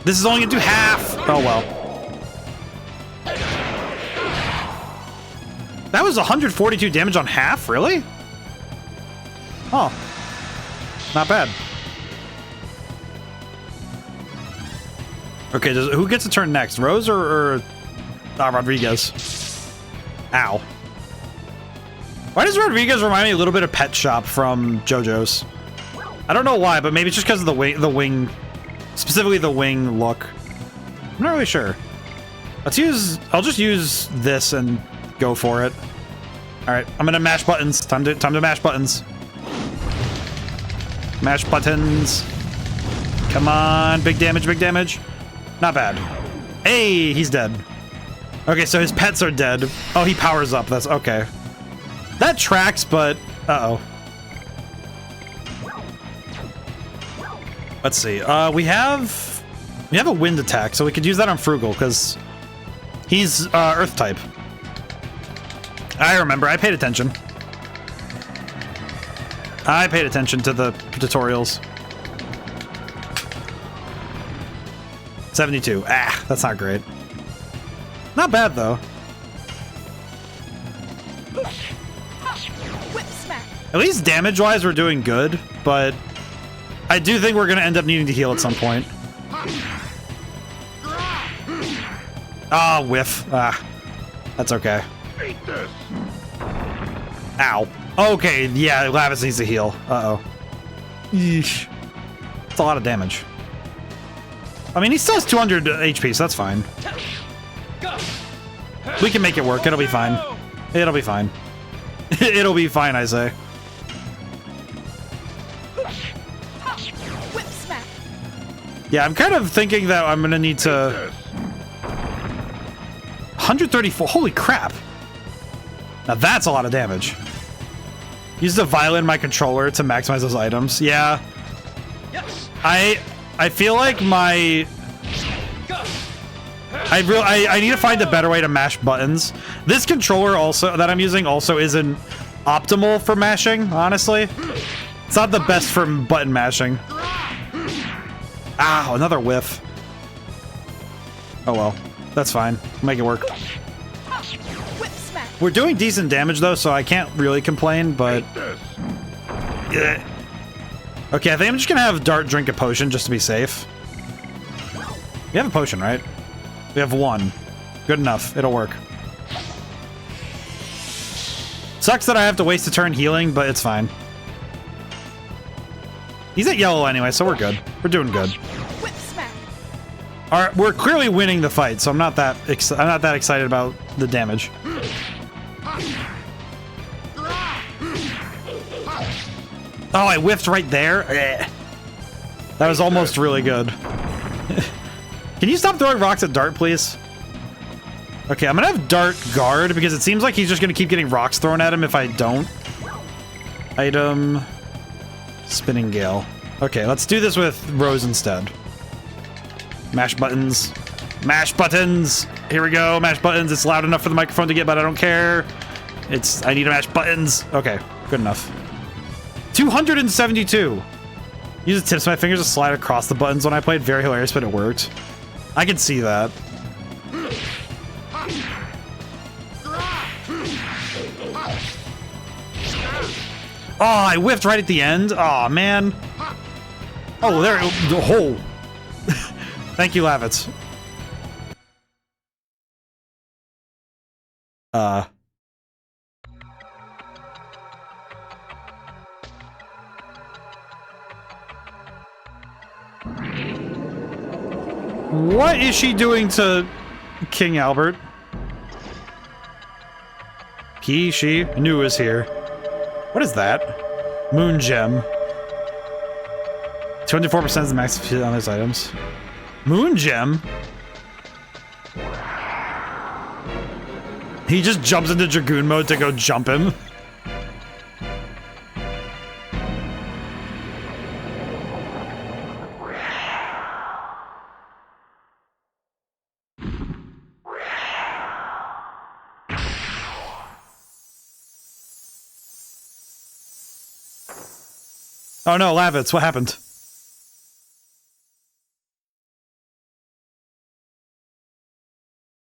This is only gonna do half. Oh, well. That was 142 damage on half? Really? Oh. Not bad. Okay, who gets a turn next? Rose or Rodriguez? Ow. Why does Rodriguez remind me a little bit of Pet Shop from JoJo's? I don't know why, but maybe it's just because of the wing, specifically the wing look. I'm not really sure. I'll just use this and go for it. All right, I'm gonna mash buttons. Time to mash buttons. Mash buttons. Come on, big damage, big damage. Not bad. Hey, he's dead. Okay, so his pets are dead. Oh, he powers up. That's okay. That tracks, but uh-oh. Let's see. We have a wind attack, so we could use that on Frugal because he's Earth type. I remember. I paid attention. I paid attention to the tutorials. 72. Ah, that's not great. Not bad, though. Whip smack. At least damage-wise, we're doing good, but I do think we're going to end up needing to heal at some point. Ah, whiff. Ah, that's okay. Ow. Okay, yeah, Lavis needs to heal. Uh-oh. Yeesh. It's a lot of damage. I mean, he still has 200 HP, so that's fine. We can make it work. It'll be fine. It'll be fine. It'll be fine, I say. Whip smack. Yeah, I'm kind of thinking that I'm gonna need to... 134. Holy crap. Now that's a lot of damage. Use the violin my controller to maximize those items. Yeah. I feel like my... I need to find a better way to mash buttons. This controller also that I'm using also isn't optimal for mashing, honestly. It's not the best for button mashing. Ow, another whiff. Oh well. That's fine. Make it work. Whip smack. We're doing decent damage though, so I can't really complain, but... This. Okay, I think I'm just gonna have Dart drink a potion just to be safe. We have a potion, right? We have one. Good enough. It'll work. Sucks that I have to waste a turn healing, but it's fine. He's at yellow anyway, so we're good. We're doing good. Whip smack. All right, we're clearly winning the fight, so I'm not that excited about the damage. Oh, I whiffed right there. That was almost really good. Can you stop throwing rocks at Dart, please? Okay, I'm gonna have Dart guard because it seems like he's just gonna keep getting rocks thrown at him if I don't. Item. Spinning Gale. Okay, let's do this with Rose instead. Mash buttons. Mash buttons! Here we go, mash buttons. It's loud enough for the microphone to get, but I don't care. I need to mash buttons. Okay, good enough. 272! Use the tips of my fingers to slide across the buttons when I played. Very hilarious, but it worked. I can see that. Oh, I whiffed right at the end. Oh, man. Oh, there. Oh. Thank you, Lavitz. What is she doing to King Albert? She knew is here. What is that? Moon Gem. 24% is the max on those items. Moon Gem? He just jumps into Dragoon mode to go jump him. Oh no, Lavitz, what happened?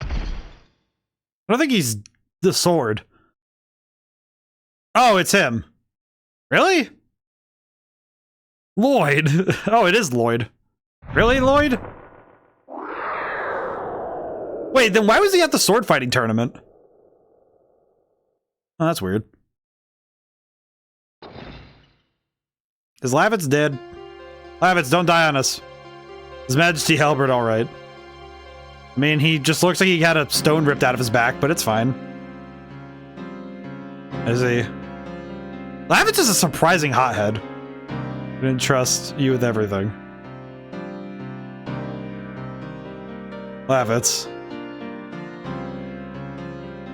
I don't think he's the sword. Oh, it's him. Really? Lloyd. Oh, it is Lloyd. Really, Lloyd? Wait, then why was he at the sword fighting tournament? Oh, that's weird. Is Lavitz dead? Lavitz, don't die on us. His Majesty Halberd, alright. I mean, he just looks like he had a stone ripped out of his back, but it's fine. Is he? Lavitz is a surprising hothead. I didn't trust you with everything. Lavitz.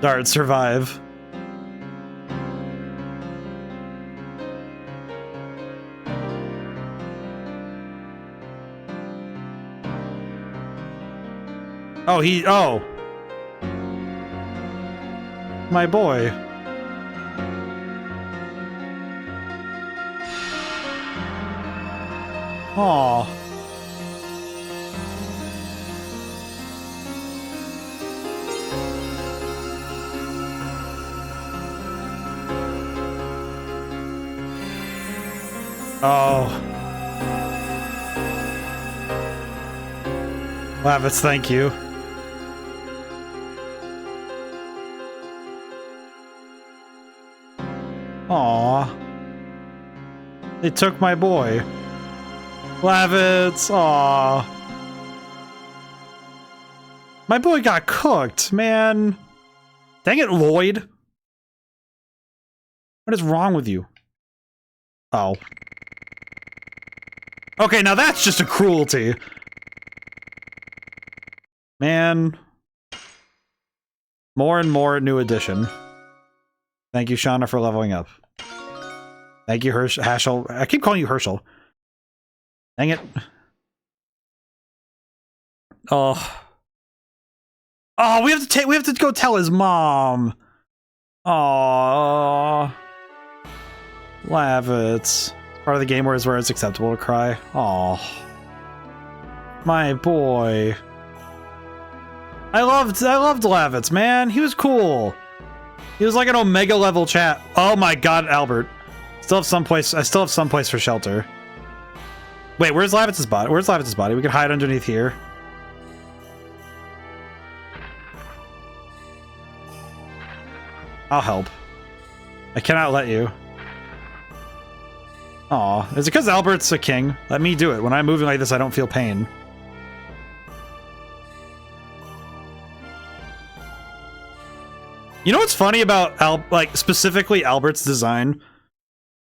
Dart, survive. Oh, oh. My boy. Aw. Oh. Lavitz, thank you. Aw. They took my boy. Lavitz, aw. My boy got cooked, man. Dang it, Lloyd. What is wrong with you? Oh. Okay, now that's just a cruelty. Man. More and more new edition. Thank you, Shauna, for leveling up. Thank you, Herschel. I keep calling you Herschel. Dang it. Oh. Oh, we have to go tell his mom. Oh. Lavitz. Part of the game where it's acceptable to cry. Oh. My boy. I loved Lavitz, man. He was cool. He was like an Omega level chat. Oh my god, Albert. I still have some place for shelter. Wait, where's Lavitz's body? Where's Lavitz's body? We can hide underneath here. I'll help. I cannot let you. Aw, is it because Albert's a king? Let me do it. When I'm moving like this, I don't feel pain. You know what's funny about specifically Albert's design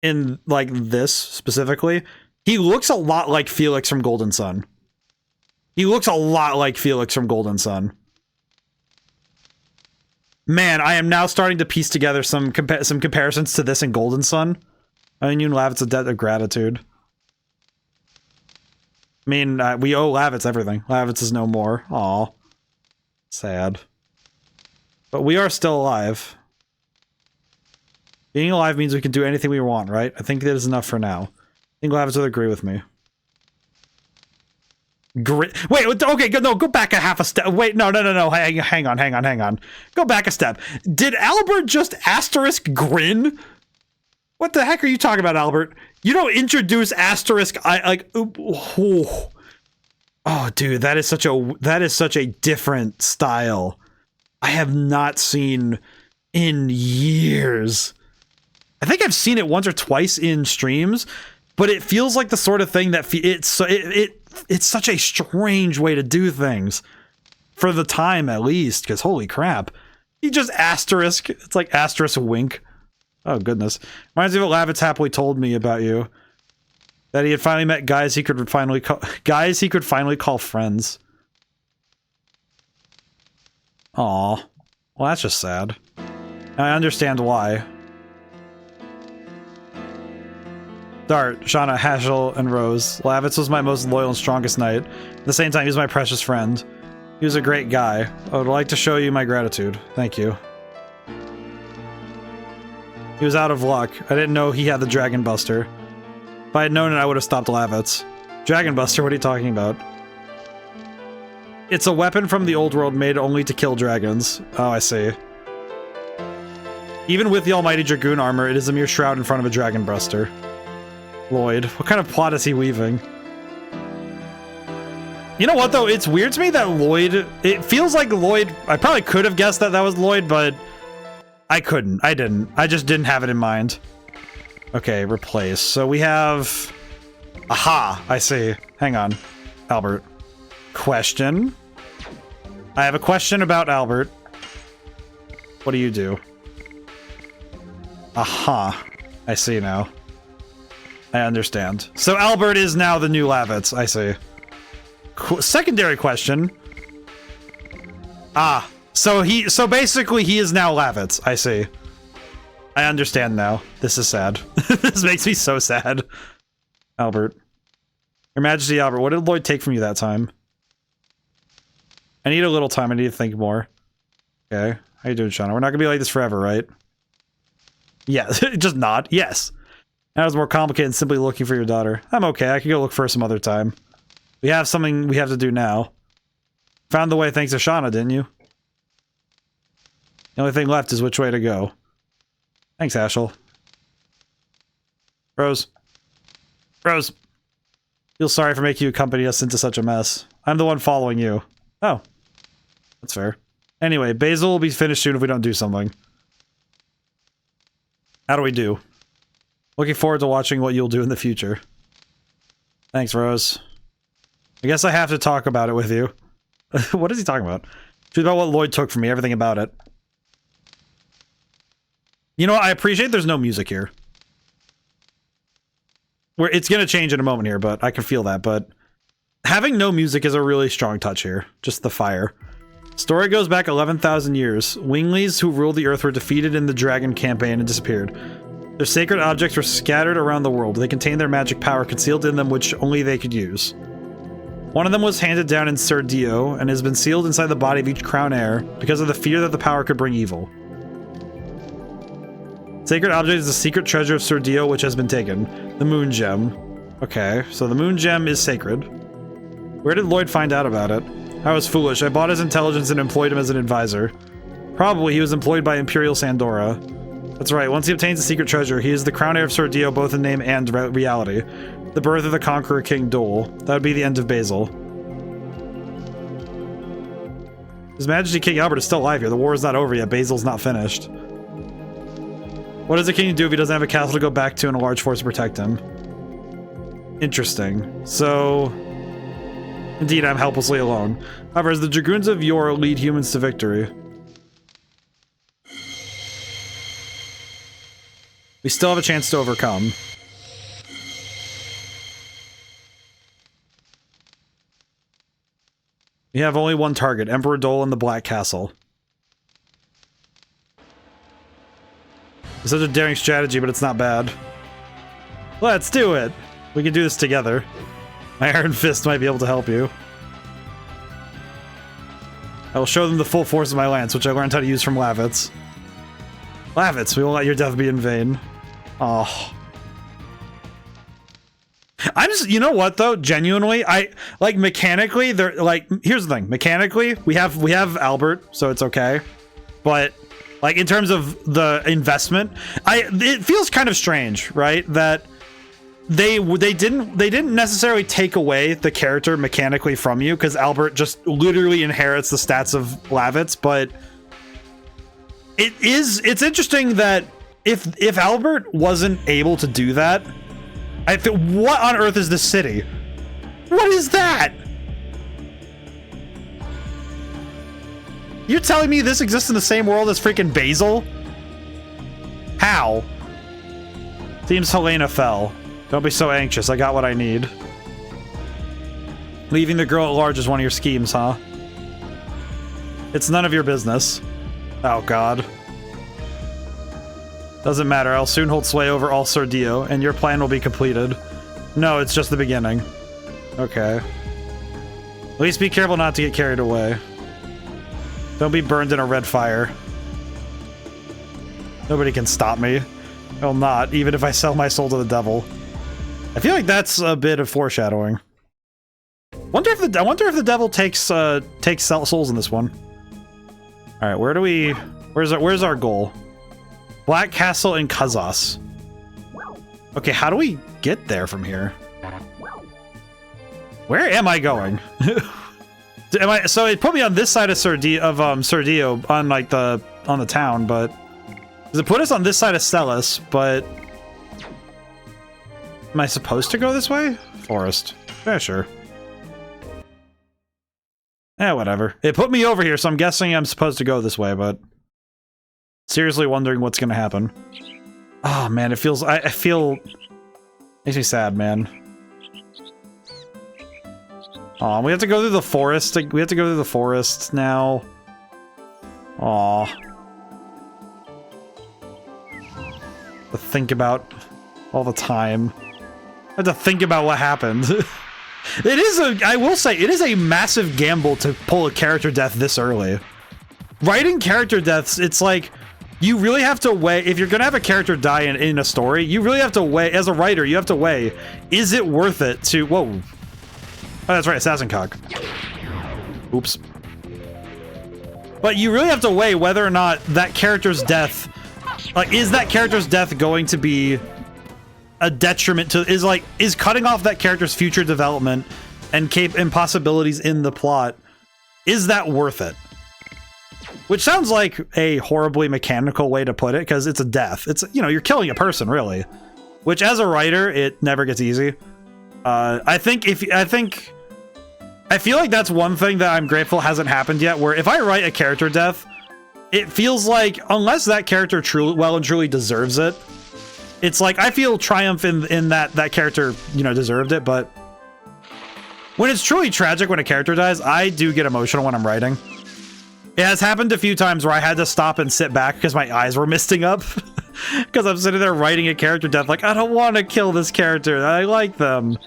in like this specifically? He looks a lot like Felix from Golden Sun. He looks a lot like Felix from Golden Sun. Man, I am now starting to piece together some comparisons to this in Golden Sun. I mean, you and Lavitz a debt of gratitude. I mean, we owe Lavitz everything. Lavitz is no more. Aw. Sad. But we are still alive. Being alive means we can do anything we want, right? I think that is enough for now. I think Lavitz would agree with me. Wait, okay, go back a half a step. Wait, no. Hang on. Go back a step. Did Albert just asterisk grin? What the heck are you talking about, Albert? You don't introduce asterisk. Oh, dude, that is such a different style. I have not seen in years. I think I've seen it once or twice in streams, but it feels like the sort of thing that it's such a strange way to do things for the time, at least. Because holy crap, he just asterisk. It's like asterisk wink. Oh goodness, reminds me of what Lavitz happily told me about you. That he had finally met guys he could finally call friends. Aw, well that's just sad. I understand why. Dart, Shauna, Hashel, and Rose. Lavitz was my most loyal and strongest knight. At the same time, he was my precious friend. He was a great guy. I would like to show you my gratitude. Thank you. He was out of luck. I didn't know he had the Dragon Buster. If I had known it, I would have stopped Lavitz. Dragon Buster, what are you talking about? It's a weapon from the old world made only to kill dragons. Oh, I see. Even with the almighty Dragoon armor, it is a mere shroud in front of a Dragon Buster. Lloyd, what kind of plot is he weaving? You know what, though? It's weird to me that Lloyd... It feels like Lloyd... I probably could have guessed that was Lloyd, but... I couldn't. I didn't. I just didn't have it in mind. Okay, replace. So we have... Aha! I see. Hang on. Albert. Question. I have a question about Albert. What do you do? Aha. I see now. I understand. So Albert is now the new Lavitz. I see. Secondary question. Ah. So basically he is now Lavitz. I see. I understand now. This is sad. This makes me so sad. Albert. Your Majesty Albert, what did Lloyd take from you that time? I need a little time. I need to think more. Okay. How you doing, Shauna? We're not gonna be like this forever, right? Yeah. Just nod. Yes. That was more complicated than simply looking for your daughter. I'm okay. I can go look for her some other time. We have something we have to do now. Found the way thanks to Shauna, didn't you? The only thing left is which way to go. Thanks, Ashel. Rose. Rose. Feel sorry for making you accompany us into such a mess. I'm the one following you. Oh. That's fair. Anyway, Basil will be finished soon if we don't do something. How do we do? Looking forward to watching what you'll do in the future. Thanks, Rose. I guess I have to talk about it with you. What is he talking about? It's about what Lloyd took from me, everything about it. You know, I appreciate there's no music here. It's gonna change in a moment here, but I can feel that, but... Having no music is a really strong touch here. Just the fire. Story goes back 11,000 years. Winglies who ruled the Earth were defeated in the Dragon campaign and disappeared. Their sacred objects were scattered around the world. They contained their magic power concealed in them which only they could use. One of them was handed down in Serdio and has been sealed inside the body of each crown heir because of the fear that the power could bring evil. Sacred object is the secret treasure of Serdio which has been taken. The Moon Gem. Okay, so the Moon Gem is sacred. Where did Lloyd find out about it? I was foolish. I bought his intelligence and employed him as an advisor. Probably he was employed by Imperial Sandora. That's right, once he obtains the secret treasure, he is the crown heir of Sir Dio, both in name and reality. The birth of the Conqueror King Dole. That would be the end of Basil. His Majesty King Albert is still alive here. The war is not over yet. Basil's not finished. What does the king do if he doesn't have a castle to go back to and a large force to protect him? Interesting. So... Indeed, I'm helplessly alone. However, as the Dragoons of yore lead humans to victory... we still have a chance to overcome. We have only one target, Emperor Dole in the Black Castle. It's such a daring strategy, but it's not bad. Let's do it! We can do this together. My Iron Fist might be able to help you. I will show them the full force of my lance, which I learned how to use from Lavitz. Lavitz, we won't let your death be in vain. Oh. I'm just, you know what though? Genuinely, I like mechanically. They're like, here's the thing. Mechanically, we have Albert, so it's okay. But like in terms of the investment, it feels kind of strange, right? That they didn't necessarily take away the character mechanically from you because Albert just literally inherits the stats of Lavitz. But it's interesting that if Albert wasn't able to do that, what on earth is this city? What is that? You're telling me this exists in the same world as freaking Basil? How? Seems Helena fell. Don't be so anxious, I got what I need. Leaving the girl at large is one of your schemes, huh? It's none of your business. Oh god. Doesn't matter, I'll soon hold sway over all Sir Dio, and your plan will be completed. No, it's just the beginning. Okay. At least be careful not to get carried away. Don't be burned in a red fire. Nobody can stop me. I will not, even if I sell my soul to the devil. I feel like that's a bit of foreshadowing. I wonder if the devil takes souls in this one. All right, where's our goal? Black Castle in Kazas. Okay, how do we get there from here? Where am I going? So it put me on this side of Sir Dio, on like on the town, but does it put us on this side of Celis? But am I supposed to go this way? Forest. Yeah, sure. Eh, whatever. It put me over here, so I'm guessing I'm supposed to go this way, but seriously wondering what's gonna happen. Oh man, it feels I feel makes me sad, man. Oh, we have to go through the forest. We have to go through the forest now. Aw. To think about all the time. I have to think about what happened. It is I will say, it is a massive gamble to pull a character death this early. Writing character deaths, it's like, you really have to weigh, if you're gonna have a character die in a story, you really have to weigh, as a writer, you have to weigh, is it worth it to, whoa. Oh, that's right, Assassin Cock. Oops. But you really have to weigh whether or not that character's death, like, is that character's death going to be a detriment to, is cutting off that character's future development and possibilities in the plot, is that worth it? Which sounds like a horribly mechanical way to put it, because it's a death. It's, you know, you're killing a person, really. Which, as a writer, it never gets easy. I feel like that's one thing that I'm grateful hasn't happened yet, where if I write a character death, it feels like, unless that character truly deserves it, it's like, I feel triumph in that character, you know, deserved it, but when it's truly tragic when a character dies, I do get emotional when I'm writing. It has happened a few times where I had to stop and sit back because my eyes were misting up. Because I'm sitting there writing a character death like, I don't want to kill this character. I like them.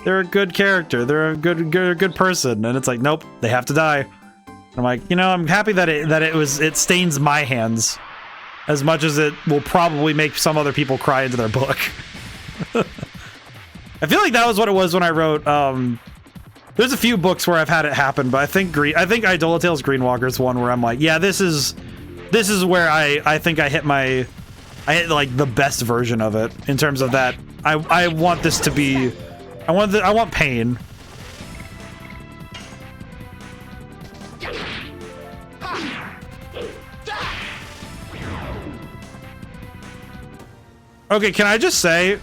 They're a good character. They're a good person. And it's like, nope, they have to die. And I'm like, you know, I'm happy that it stains my hands as much as it will probably make some other people cry into their book. I feel like that was what it was when I wrote There's a few books where I've had it happen, but I think Eidola Tale's Green Walker's one where I'm like, yeah, this is where I think I hit like the best version of it in terms of that. I want this to be, I want pain. Okay, can I just say,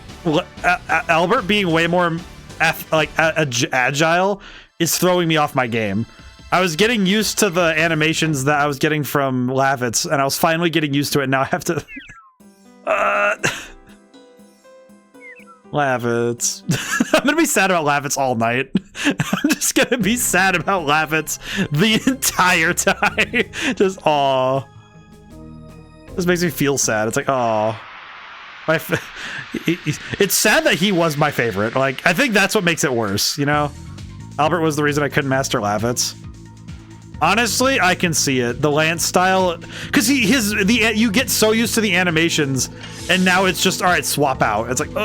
Albert being way more agile is throwing me off my game. I was getting used to the animations that I was getting from Lavitz, and I was finally getting used to it, and now I have to... Lavitz. I'm gonna be sad about Lavitz all night. I'm just gonna be sad about Lavitz the entire time. Just, aw. This makes me feel sad. It's like, aw. It's sad that he was my favorite. Like, I think that's what makes it worse, you know? Albert was the reason I couldn't master Lavitz. Honestly, I can see it. The Lance style, because you get so used to the animations, and now it's just, all right, swap out. It's like,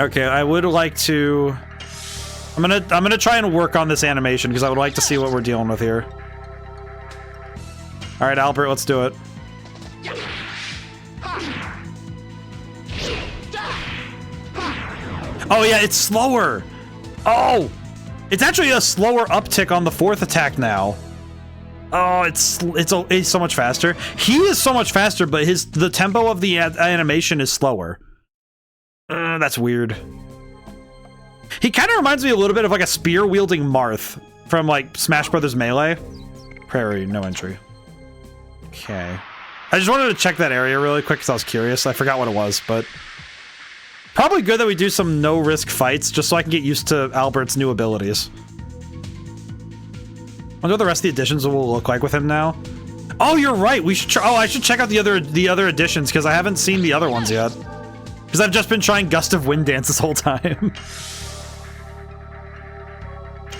okay, I would like to. I'm gonna try and work on this animation because I would like to see what we're dealing with here. All right, Albert, let's do it. Oh yeah, it's slower. Oh, it's actually a slower uptick on the fourth attack now. Oh, it's so much faster. He is so much faster, but the tempo of the animation is slower. That's weird. He kind of reminds me a little bit of like a spear wielding Marth from like Smash Brothers Melee. Prairie, no entry. Okay. I just wanted to check that area really quick because I was curious. I forgot what it was, but probably good that we do some no-risk fights just so I can get used to Albert's new abilities. I wonder what the rest of the editions will look like with him now. Oh, you're right. We should. I should check out the other editions because I haven't seen the other ones yet. Because I've just been trying Gust of Wind Dance this whole time.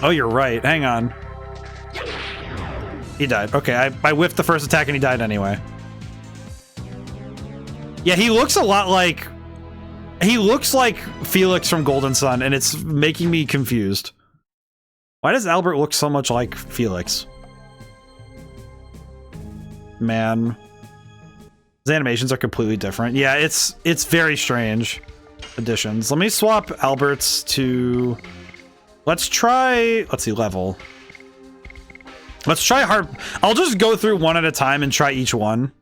Oh, you're right. Hang on. He died. Okay, I whiffed the first attack and he died anyway. Yeah, he looks a lot like... He looks like Felix from Golden Sun, and it's making me confused. Why does Albert look so much like Felix? Man. His animations are completely different. Yeah, it's very strange additions. Let me swap Albert's to... Let's try... Let's see, level. Let's try hard... I'll just go through one at a time and try each one.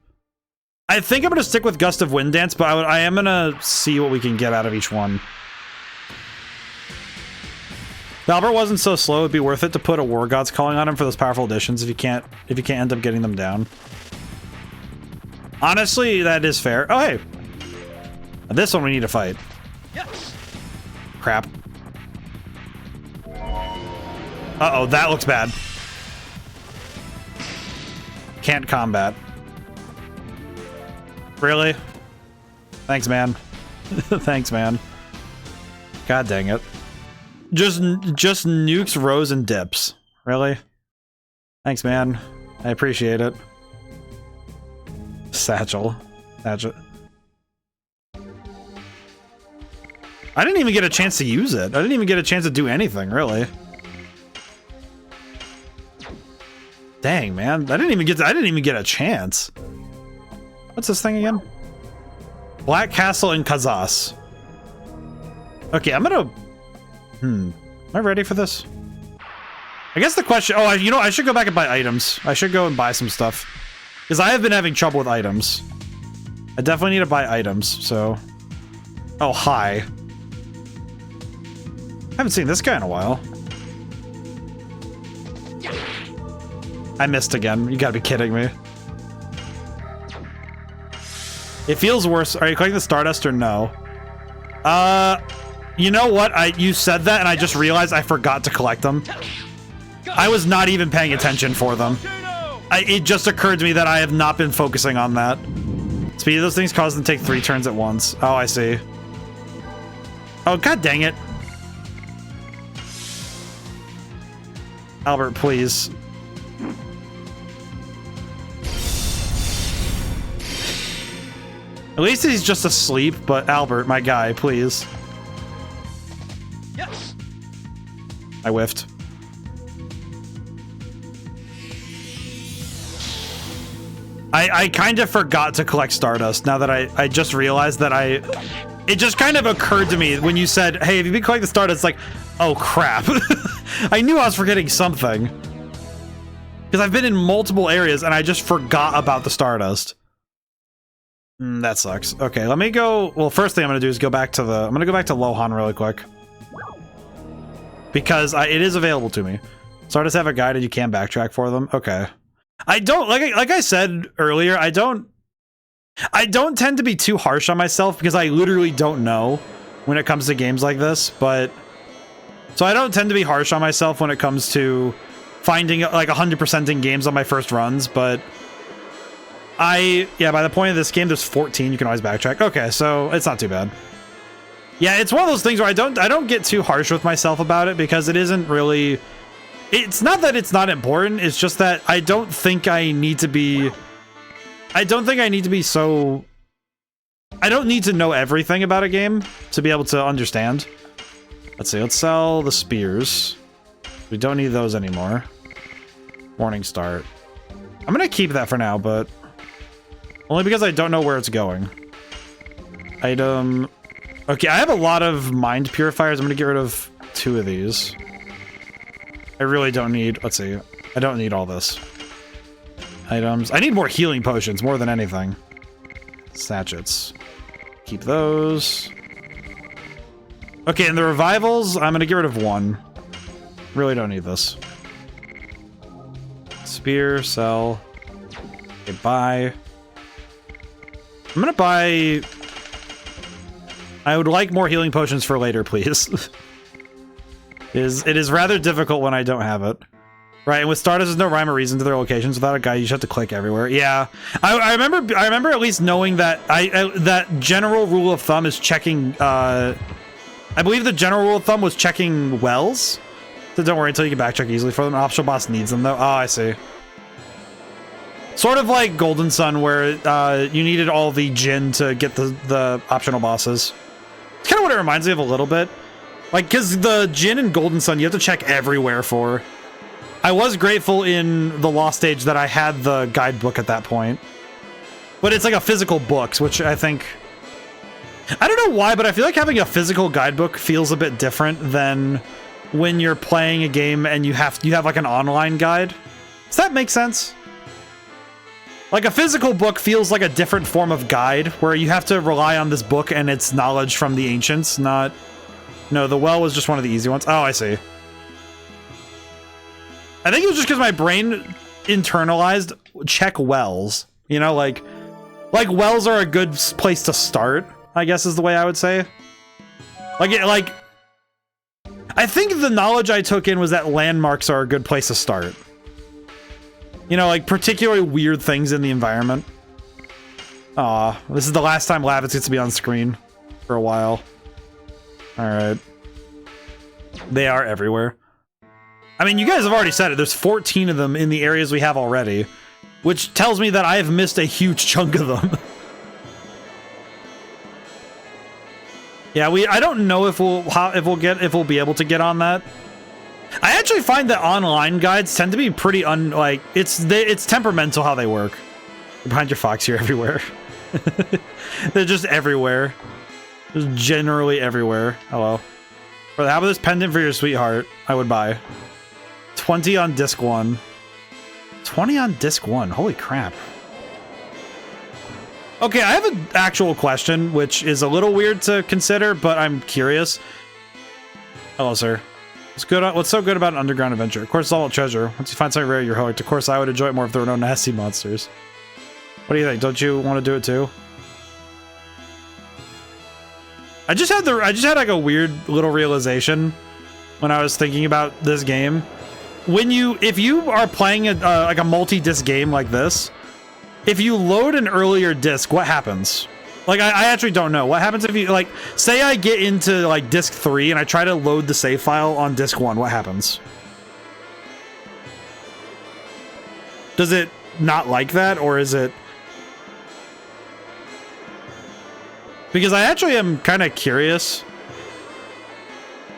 I think I'm going to stick with Gust of Wind Dance, but I am going to see what we can get out of each one. If Albert wasn't so slow, it'd be worth it to put a War God's Calling on him for those powerful additions if you can't end up getting them down. Honestly, that is fair. Oh, hey. This one we need to fight. Yes. Crap. Uh-oh, that looks bad. Can't combat. Really? Thanks, man. Thanks, man. God dang it. Just nukes, rows, and dips. Really? Thanks, man. I appreciate it. Satchel. Satchel. I didn't even get a chance to use it. I didn't even get a chance to do anything, really. Dang, man. I didn't even get a chance. What's this thing again? Black Castle in Kazas. Okay, I'm gonna... Am I ready for this? I guess the question... Oh, you know, I should go back and buy items. I should go and buy some stuff. Because I have been having trouble with items. I definitely need to buy items, so... Oh, hi. I haven't seen this guy in a while. I missed again. You gotta be kidding me. It feels worse. Are you collecting the Stardust or no? You know what? You said that and I just realized I forgot to collect them. I was not even paying attention for them. It just occurred to me that I have not been focusing on that. Speed of those things causes them to take 3 turns at once. Oh, I see. Oh, god dang it. Albert, please. At least he's just asleep, but Albert, my guy, please. Yes. I whiffed. I kind of forgot to collect Stardust now that I just realized that it just kind of occurred to me when you said, hey, if you've been collecting Stardust, it's like, oh crap. I knew I was forgetting something. Because I've been in multiple areas and I just forgot about the Stardust. That sucks. Okay, let me go. Well, first thing I'm gonna do is go back to I'm gonna go back to Lohan really quick. Because it is available to me. Stardust have a guide and you can backtrack for them. Okay. I don't like I said earlier, I don't tend to be too harsh on myself because I literally don't know when it comes to games like this, but so I don't tend to be harsh on myself when it comes to finding like 100%ing games on my first runs, but by the point of this game there's 14, you can always backtrack. Okay, so it's not too bad. Yeah, it's one of those things where I don't get too harsh with myself about it because it isn't really. It's not that it's not important, it's just that I don't think I need to be so. I don't need to know everything about a game to be able to understand. Let's see, let's sell the spears. We don't need those anymore. Morning start. I'm gonna keep that for now, but only because I don't know where it's going. Item. Okay, I have a lot of mind purifiers. I'm gonna get rid of 2 of these. I really don't need, let's see, I don't need all this. Items. I need more healing potions, more than anything. Sachets. Keep those. Okay, and the revivals, I'm gonna get rid of 1. Really don't need this. Spear, sell. Okay, buy. I'm gonna buy. I would like more healing potions for later, please. It is rather difficult when I don't have it. Right, and with Stardust, there's no rhyme or reason to their locations. Without a guide, you just have to click everywhere. Yeah, I remember at least knowing that that general rule of thumb is checking. I believe the general rule of thumb was checking wells. So don't worry until you can backtrack easily for them. An optional boss needs them though. Oh, I see. Sort of like Golden Sun, where you needed all the Jinn to get the optional bosses. It's kind of what it reminds me of a little bit. Like, because the Jinn and Golden Sun, you have to check everywhere for. I was grateful in the Lost Stage that I had the guidebook at that point. But it's like a physical book, which I think. I don't know why, but I feel like having a physical guidebook feels a bit different than when you're playing a game and you have like an online guide. Does that make sense? Like a physical book feels like a different form of guide where you have to rely on this book and its knowledge from the ancients, not. No, the well was just one of the easy ones. Oh, I see. I think it was just because my brain internalized check wells. You know, like wells are a good place to start, I guess is the way I would say. I think the knowledge I took in was that landmarks are a good place to start. You know, like particularly weird things in the environment. Aw, this is the last time Lavitz gets to be on screen for a while. Alright. They are everywhere. I mean, you guys have already said it. There's 14 of them in the areas we have already. Which tells me that I have missed a huge chunk of them. Yeah, I don't know if we'll be able to get on that. I actually find that online guides tend to be pretty it's temperamental how they work. Behind your fox, you're everywhere. They're just everywhere. Just generally everywhere. Hello. How about this pendant for your sweetheart? I would buy. 20 on disc 1. 20 on disc 1. Holy crap. Okay, I have an actual question, which is a little weird to consider, but I'm curious. Hello, sir. What's so good about an underground adventure? Of course, it's all about treasure. Once you find something rare, you're hooked. Of course, I would enjoy it more if there were no nasty monsters. What do you think? Don't you want to do it too? I just had like a weird little realization when I was thinking about this game. If you are playing like a multi-disc game like this, if you load an earlier disc, what happens? Like, I actually don't know. What happens if you, like, say I get into, like, disc 3 and I try to load the save file on disc 1, what happens? Does it not like that, or is it... Because I actually am kind of curious.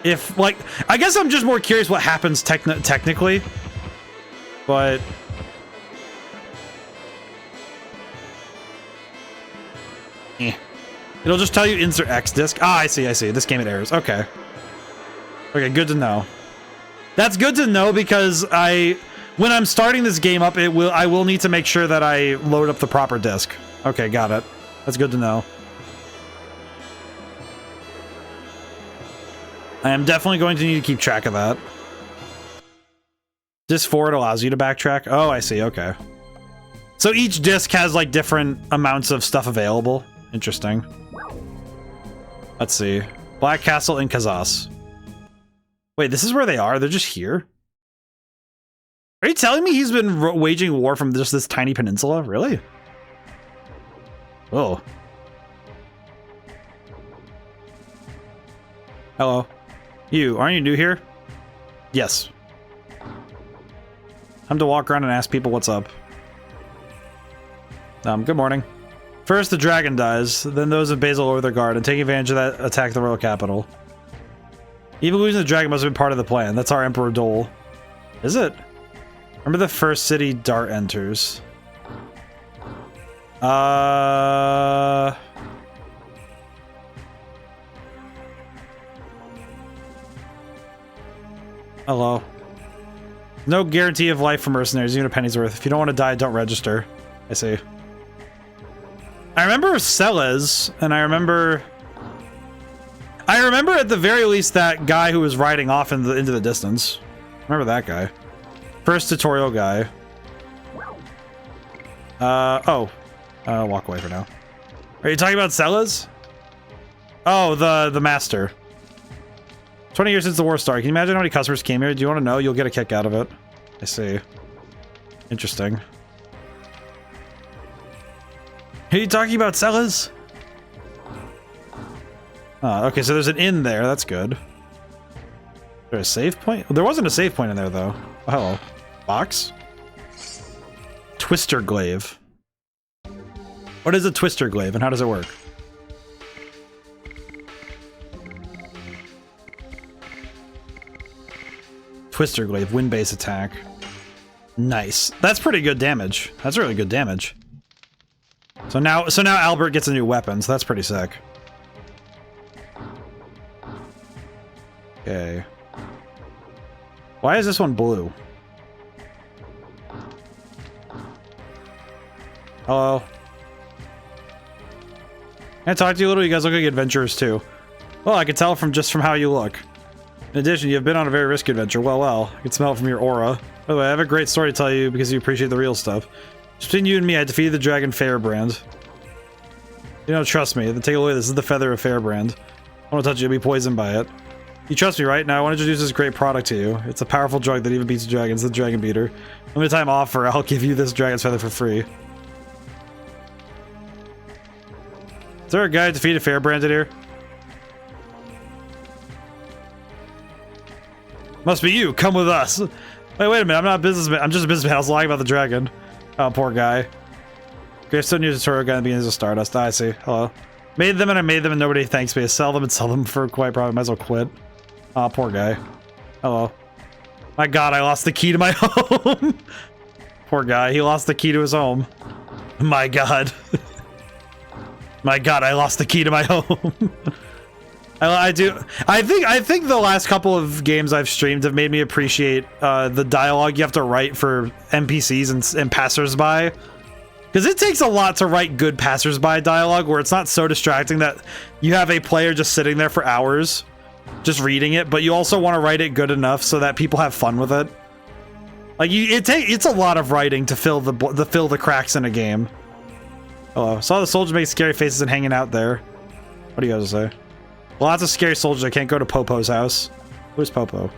if, like, I guess I'm just more curious what happens technically, but... It'll just tell you insert X disc. Ah, I see. This game, it errors. Okay. Okay, good to know. That's good to know because when I'm starting this game up, I will need to make sure that I load up the proper disc. Okay, got it. That's good to know. I am definitely going to need to keep track of that. Disc forward allows you to backtrack. Oh, I see. Okay. So each disc has like different amounts of stuff available. Interesting. Let's see. Black Castle in Kazas. Wait, this is where they are? They're just here? Are you telling me he's been waging war from just this tiny peninsula? Really? Oh. Hello. You, aren't you new here? Yes. Time to walk around and ask people what's up. Good morning. First, the dragon dies, then those of Basil lower their guard and take advantage of that attack the royal capital. Even losing the dragon must have been part of the plan. That's our Emperor Dole. Is it? Remember the first city Dart enters. Hello. No guarantee of life for mercenaries, even a penny's worth. If you don't want to die, don't register. I see. I remember Celes, and I remember at the very least that guy who was riding off into the distance. Remember that guy. First tutorial guy. I'll walk away for now. Are you talking about Celes? Oh, the master. 20 years since the war started. Can you imagine how many customers came here? Do you want to know? You'll get a kick out of it. I see. Interesting. Are you talking about Celes? Okay, so there's an inn there. That's good. Is there a save point? There wasn't a save point in there, though. Oh, hello. Box? Twister glaive. What is a twister glaive, and how does it work? Twister glaive, wind base attack. Nice. That's pretty good damage. That's really good damage. So now Albert gets a new weapon, so that's pretty sick. Okay. Why is this one blue? Hello. Can I talk to you a little? You guys look like adventurers too. Well, I can tell from how you look. In addition, you have been on a very risky adventure. Well, I can smell it from your aura. By the way, I have a great story to tell you because you appreciate the real stuff. Just between you and me, I defeated the dragon Fairbrand. You don't trust me. Then take a look. This is the feather of Fairbrand. I won't touch it. You'll be poisoned by it. You trust me, right? Now I want to introduce this great product to you. It's a powerful drug that even beats dragons, the Dragon Beater. Limited time offer, I'll give you this dragon's feather for free. Is there a guy who defeated Fairbrand in here? Must be you. Come with us. Wait a minute. I'm not a businessman. I'm just a businessman. I was lying about the dragon. Oh, poor guy. Gravestone news tutorial guy in the beginning of Stardust. I see. Hello. Made them and I made them and nobody thanks me. I sell them and sell them for quite probably. Might as well quit. Oh, poor guy. Hello. My god, I lost the key to my home. Poor guy. He lost the key to his home. My god. My god, I lost the key to my home. I think the last couple of games I've streamed have made me appreciate the dialogue you have to write for NPCs and passersby. Because it takes a lot to write good passersby dialogue where it's not so distracting that you have a player just sitting there for hours just reading it, but you also want to write it good enough so that people have fun with it. Like it's a lot of writing to fill the cracks in a game. Hello. Saw the soldiers make scary faces and hanging out there. What do you guys say? Lots of scary soldiers. I can't go to Popo's house. Where's Popo?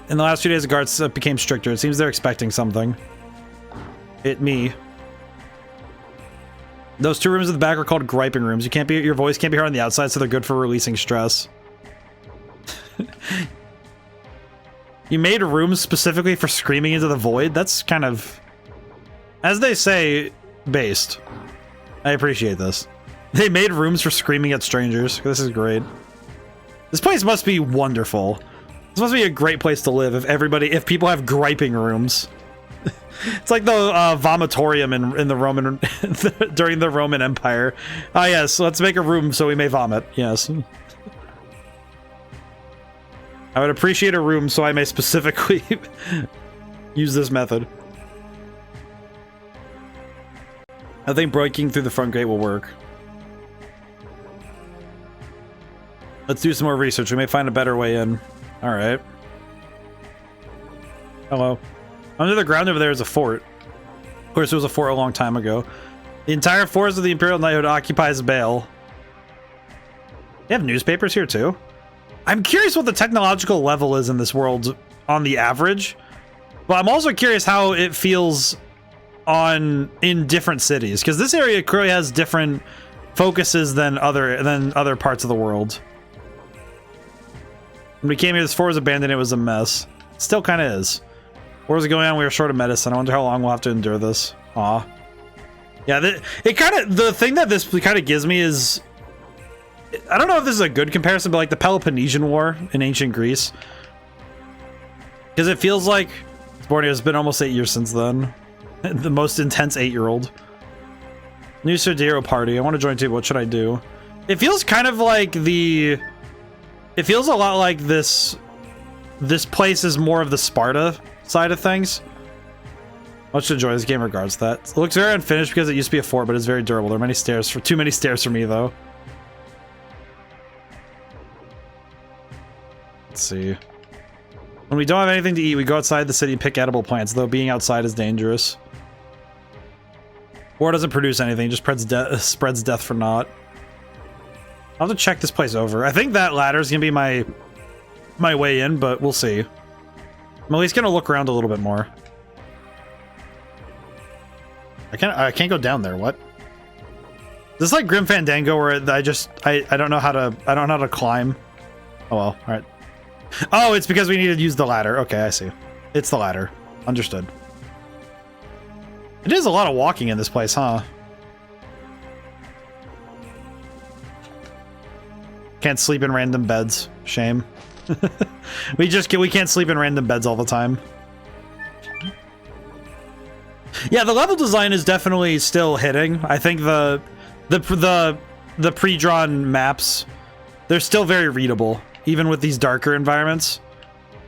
In the last few days, the guards became stricter. It seems they're expecting something. Me. Those two rooms in the back are called griping rooms. Your voice can't be heard on the outside, so they're good for releasing stress. You made rooms specifically for screaming into the void? That's kind of, as they say, based. I appreciate this. They made rooms for screaming at strangers. This is great. This place must be wonderful. This must be a great place to live if people have griping rooms. It's like the vomitorium in the Roman during the Roman Empire. Ah, yes, let's make a room so we may vomit. Yes. I would appreciate a room so I may specifically use this method. I think breaking through the front gate will work. Let's do some more research. We may find a better way in. All right. Hello. Under the ground over there is a fort. Of course, there was a fort a long time ago. The entire force of the Imperial Knighthood occupies Bale. They have newspapers here too. I'm curious what the technological level is in this world on the average, but I'm also curious how it feels in different cities, because this area clearly has different focuses than other parts of the world. When we came here, this fort was abandoned. It was a mess. It still kind of is. What was going on? We were short of medicine. I wonder how long we'll have to endure this. Aw. Yeah, the thing that this kind of gives me is, I don't know if this is a good comparison, but like the Peloponnesian War in ancient Greece. Because it feels like, it's been almost 8 years since then. The most intense 8-year-old. New Sardero party. I want to join too. What should I do? It feels kind of like it feels a lot like this place is more of the Sparta side of things. Much to enjoy this game regards that. It looks very unfinished because it used to be a fort, but it's very durable. There are too many stairs for me though. Let's see. When we don't have anything to eat, we go outside the city and pick edible plants, though being outside is dangerous. War doesn't produce anything, just spreads death for naught. I'll have to check this place over. I think that ladder is gonna be my way in, but we'll see. I'm at least gonna look around a little bit more. I can't go down there. What? This is like Grim Fandango, where I don't know how to climb. Oh well. All right. Oh, it's because we need to use the ladder. Okay, I see. It's the ladder. Understood. It is a lot of walking in this place, huh? Can't sleep in random beds. Shame. we can't sleep in random beds all the time. Yeah, the level design is definitely still hitting. I think the pre-drawn maps, they're still very readable, even with these darker environments.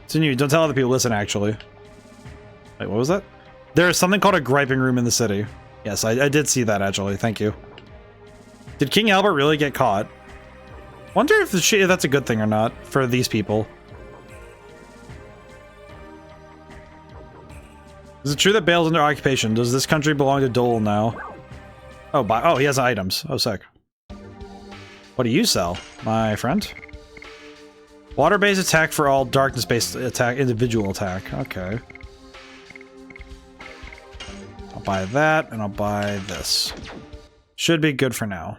Continue. Don't tell other people. Listen, actually. Wait, what was that? There is something called a griping room in the city. Yes, I did see that, actually. Thank you. Did King Albert really get caught? Wonder if that's a good thing or not for these people. Is it true that Bale's under occupation? Does this country belong to Dole now? Oh, he has items. Oh, sick. What do you sell, my friend? Water-based attack for all, darkness-based attack, individual attack. Okay. I'll buy that, and I'll buy this. Should be good for now.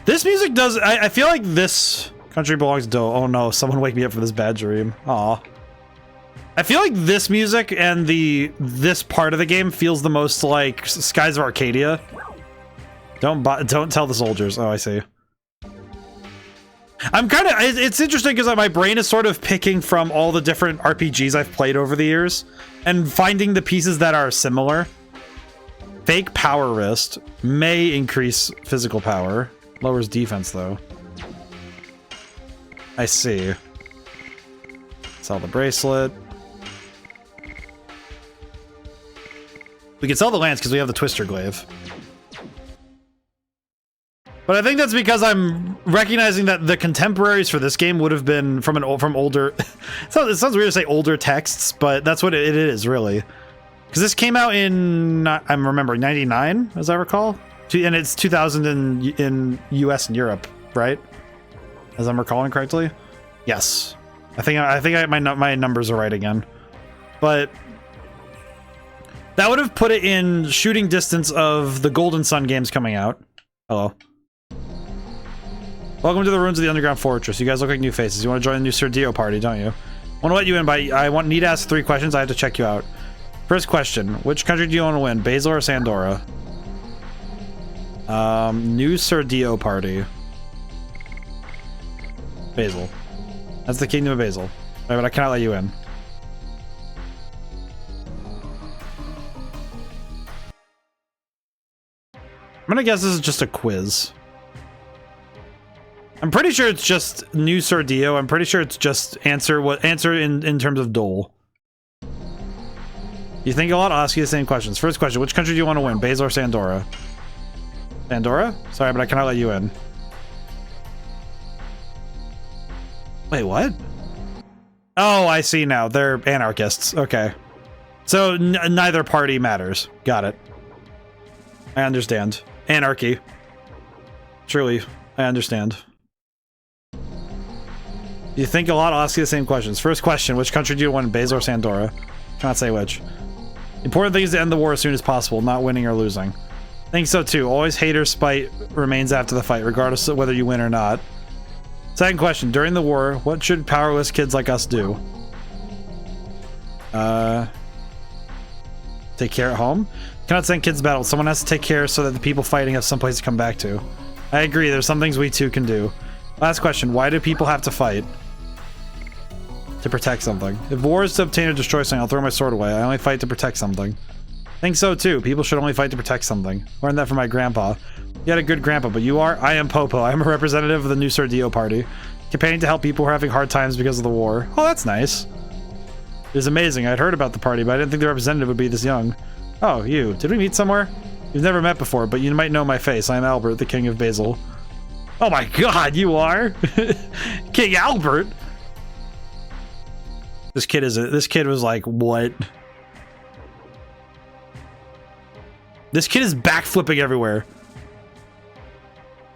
This music does... I feel like this country belongs to Dole. Oh no, someone wake me up for this bad dream. Aw. I feel like this music and this part of the game feels the most like Skies of Arcadia. Don't tell the soldiers. Oh, I see. I'm kind of... It's interesting because my brain is sort of picking from all the different RPGs I've played over the years and finding the pieces that are similar. Fake power wrist may increase physical power. Lowers defense, though. I see. Sell the bracelet. We can sell the lance because we have the Twister Glaive. But I think that's because I'm recognizing that the contemporaries for this game would have been from older... It sounds weird to say older texts, but that's what it is, really. Because this came out in... I'm remembering, 99, as I recall? And it's 2000 in US and Europe, right? As I'm recalling correctly? Yes. I think my numbers are right again. But... that would have put it in shooting distance of the Golden Sun games coming out. Hello. Welcome to the ruins of the underground fortress. You guys look like new faces. You want to join the new Sardeo party, don't you? I want to let you in, but need to ask 3 questions. I have to check you out. First question. Which country do you want to win? Basil or Sandora? New Sardeo party. Basil. That's the kingdom of Basil. Right, but I cannot let you in. I'm gonna guess this is just a quiz. I'm pretty sure it's just new Sordio. I'm pretty sure it's just answer in terms of Dole. You think a lot? I'll ask you the same questions. First question, which country do you want to win? Basil or Sandora? Sandora? Sorry, but I cannot let you in. Wait, what? Oh, I see now. They're anarchists. Okay. So neither party matters. Got it. I understand. Anarchy. Truly, I understand. You think a lot? I'll ask you the same questions. First question, which country do you want, Basil or Sandora? Cannot say which. Important thing is to end the war as soon as possible, not winning or losing. I think so too. Always hater spite remains after the fight, regardless of whether you win or not. Second question, during the war, what should powerless kids like us do? Take care at home? Cannot send kids to battle. Someone has to take care so that the people fighting have someplace to come back to. I agree, there's some things we too can do. Last question, why do people have to fight? To protect something. If war is to obtain or destroy something, I'll throw my sword away. I only fight to protect something. I think so too. People should only fight to protect something. Learned that from my grandpa. You had a good grandpa, but you are? I am Popo. I'm a representative of the new Sordio party. Campaigning to help people who are having hard times because of the war. Oh, that's nice. It was amazing. I'd heard about the party, but I didn't think the representative would be this young. Oh, you. Did we meet somewhere? We've never met before, but you might know my face. I'm Albert, the king of Basil. Oh my god, you are? King Albert? This kid was like, what? This kid is backflipping everywhere.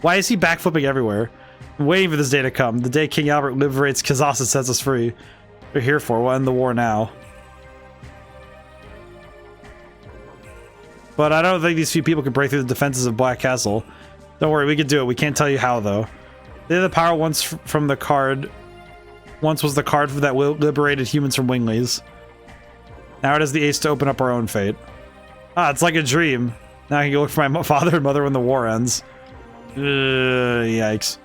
Why is he backflipping everywhere? I'm waiting for this day to come. The day King Albert liberates Kazas and sets us free. We're here for. We'll end the war now. But I don't think these few people can break through the defenses of Black Castle. Don't worry, we can do it. We can't tell you how, though. They had the power once from the card. Once was the card that liberated humans from Winglies. Now it has the ace to open up our own fate. Ah, it's like a dream. Now I can go look for my father and mother when the war ends. Yikes.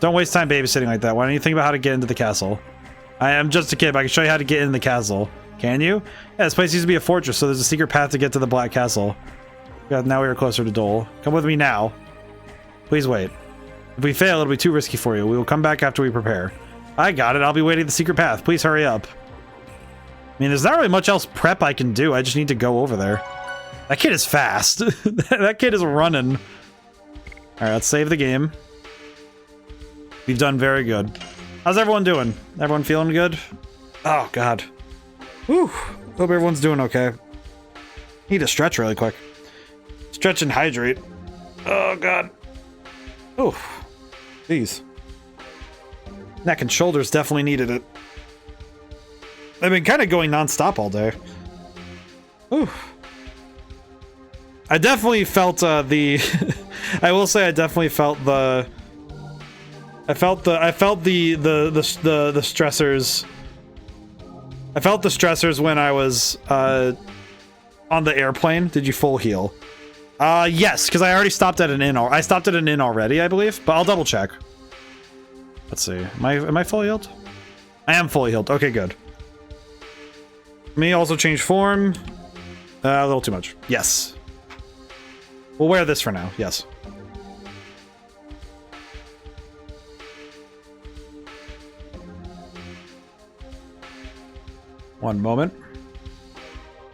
Don't waste time babysitting like that. Why don't you think about how to get into the castle? I am just a kid, but I can show you how to get in the castle. Can you? Yeah, this place used to be a fortress, so there's a secret path to get to the Black Castle. Yeah, now we are closer to Dole. Come with me now. Please wait. If we fail, it'll be too risky for you. We will come back after we prepare. I got it. I'll be waiting at the secret path. Please hurry up. I mean, there's not really much else prep I can do. I just need to go over there. That kid is fast. That kid is running. Alright, let's save the game. We've done very good. How's everyone doing? Everyone feeling good? Oh, God. Whew. Hope everyone's doing okay. Need to stretch really quick. Stretch and hydrate. Oh, God. Oh. Jeez. Neck and shoulders definitely needed it. I've been kind of going non-stop all day. Ooh. I definitely felt the I will say I definitely felt the I felt the stressors. I felt the stressors when I was on the airplane. Did you full heal? Yes, because I already stopped at an inn. I stopped at an inn already, I believe, but I'll double check. Let's see. Am I fully healed? I am fully healed. Okay, good. Me also change form. A little too much. Yes. We'll wear this for now. Yes. One moment.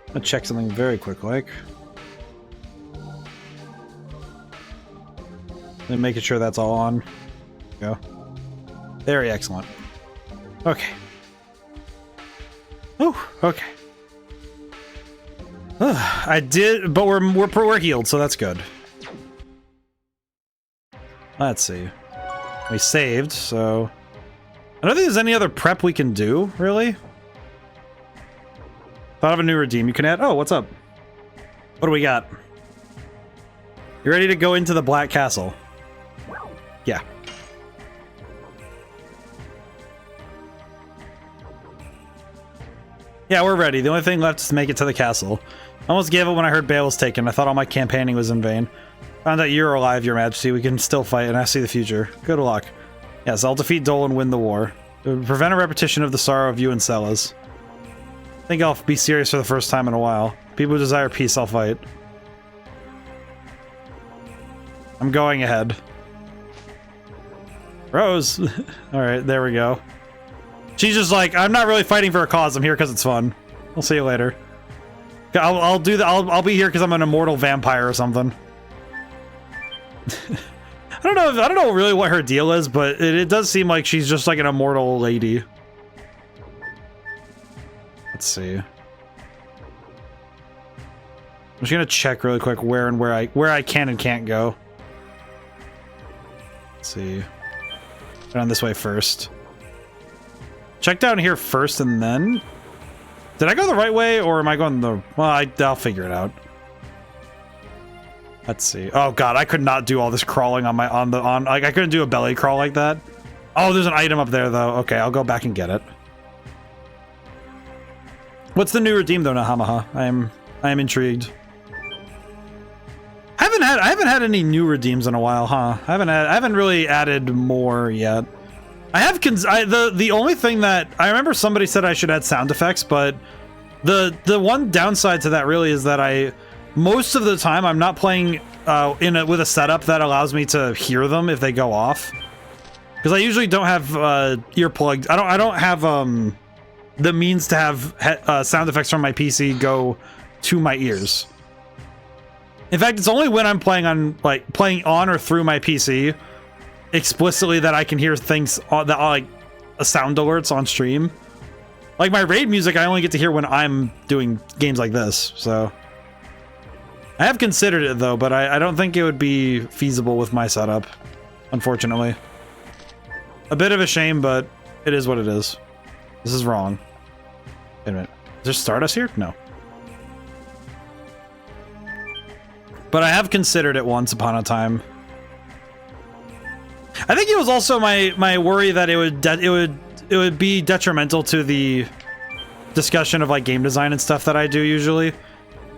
I'm gonna check something very quick, like. And making sure that's all on. Go. Very excellent. Okay. Oh, okay. I did, but we're healed, so that's good. Let's see. We saved, so I don't think there's any other prep we can do, really. Thought of a new redeem you can add. Oh, what's up? What do we got? You ready to go into the Black Castle? Yeah. Yeah, we're ready. The only thing left is to make it to the castle. I almost gave up when I heard Bale was taken. I thought all my campaigning was in vain. Found out you're alive, Your Majesty. We can still fight, and I see the future. Good luck. Yes, I'll defeat Dole and win the war. It would prevent a repetition of the sorrow of you and Celas. I think I'll be serious for the first time in a while. People who desire peace, I'll fight. I'm going ahead. Rose! Alright, there we go. She's just like, I'm not really fighting for a cause, I'm here because it's fun. I'll see you later. I'll do that. I'll be here because I'm an immortal vampire or something. I don't know really what her deal is, but it does seem like she's just like an immortal lady. Let's see. I'm just gonna check really quick where I can and can't go. Let's see. Go down this way first. Check down here first and then. Did I go the right way or am I going the? Well, I'll figure it out. Let's see. Oh god, I could not do all this crawling on like I couldn't do a belly crawl like that. Oh, there's an item up there though. Okay, I'll go back and get it. What's the new redeem though, Nahamaha? I am intrigued. I haven't had any new redeems in a while, huh? I haven't really added more yet. I have the only thing that I remember somebody said I should add sound effects, but the one downside to that really is that most of the time I'm not playing with a setup that allows me to hear them if they go off, because I usually don't have earplugs. I don't have the means to have sound effects from my PC go to my ears. In fact, it's only when I'm playing on or through my PC explicitly that I can hear things that are like sound alerts on stream. Like my raid music, I only get to hear when I'm doing games like this. So I have considered it though, but I don't think it would be feasible with my setup, unfortunately. A bit of a shame, but it is what it is. This is wrong. Wait a minute. Is there Stardust here? No. But I have considered it once upon a time. I think it was also my worry that it would be detrimental to the discussion of like game design and stuff that I do usually.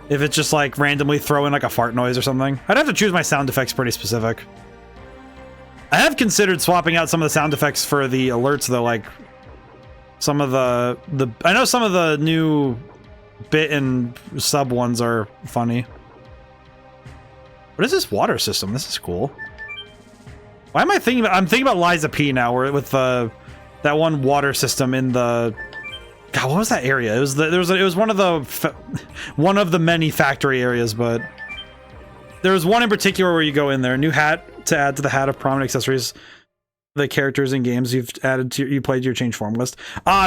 If it's just like randomly throw in like a fart noise or something. I'd have to choose my sound effects pretty specific. I have considered swapping out some of the sound effects for the alerts though, like some of I know some of the new bit and sub ones are funny. What is this water system? This is cool. Why am I thinking about? I'm thinking about Liza P now, where with that one water system in the. God, what was that area? It was one of the many factory areas, but there was one in particular where you go in there. New hat to add to the hat of prominent accessories. The characters in games you played to your change form list.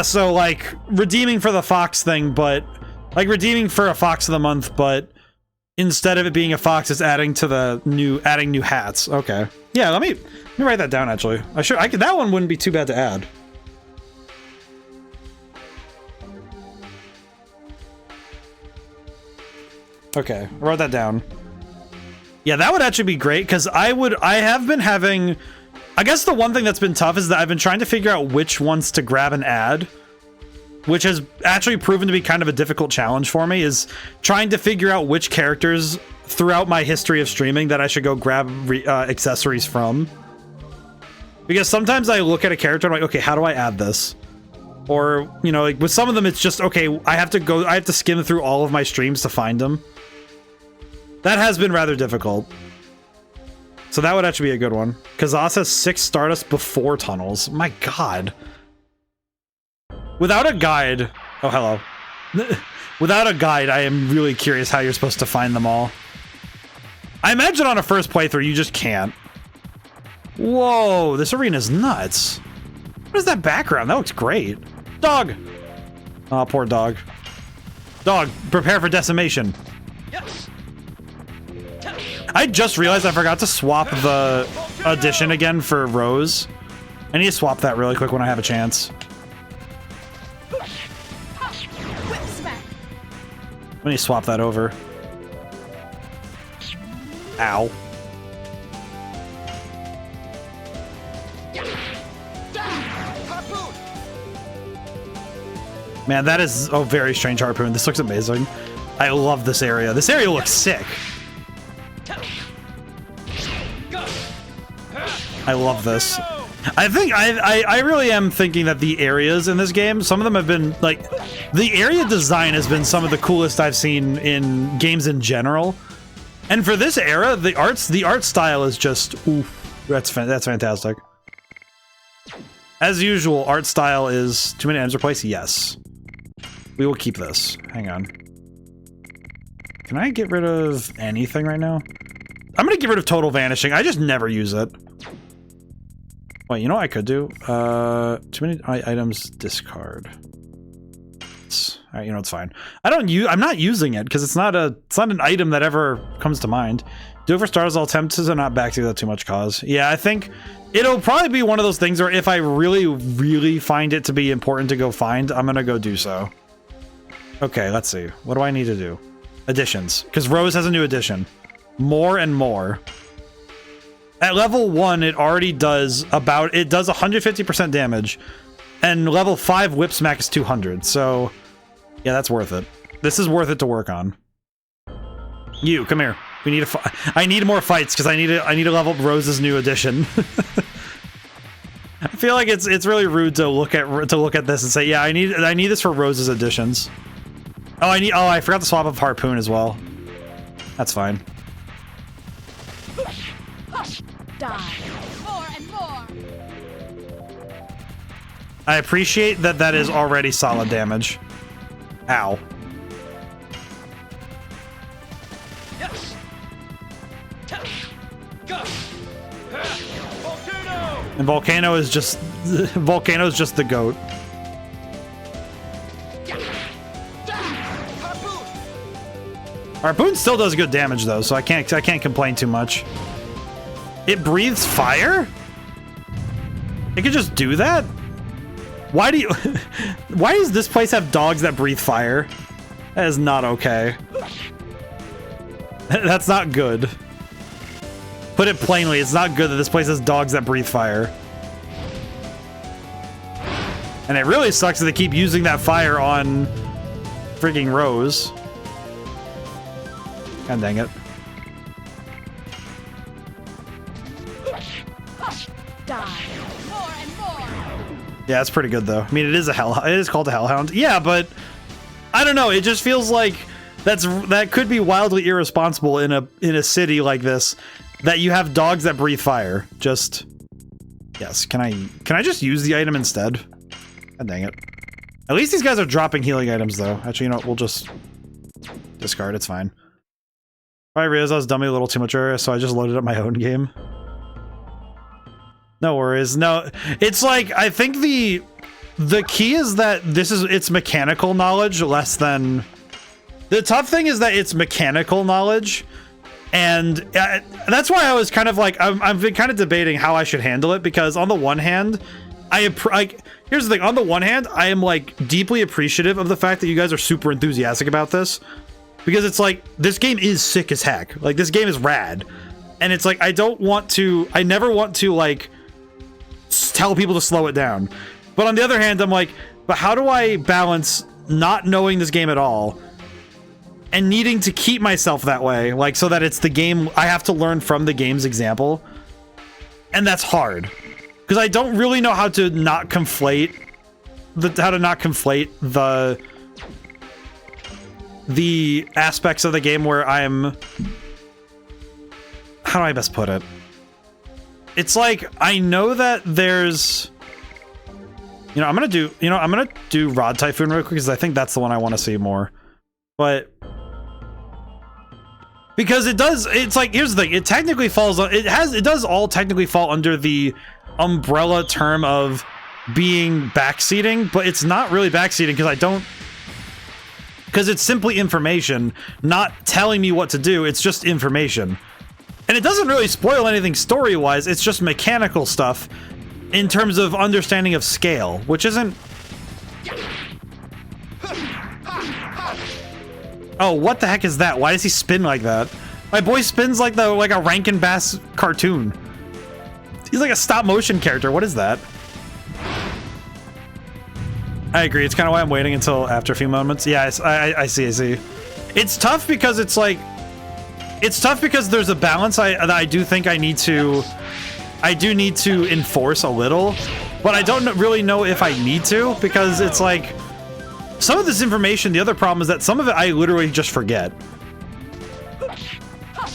So like redeeming for the Fox thing, but like redeeming for a Fox of the month, but instead of it being a fox, it's adding new hats. Okay. Yeah, let me write that down actually. That one wouldn't be too bad to add. Okay, I wrote that down. Yeah, that would actually be great because I have been having, I guess the one thing that's been tough is that I've been trying to figure out which ones to grab and add, which has actually proven to be kind of a difficult challenge for me, is trying to figure out which characters throughout my history of streaming that I should go grab accessories from. Because sometimes I look at a character and I'm like, okay, how do I add this? Or, you know, like with some of them, it's just, okay, I have to skim through all of my streams to find them. That has been rather difficult. So that would actually be a good one. Kazas has 6 Stardust before tunnels. My god. Without a guide... Oh, hello. Without a guide, I am really curious how you're supposed to find them all. I imagine on a first playthrough, you just can't. Whoa, this arena's nuts. What is that background? That looks great. Dog! Oh, poor dog. Dog, prepare for decimation. Yes. I just realized I forgot to swap the addition again for Rose. I need to swap that really quick when I have a chance. Whip smack. Let me swap that over. Ow. Man, that is a very strange harpoon. This looks amazing. I love this area. This area looks sick. I love this. I think I really am thinking that the areas in this game, some of them have been like, the area design has been some of the coolest I've seen in games in general. And for this era, the art style is just, oof, that's fantastic. As usual, art style is too many items replaced. Yes, we will keep this. Hang on. Can I get rid of anything right now? I'm gonna get rid of total vanishing. I just never use it. Wait, you know what I could do? Too many items, discard. Alright, you know, it's fine. I'm not using it because it's not an item that ever comes to mind. Do it for starters, I'll attempt to not back to that too much cause. Yeah, I think it'll probably be one of those things where if I really, really find it to be important to go find, I'm gonna go do so. Okay, let's see. What do I need to do? Additions. Because Rose has a new addition. More and more. At level 1, it already does 150% damage. And level 5 whip smack is 200. So, yeah, that's worth it. This is worth it to work on. You, come here. We need I need more fights because I need to level up Rose's new addition. I feel like it's really rude to look at this and say, yeah, I need this for Rose's additions. Oh, I forgot to swap up Harpoon as well. That's fine. Die. More and more. I appreciate that is already solid damage. Ow. Yes. And Volcano is just Volcano's just the goat. Harpoon still does good damage though, so I can't complain too much. It breathes fire? It could just do that? Why does this place have dogs that breathe fire? That is not okay. That's not good. Put it plainly, it's not good that this place has dogs that breathe fire. And it really sucks that they keep using that fire on freaking Rose. God dang it. Die. More and more. Yeah, it's pretty good though. I mean, it is called a Hellhound. Yeah, but I don't know. It just feels like that could be wildly irresponsible in a city like this, that you have dogs that breathe fire. Just yes. Can I just use the item instead? God dang it. At least these guys are dropping healing items though. Actually, you know what? We'll just discard. It's fine. I realized I was dumbing a little too much earlier, so I just loaded up my own game. No worries. No, it's like, I think the key is that it's mechanical knowledge less than... The tough thing is that it's mechanical knowledge, and that's why I was kind of like, I've been kind of debating how I should handle it, because on the one hand, here's the thing, on the one hand, I am like deeply appreciative of the fact that you guys are super enthusiastic about this. Because it's like, this game is sick as heck. Like, this game is rad. And it's like, I never want to, like, tell people to slow it down. But on the other hand, I'm like, but how do I balance not knowing this game at all and needing to keep myself that way? Like, so that it's the game, I have to learn from the game's example. And that's hard. Because I don't really know how to not conflate the aspects of the game where I'm... How do I best put it? It's like, I know that there's... You know, I'm gonna do Rod Typhoon real quick, because I think that's the one I want to see more. But... Because it's like, here's the thing, it technically falls on... It does all technically fall under the umbrella term of being backseating, but it's not really backseating, because it's simply information, not telling me what to do. It's just information. And it doesn't really spoil anything story-wise. It's just mechanical stuff in terms of understanding of scale, which isn't... Oh, what the heck is that? Why does he spin like that? My boy spins like a Rankin Bass cartoon. He's like a stop-motion character. What is that? I agree. It's kind of why I'm waiting until after a few moments. Yeah, I see. It's tough because it's like... It's tough because there's a balance I do think I need to I do need to enforce a little, but I don't really know if I need to, because it's like some of this information, the other problem is that some of it I literally just forget.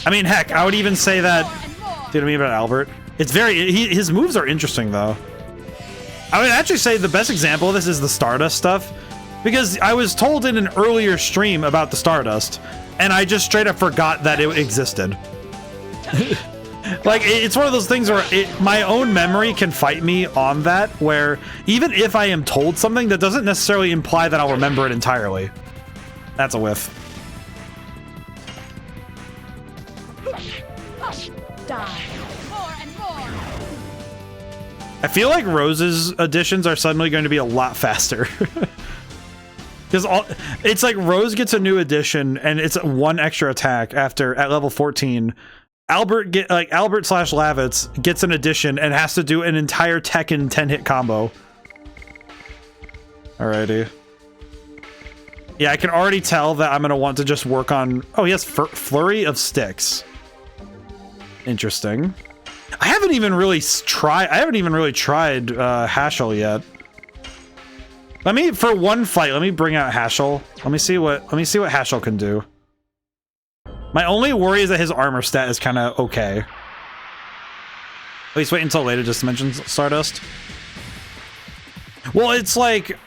I mean, heck, I would even say that, do you know what I mean about Albert? It's very, his moves are interesting though. I would actually say the best example of this is the Stardust stuff, because I was told in an earlier stream about the Stardust, and I just straight up forgot that it existed. Like, it's one of those things where my own memory can fight me on that, where even if I am told something, that doesn't necessarily imply that I'll remember it entirely. That's a whiff. Die. More and more. I feel like Rose's additions are suddenly going to be a lot faster. Because it's like Rose gets a new addition and it's 1 extra attack after at level 14. Albert slash Lavitz gets an addition and has to do an entire Tekken 10-hit combo. Alrighty. Yeah, I can already tell that I'm gonna want to just work on. Oh, he has Flurry of Sticks. Interesting. I haven't even really tried Hashel yet. For one fight, let me bring out Hashel. Let me see what Hashel can do. My only worry is that his armor stat is kind of okay. At least wait until later just to mention Stardust. Well, it's like,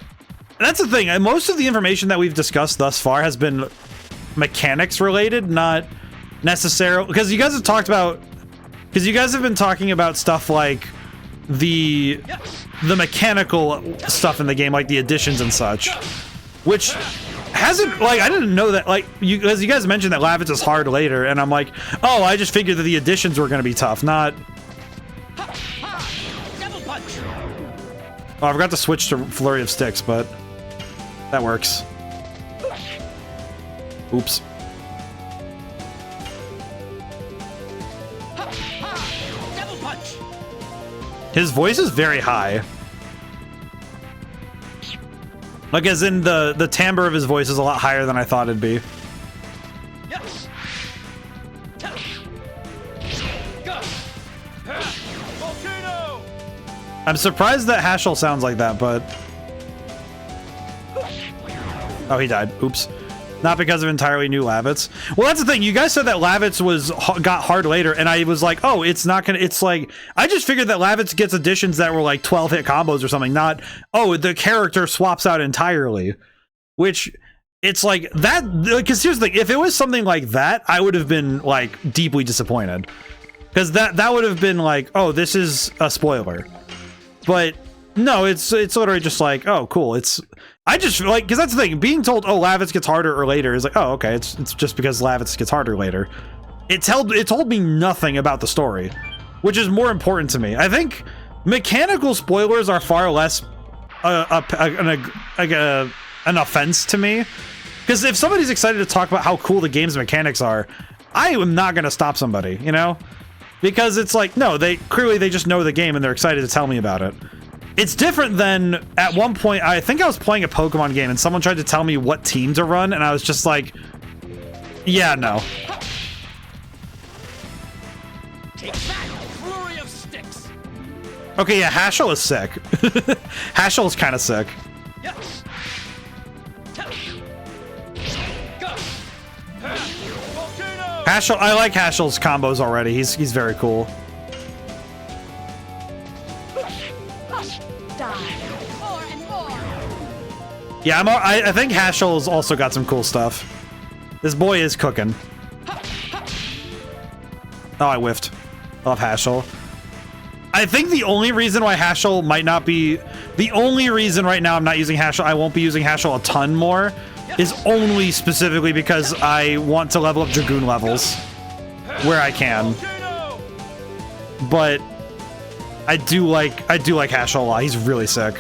that's the thing. Most of the information that we've discussed thus far has been mechanics related, not necessarily, because you guys have been talking about stuff like the mechanical stuff in the game, like the additions and such, which hasn't, like, I didn't know that, like, as you guys mentioned that Lavitz is hard later, and I'm like, oh, I just figured that the additions were going to be tough, not... Oh, I forgot to switch to Flurry of Sticks, but that works. Oops. His voice is very high. Like, as in the timbre of his voice is a lot higher than I thought it'd be. Yes. I'm surprised that Hashel sounds like that, but... Oh, he died. Oops. Not because of entirely new Lavitz. Well, that's the thing. You guys said that Lavitz got hard later, and I was like, oh, it's not gonna... It's like... I just figured that Lavitz gets additions that were like 12-hit combos or something, not, oh, the character swaps out entirely. Which, it's like, that... Because here's the thing. If it was something like that, I would have been, like, deeply disappointed. Because that would have been like, oh, this is a spoiler. But... No, it's literally just like, oh, cool. I just like, because that's the thing, being told, oh, Lavitz gets harder or later is like, oh, okay, it's just because Lavitz gets harder later. It told me nothing about the story, which is more important to me. I think mechanical spoilers are far less an offense to me, because if somebody's excited to talk about how cool the game's mechanics are, I am not going to stop somebody, you know? Because it's like, no, they just know the game and they're excited to tell me about it. It's different than, at one point, I think I was playing a Pokemon game and someone tried to tell me what team to run, and I was just like, yeah, no. Take that, Flurry of Sticks. Okay, yeah, Hashel is sick. Hashel is kind of sick. Yes. Hashel, I like Hashel's combos already. He's very cool. Yeah, I think Hashel's also got some cool stuff. This boy is cooking. Oh, I whiffed. Love Hashel. I think the only reason why Hashel might not be... The only reason right now I'm not using Hashel, I won't be using Hashel a ton more, is only specifically because I want to level up Dragoon levels where I can. But I do like Hashel a lot. He's really sick.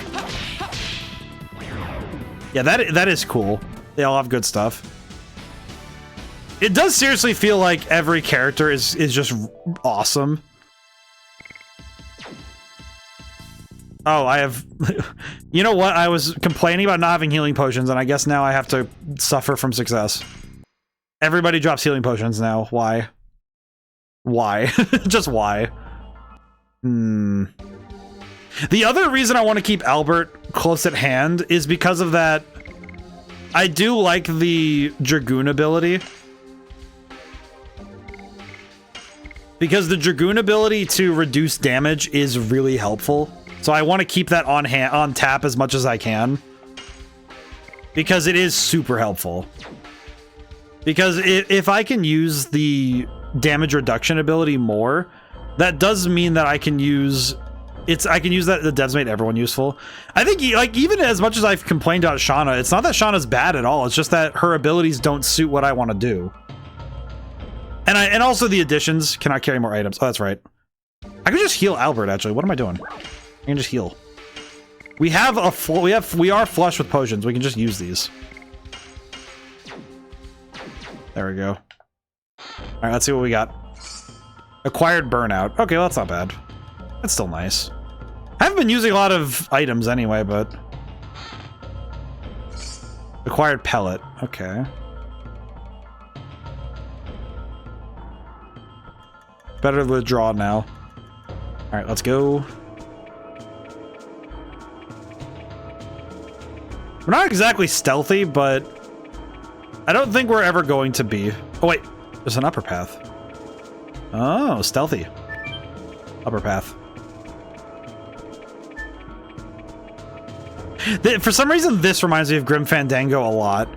Yeah, that is cool. They all have good stuff. It does seriously feel like every character is just awesome. Oh, I have... You know what? I was complaining about not having healing potions, and I guess now I have to suffer from success. Everybody drops healing potions now. Why? Why? Just why? The other reason I want to keep Albert close at hand is because of that. I do like the Dragoon ability. Because the Dragoon ability to reduce damage is really helpful. So I want to keep that on tap as much as I can. Because it is super helpful. Because if I can use the damage reduction ability more, that does mean that I can use that the devs made everyone useful. I think like even as much as I've complained about Shauna, it's not that Shauna's bad at all. It's just that her abilities don't suit what I want to do. And also the additions cannot carry more items. Oh, that's right. I can just heal Albert actually. What am I doing? I can just heal. We are flush with potions. We can just use these. There we go. All right, let's see what we got. Acquired burnout. Okay, well, that's not bad. That's still nice. I haven't been using a lot of items anyway, but... Acquired pellet. Okay. Better to withdraw now. Alright, let's go. We're not exactly stealthy, but... I don't think we're ever going to be. Oh, wait. There's an upper path. Oh, stealthy. Upper path. For some reason, this reminds me of Grim Fandango a lot.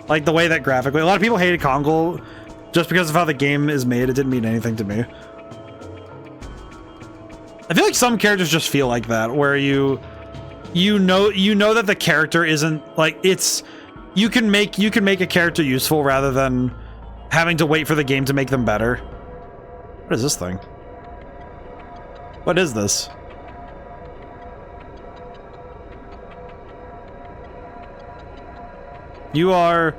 Like, the way that graphically... A lot of people hated Kongol just because of how the game is made. It didn't mean anything to me. I feel like some characters just feel like that, where you know that the character isn't... Like, it's... You can make a character useful rather than having to wait for the game to make them better. What is this thing? What is this? You are...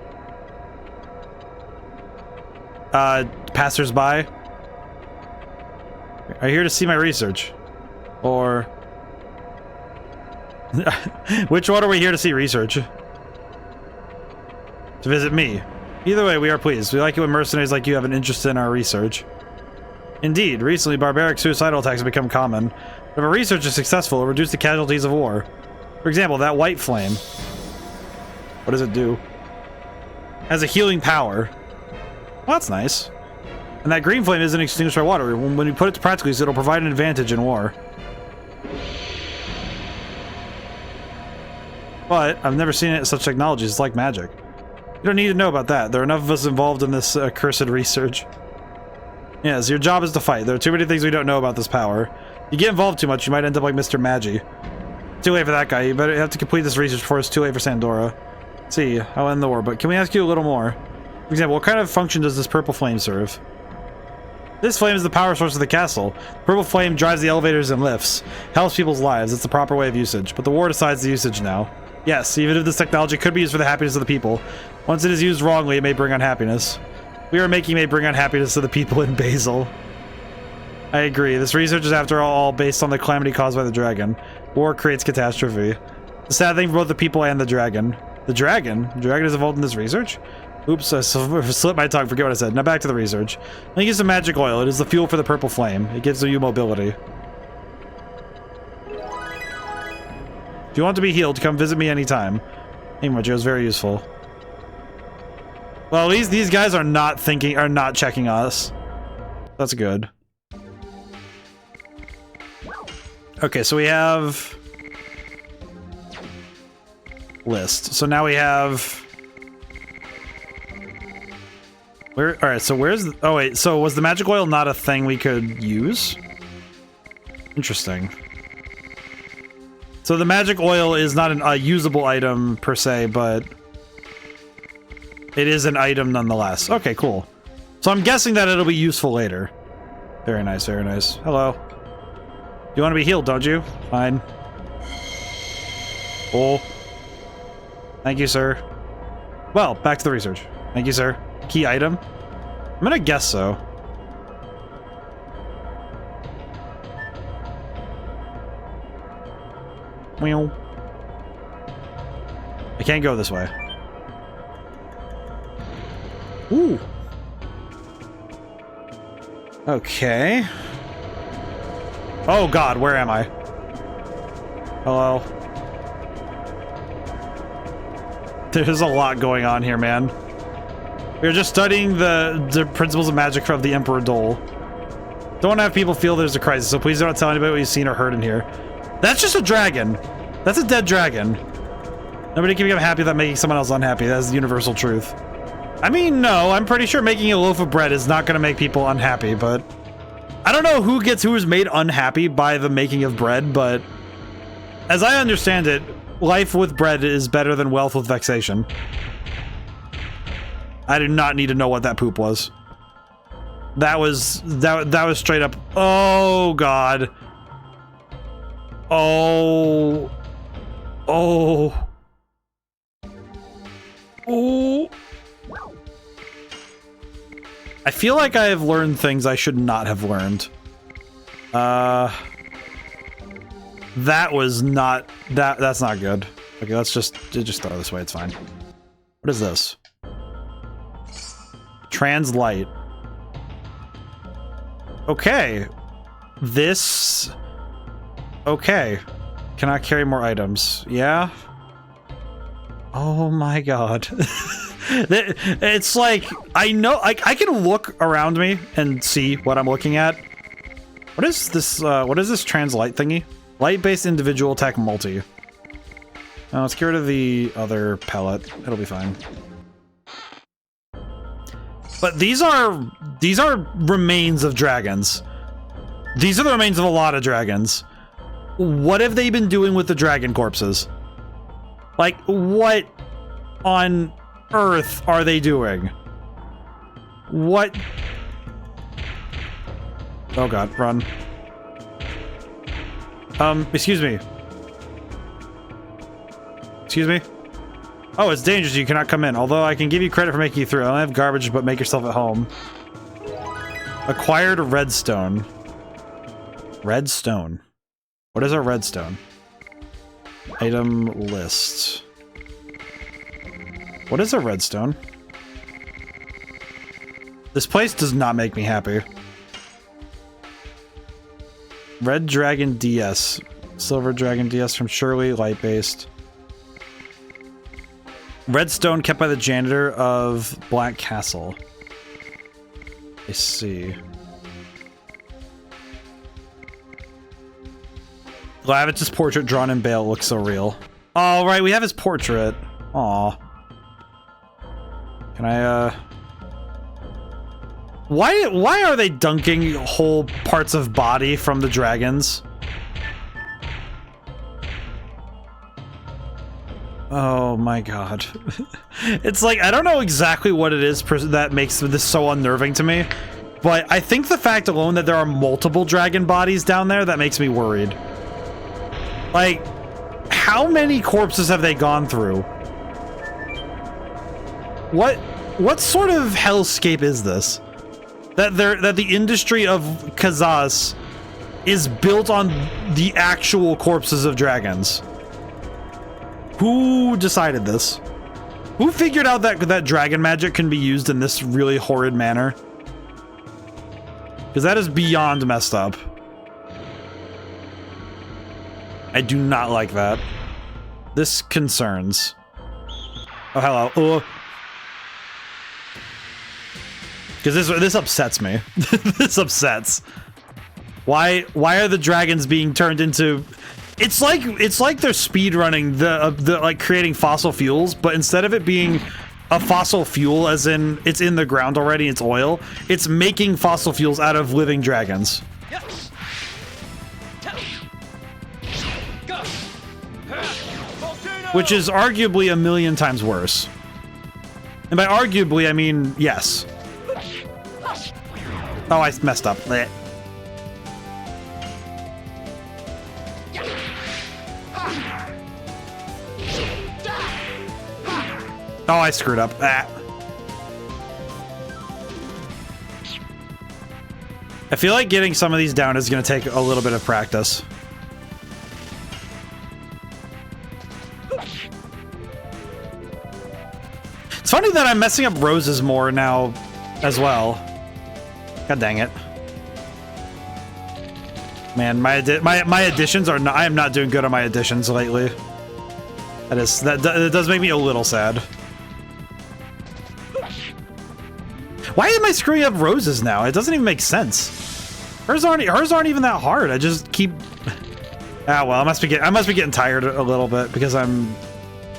passersby? Are you here to see my research? Or... Which one are we here to see research? To visit me. Either way, we are pleased. We like it when mercenaries like you have an interest in our research. Indeed, recently barbaric suicidal attacks have become common. If our research is successful, it will reduce the casualties of war. For example, that white flame. What does it do? Has a healing power. Well, that's nice. And that green flame isn't extinguished by water. When you put it to practical use, it'll provide an advantage in war. But I've never seen it in such technologies. It's like magic. You don't need to know about that. There are enough of us involved in this cursed research. Yes, your job is to fight. There are too many things we don't know about this power. You get involved too much, you might end up like Mr. Magi. Too late for that guy. You better have to complete this research before it's too late for Sandora. Let's see, I'll end the war, but can we ask you a little more? For example, what kind of function does this purple flame serve? This flame is the power source of the castle. The purple flame drives the elevators and lifts. Helps people's lives. It's the proper way of usage. But the war decides the usage now. Yes, even if this technology could be used for the happiness of the people, once it is used wrongly, it may bring unhappiness. We are making may bring unhappiness to the people in Basil. I agree. This research is, after all, based on the calamity caused by the dragon. War creates catastrophe. The sad thing for both the people and the dragon. The dragon? The dragon is involved in this research? Oops, I slipped my tongue. Forget what I said. Now back to the research. Let me use some magic oil. It is the fuel for the purple flame. It gives you mobility. If you want to be healed, come visit me anytime. Anyway, Joe's very useful. Well, at least these guys are not checking us. That's good. Okay, so we have... list. So now we have... Alright, so where's... Oh, wait, so was the magic oil not a thing we could use? Interesting. So the magic oil is not a usable item per se, but it is an item nonetheless. Okay, cool. So I'm guessing that it'll be useful later. Very nice, very nice. Hello. You want to be healed, don't you? Fine. Cool. Thank you, sir. Well, back to the research. Thank you, sir. Key item? I'm gonna guess so. Meow. I can't go this way. Ooh. Okay. Oh god, where am I? Hello? There's a lot going on here, man. We're just studying the principles of magic of the Emperor Dole. Don't want to have people feel there's a crisis, so please don't tell anybody what you've seen or heard in here. That's just a dragon. That's a dead dragon. Nobody can become happy without making someone else unhappy. That's the universal truth. I mean, no, I'm pretty sure making a loaf of bread is not going to make people unhappy, but... I don't know who is made unhappy by the making of bread, but... As I understand it, life with bread is better than wealth with vexation. I do not need to know what that poop was. That was straight up... Oh, God. Oh... Oh... Oh... I feel like I have learned things I should not have learned. That was not... That's not good. Okay, let's just throw it this way, it's fine. What is this? Translite. Okay. This... Okay. Cannot carry more items. Yeah? Oh my god. It's like, I know, I can look around me and see what I'm looking at. What is this translite thingy? Light-based individual attack multi. Oh, let's get rid of the other pellet. It'll be fine. But these are remains of dragons. These are the remains of a lot of dragons. What have they been doing with the dragon corpses? Like, what on earth are they doing? What? Oh god, run. Excuse me. Excuse me? Oh, it's dangerous. You cannot come in. Although I can give you credit for making you through. I don't have garbage, but make yourself at home. Acquired redstone. Redstone. What is a redstone? Item list. What is a redstone? This place does not make me happy. Red Dragon DS. Silver Dragon DS from Shirley, light-based. Redstone kept by the janitor of Black Castle. I see. Lavitch's portrait drawn in Bale looks so real. Oh, right, we have his portrait. Aw. Can I, Why are they dunking whole parts of body from the dragons? Oh my god. It's like, I don't know exactly what it is that makes this so unnerving to me, but I think the fact alone that there are multiple dragon bodies down there, that makes me worried. Like, how many corpses have they gone through? What sort of hellscape is this? That the industry of Kazas is built on the actual corpses of dragons. Who decided this? Who figured out that dragon magic can be used in this really horrid manner? Because that is beyond messed up. I do not like that. This concerns. Oh, hello. Oh. Because this upsets me. This upsets. Why are the dragons being turned into... It's like they're speedrunning the like creating fossil fuels, but instead of it being a fossil fuel as in it's in the ground already, it's oil, it's making fossil fuels out of living dragons. Which is arguably a million times worse. And by arguably, I mean yes. Oh, I messed up. Blech. Oh, I screwed up. Ah. I feel like getting some of these down is going to take a little bit of practice. It's funny that I'm messing up roses more now as well. God dang it. Man, my additions are not. I am not doing good on my additions lately. That does make me a little sad. Why am I screwing up roses now? It doesn't even make sense. Hers aren't even that hard. I just keep. Ah, well, I must be getting tired a little bit because I'm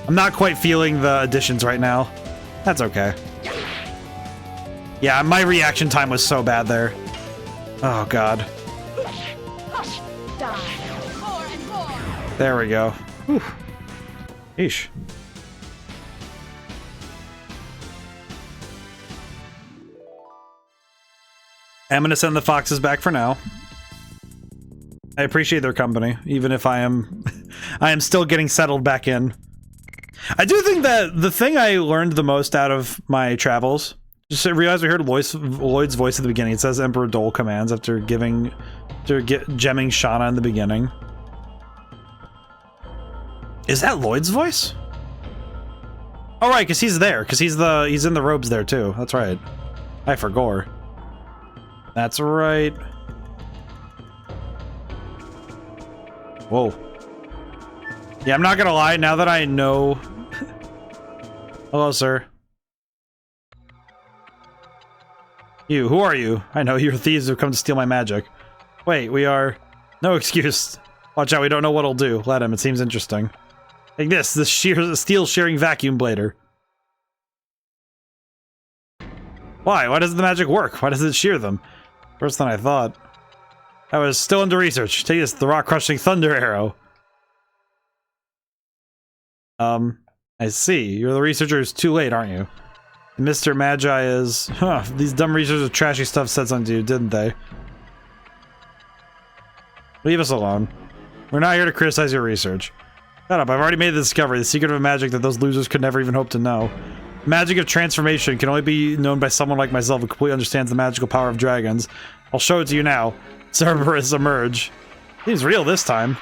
not quite feeling the additions right now. That's okay. Yeah, my reaction time was so bad there. Oh god. There we go. Whew. Eesh. I'm gonna send the foxes back for now. I appreciate their company, even if I am still getting settled back in. I do think that the thing I learned the most out of my travels, just realized we heard Lloyd's voice at the beginning. It says Emperor Dole commands after gemming Shauna in the beginning. Is that Lloyd's voice? Oh right, because he's there, because he's in the robes there too. That's right. I forgot. That's right. Whoa. Yeah, I'm not gonna lie, now that I know... Hello, sir. You, who are you? I know you're thieves who've come to steal my magic. Wait, we are... No excuse. Watch out, we don't know what'll do. Let him, it seems interesting. Like this steel shearing vacuum blader. Why? Why doesn't the magic work? Why does it shear them? Worse than I thought. I was still under research. Take this, the rock-crushing thunder arrow. I see. You're the researcher who's too late, aren't you? Mr. Magi is... Huh, these dumb researchers with trashy stuff said something to you, didn't they? Leave us alone. We're not here to criticize your research. Shut up, I've already made the discovery, the secret of a magic that those losers could never even hope to know. Magic of transformation can only be known by someone like myself who completely understands the magical power of dragons. I'll show it to you now. Cerberus emerge. Seems real this time.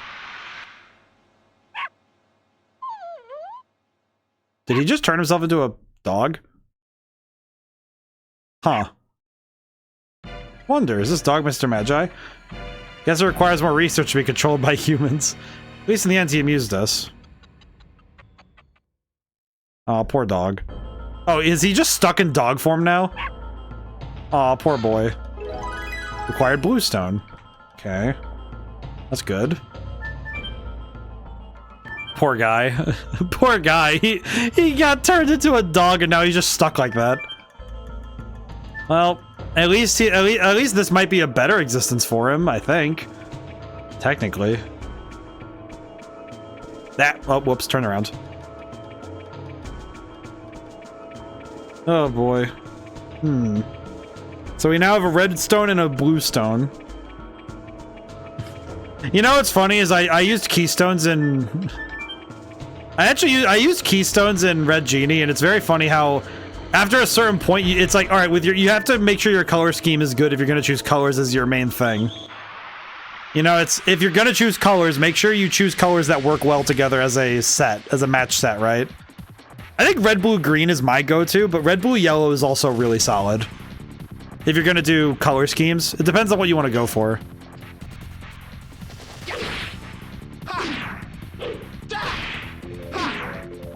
Did he just turn himself into a dog? Huh. Wonder, is this dog Mr. Magi? Guess it requires more research to be controlled by humans. At least in the end he amused us. Oh, poor dog. Oh, is he just stuck in dog form now? Aw, poor boy. Required bluestone. Okay. That's good. Poor guy. Poor guy. He got turned into a dog and now he's just stuck like that. Well, at least this might be a better existence for him, I think. Technically. That. Oh, whoops, turn around. Oh boy. So we now have a red stone and a blue stone. You know what's funny is I used keystones in... I used keystones in Red Genie, and it's very funny how after a certain point, it's like, all right, you have to make sure your color scheme is good if you're going to choose colors as your main thing. You know, if you're going to choose colors, make sure you choose colors that work well together as a set, as a match set, right? I think red, blue, green is my go-to, but red, blue, yellow is also really solid. If you're going to do color schemes, it depends on what you want to go for.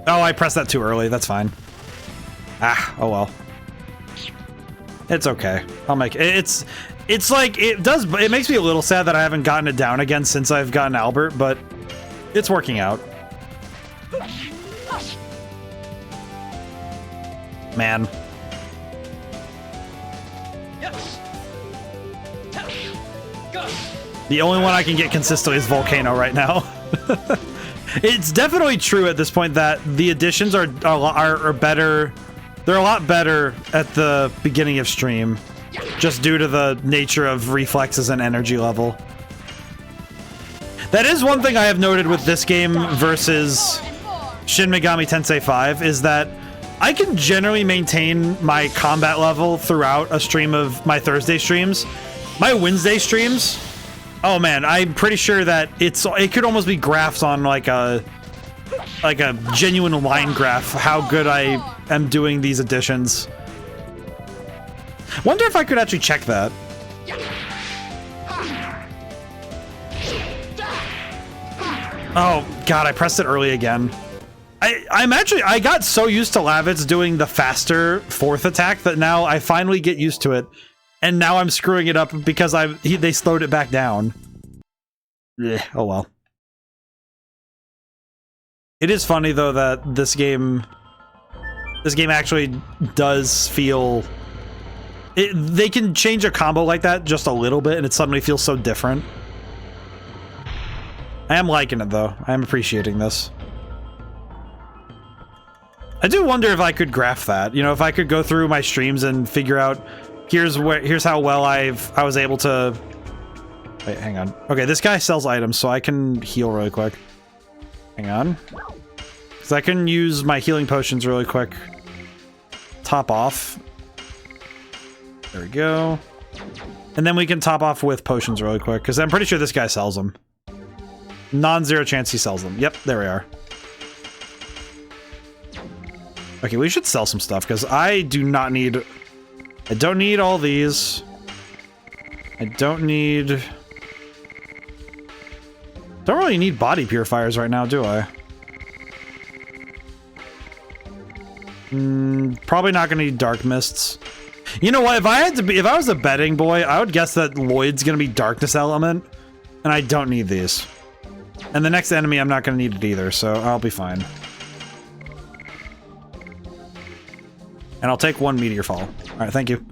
Oh, I pressed that too early. That's fine. Ah, oh well. It's okay. I'll make it. It's like, it makes me a little sad that I haven't gotten it down again since I've gotten Albert, but it's working out. Man. The only one I can get consistently is Volcano right now. It's definitely true at this point that the additions are better. They're a lot better at the beginning of stream, just due to the nature of reflexes and energy level. That is one thing I have noted with this game versus Shin Megami Tensei 5, is that I can generally maintain my combat level throughout a stream of my Thursday streams. My Wednesday streams, oh man, I'm pretty sure that it could almost be graphed on like a genuine line graph how good I am doing these additions. Wonder if I could actually check that. Oh, God, I pressed it early again. I got so used to Lavitz doing the faster fourth attack that now I finally get used to it. And now I'm screwing it up because they slowed it back down. Ugh, oh well. It is funny though that this game actually does feel... they can change a combo like that just a little bit and it suddenly feels so different. I am liking it though. I am appreciating this. I do wonder if I could graph that. You know, if I could go through my streams and figure out here's how well I was able to... Wait, hang on. Okay, this guy sells items, so I can heal really quick. Hang on. Because I can use my healing potions really quick. Top off. There we go. And then we can top off with potions really quick, because I'm pretty sure this guy sells them. Non-zero chance he sells them. Yep, there we are. Okay, we should sell some stuff, because I do not need... I don't need all these. I don't need... Don't really need body purifiers right now, do I? Probably not gonna need dark mists. You know what? If I was a betting boy, I would guess that Lloyd's gonna be darkness element, and I don't need these. And the next enemy, I'm not gonna need it either, so I'll be fine. And I'll take one meteor fall. All right, thank you.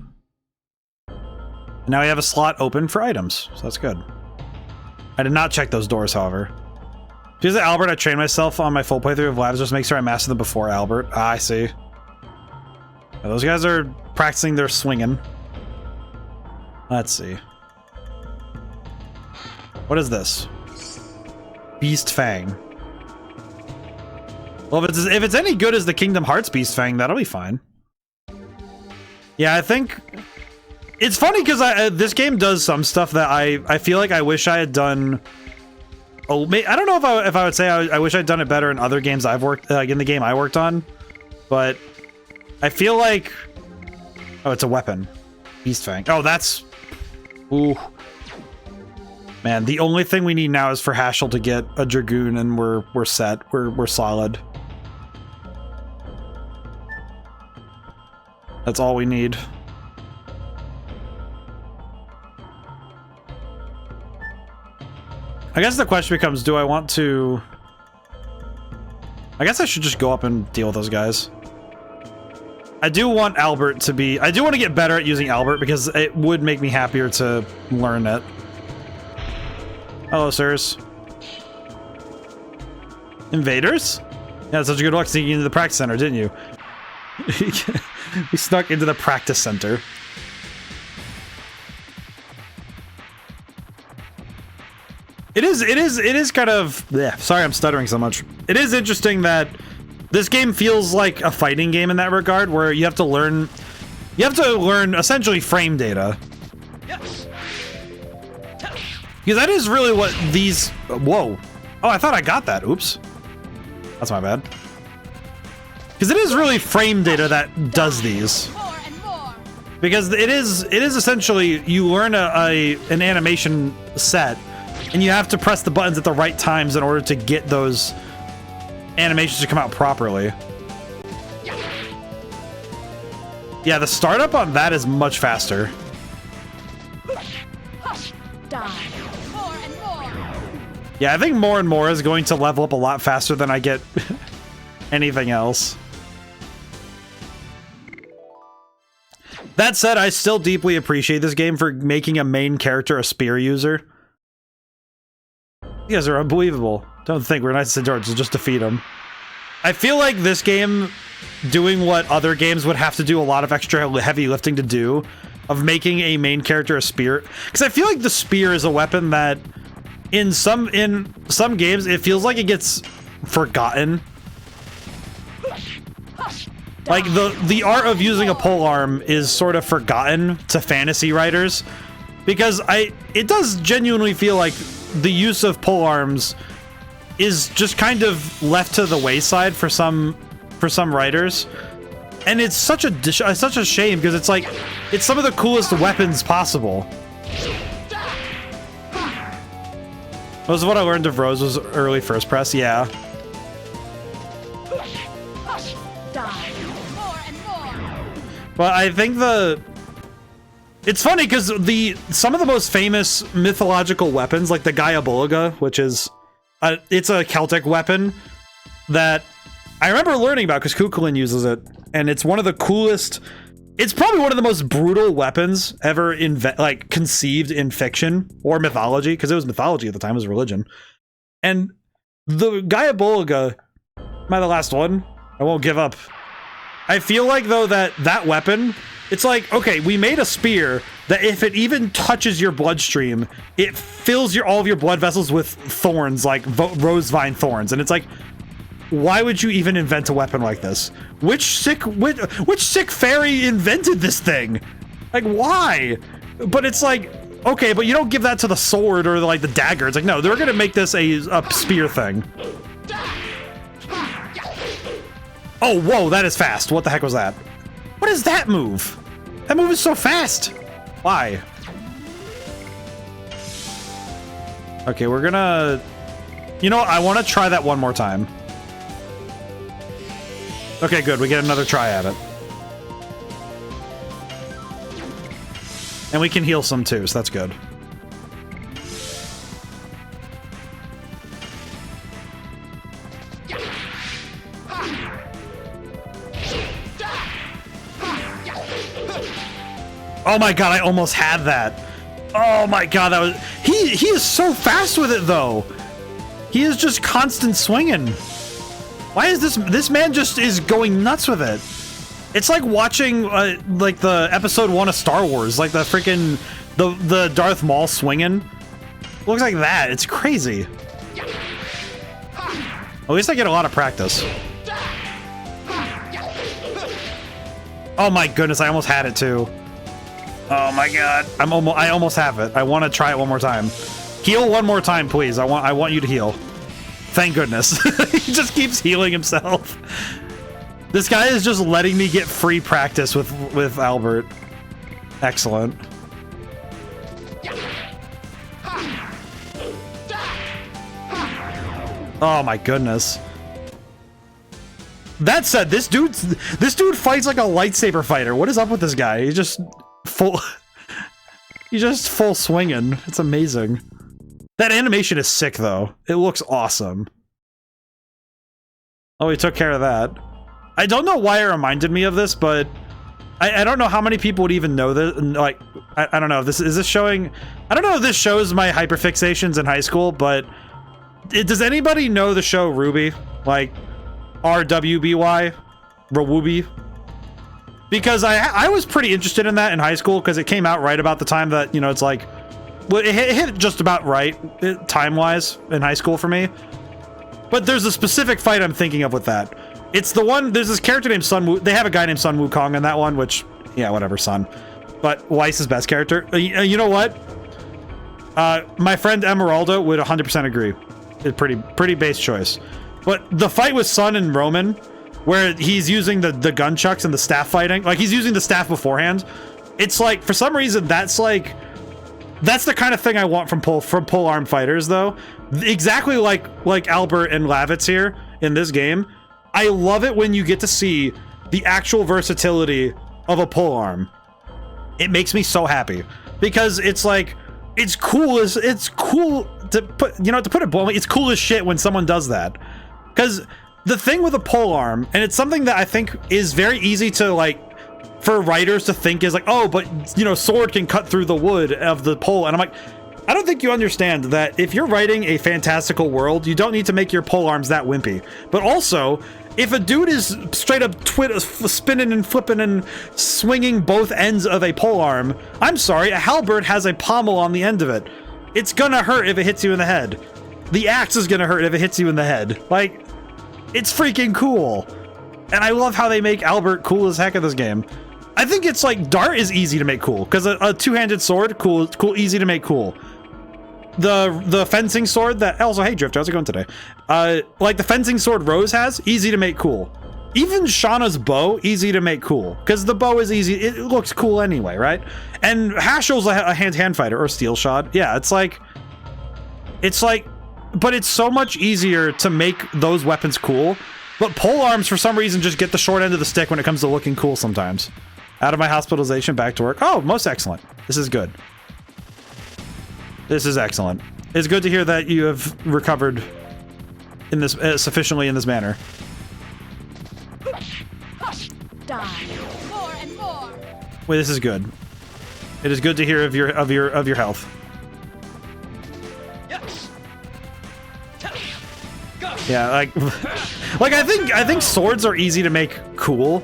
And now we have a slot open for items, so that's good. I did not check those doors, however. Because at Albert, I trained myself on my full playthrough of Labs, just make sure I master them before Albert. Ah, I see. Now, those guys are practicing their swinging. Let's see. What is this? Beast Fang. Well, if it's any good as the Kingdom Hearts Beast Fang, that'll be fine. Yeah, I think... It's funny because this game does some stuff that I feel like I wish I had done... Oh, I don't know if I would say I wish I'd done it better in other games I've worked... like in the game I worked on. But I feel like... Oh, it's a weapon. Beast Fang. Oh, that's... Ooh. Man, the only thing we need now is for Hashel to get a Dragoon and we're set. We're solid. That's all we need. I guess the question becomes, do I want to... I guess I should just go up and deal with those guys. I do want Albert to be... I do want to get better at using Albert because it would make me happier to learn it. Hello, sirs. Invaders? Yeah, such a good luck sneaking into the practice center, didn't you? We snuck into the practice center. It is kind of... Yeah, sorry I'm stuttering so much. It is interesting that this game feels like a fighting game in that regard, where you have to learn... You have to learn, essentially, frame data. Yes. Because that is really what these... Whoa. Oh, I thought I got that. Oops. That's my bad. Because it is really frame data that does these. More and more. Because it is essentially... You learn an animation set, and you have to press the buttons at the right times in order to get those animations to come out properly. Yeah, the startup on that is much faster. Die. More and more. Yeah, I think more and more is going to level up a lot faster than I get anything else. That said, I still deeply appreciate this game for making a main character a spear user. You guys are unbelievable. Don't think we're nice to George, so just defeat him. I feel like this game doing what other games would have to do a lot of extra heavy lifting to do, of making a main character a spear. Because I feel like the spear is a weapon that in some games it feels like it gets forgotten. Like the art of using a polearm is sort of forgotten to fantasy writers, because it does genuinely feel like the use of polearms is just kind of left to the wayside for some writers, and it's such a shame, because it's like it's some of the coolest weapons possible. Most of what I learned of Rose was early first press, yeah. Die. More and more. But I think it's funny because some of the most famous mythological weapons, like the Gaia-Boliga, which is it's a Celtic weapon that I remember learning about because Kukulin uses it, and it's one of the coolest. It's probably one of the most brutal weapons ever conceived in fiction or mythology, because it was mythology at the time, it was religion. And the Gaia-Boliga, am I the last one? I won't give up. I feel like, though, that weapon, it's like, okay, we made a spear that if it even touches your bloodstream, it fills all of your blood vessels with thorns, like rose vine thorns. And it's like, why would you even invent a weapon like this? Which sick fairy invented this thing? Like, why? But it's like, okay, but you don't give that to the sword or like the dagger. It's like, no, they're gonna make this a spear thing. Oh, whoa, that is fast. What the heck was that? What is that move? That move is so fast. Why? Okay, we're gonna... You know what? I want to try that one more time. Okay, good. We get another try at it. And we can heal some too, so that's good. Oh my god, I almost had that. Oh my god, that was... He is so fast with it, though. He is just constant swinging. Why is this man just is going nuts with it? It's like watching like the episode 1 of Star Wars, like the freaking the Darth Maul swinging. Looks like that. It's crazy. At least I get a lot of practice. Oh my goodness, I almost had it too. Oh my god. I almost have it. I want to try it one more time. Heal one more time, please. I want you to heal. Thank goodness. He just keeps healing himself. This guy is just letting me get free practice with Albert. Excellent. Oh my goodness. That said, this dude fights like a lightsaber fighter. What is up with this guy? He's just full swinging. It's amazing. That animation is sick, though. It looks awesome. Oh, he took care of that. I don't know why it reminded me of this, but I don't know how many people would even know this. Like, I don't know if is this showing... I don't know if this shows my hyperfixations in high school, but does anybody know the show RWBY? Like, RWBY? RWBY? Because I was pretty interested in that in high school, because it came out right about the time that, you know, it's like... Well, it hit just about right, time-wise, in high school for me. But there's a specific fight I'm thinking of with that. It's the one, there's this character named Sun Wu. They have a guy named Sun Wukong in that one, which, yeah, whatever, Sun. But Weiss's best character. You know what? My friend Emeralda would 100% agree. It's pretty base choice. But the fight with Sun and Roman, where he's using the gunchucks and the staff fighting, like he's using the staff beforehand, it's like, for some reason, that's the kind of thing I want from pole arm fighters, though. Exactly like Albert and Lavitz here in this game. I love it when you get to see the actual versatility of a pole arm. It makes me so happy, because it's like, it's cool to put, you know, to put it bluntly, it's cool as shit when someone does that. Because the thing with a pole arm, and it's something that I think is very easy to, like, for writers to think is like, oh, but, you know, sword can cut through the wood of the pole. And I'm like, I don't think you understand that if you're writing a fantastical world, you don't need to make your pole arms that wimpy. But also, if a dude is straight up spinning and flipping and swinging both ends of a pole arm, I'm sorry, a halberd has a pommel on the end of it. It's gonna hurt if it hits you in the head. The axe is gonna hurt if it hits you in the head. Like, it's freaking cool. And I love how they make Albert cool as heck in this game. I think it's like, Dart is easy to make cool, because a two-handed sword, cool, easy to make cool. The fencing sword that... Also, hey, Drift, how's it going today? Like the fencing sword Rose has, easy to make cool. Even Shauna's bow, easy to make cool, because the bow is easy. It looks cool anyway, right? And Hashel's a hand-to-hand fighter, or steel shot. Yeah, it's like but it's so much easier to make those weapons cool. But pole arms, for some reason, just get the short end of the stick when it comes to looking cool sometimes. Out of my hospitalization, back to work. Oh, most excellent. This is good. This is excellent. It's good to hear that you have recovered in this sufficiently in this manner. Die. More and more. Wait, this is good. It is good to hear of your health. Yes. Yeah, like I think swords are easy to make cool,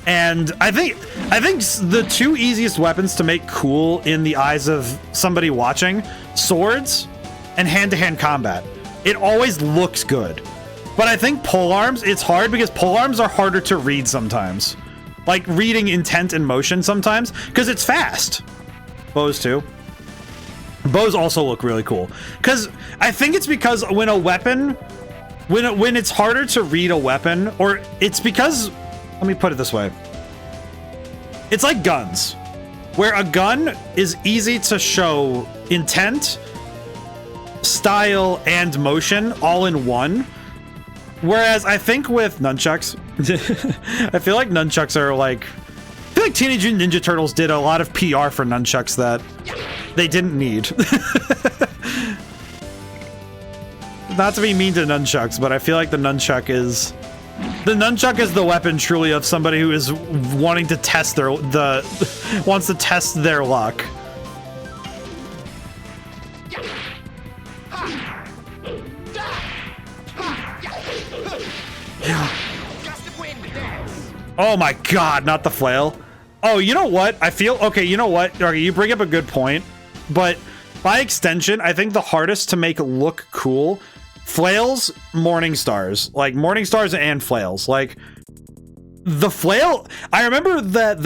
and I think the two easiest weapons to make cool in the eyes of somebody watching, swords and hand-to-hand combat. It always looks good. But I think polearms, it's hard because polearms are harder to read sometimes. Like reading intent and motion sometimes, because it's fast. Bows too. Bows also look really cool. Because I think it's because when a weapon, when it's harder to read a weapon, or it's because, let me put it this way. It's like guns, where a gun is easy to show intent, style, and motion all in one. Whereas I think with nunchucks, I feel like nunchucks are like, I feel like Teenage Mutant Ninja Turtles did a lot of PR for nunchucks that they didn't need. Not to be mean to nunchucks, but I feel like the nunchuck is the weapon truly of somebody who is wanting to test wants to test their luck. Oh my god, not the flail. Oh, you know what? I feel, okay, you know what? Okay, you bring up a good point, but by extension, I think the hardest to make look cool, flails, morning stars. Like, morning stars and flails. Like, the flail, I remember that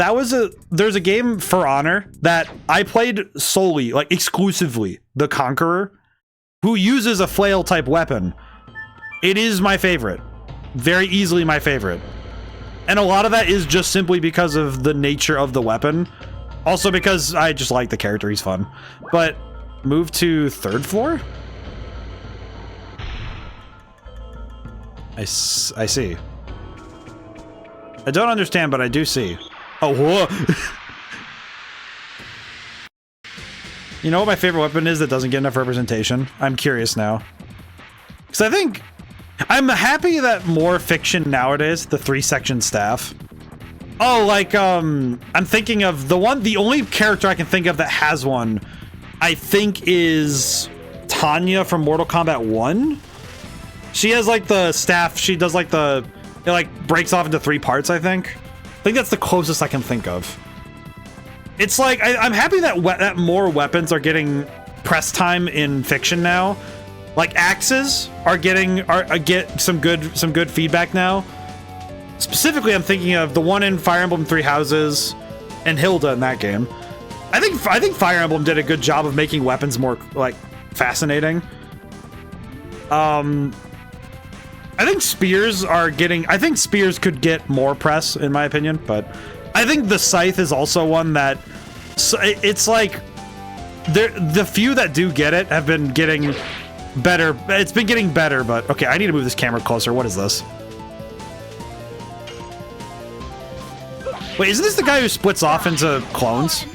there's a game, For Honor, that I played solely, like, exclusively, the Conqueror, who uses a flail type weapon. It is my favorite. Very easily my favorite. And a lot of that is just simply because of the nature of the weapon. Also because I just like the character, he's fun. But move to 3rd floor? I see. I don't understand, but I do see. Oh, whoa. You know what my favorite weapon is that doesn't get enough representation? I'm curious now. Because I think I'm happy that more fiction nowadays, the 3-section staff. Oh, like, I'm thinking of the only character I can think of that has one, I think is Tanya from Mortal Kombat 1. She has like the staff, she does like it like breaks off into 3 parts, I think. I think that's the closest I can think of. It's like, I'm happy that more weapons are getting press time in fiction now. Like axes get some good feedback now. Specifically, I'm thinking of the one in Fire Emblem 3 Houses and Hilda in that game. I think Fire Emblem did a good job of making weapons more like fascinating. I think spears could get more press in my opinion, but I think the scythe is also one that it's like the few that do get it have been getting better. It's been getting better, but okay, I need to move this camera closer. What is this? Wait, isn't this the guy who splits off into clones?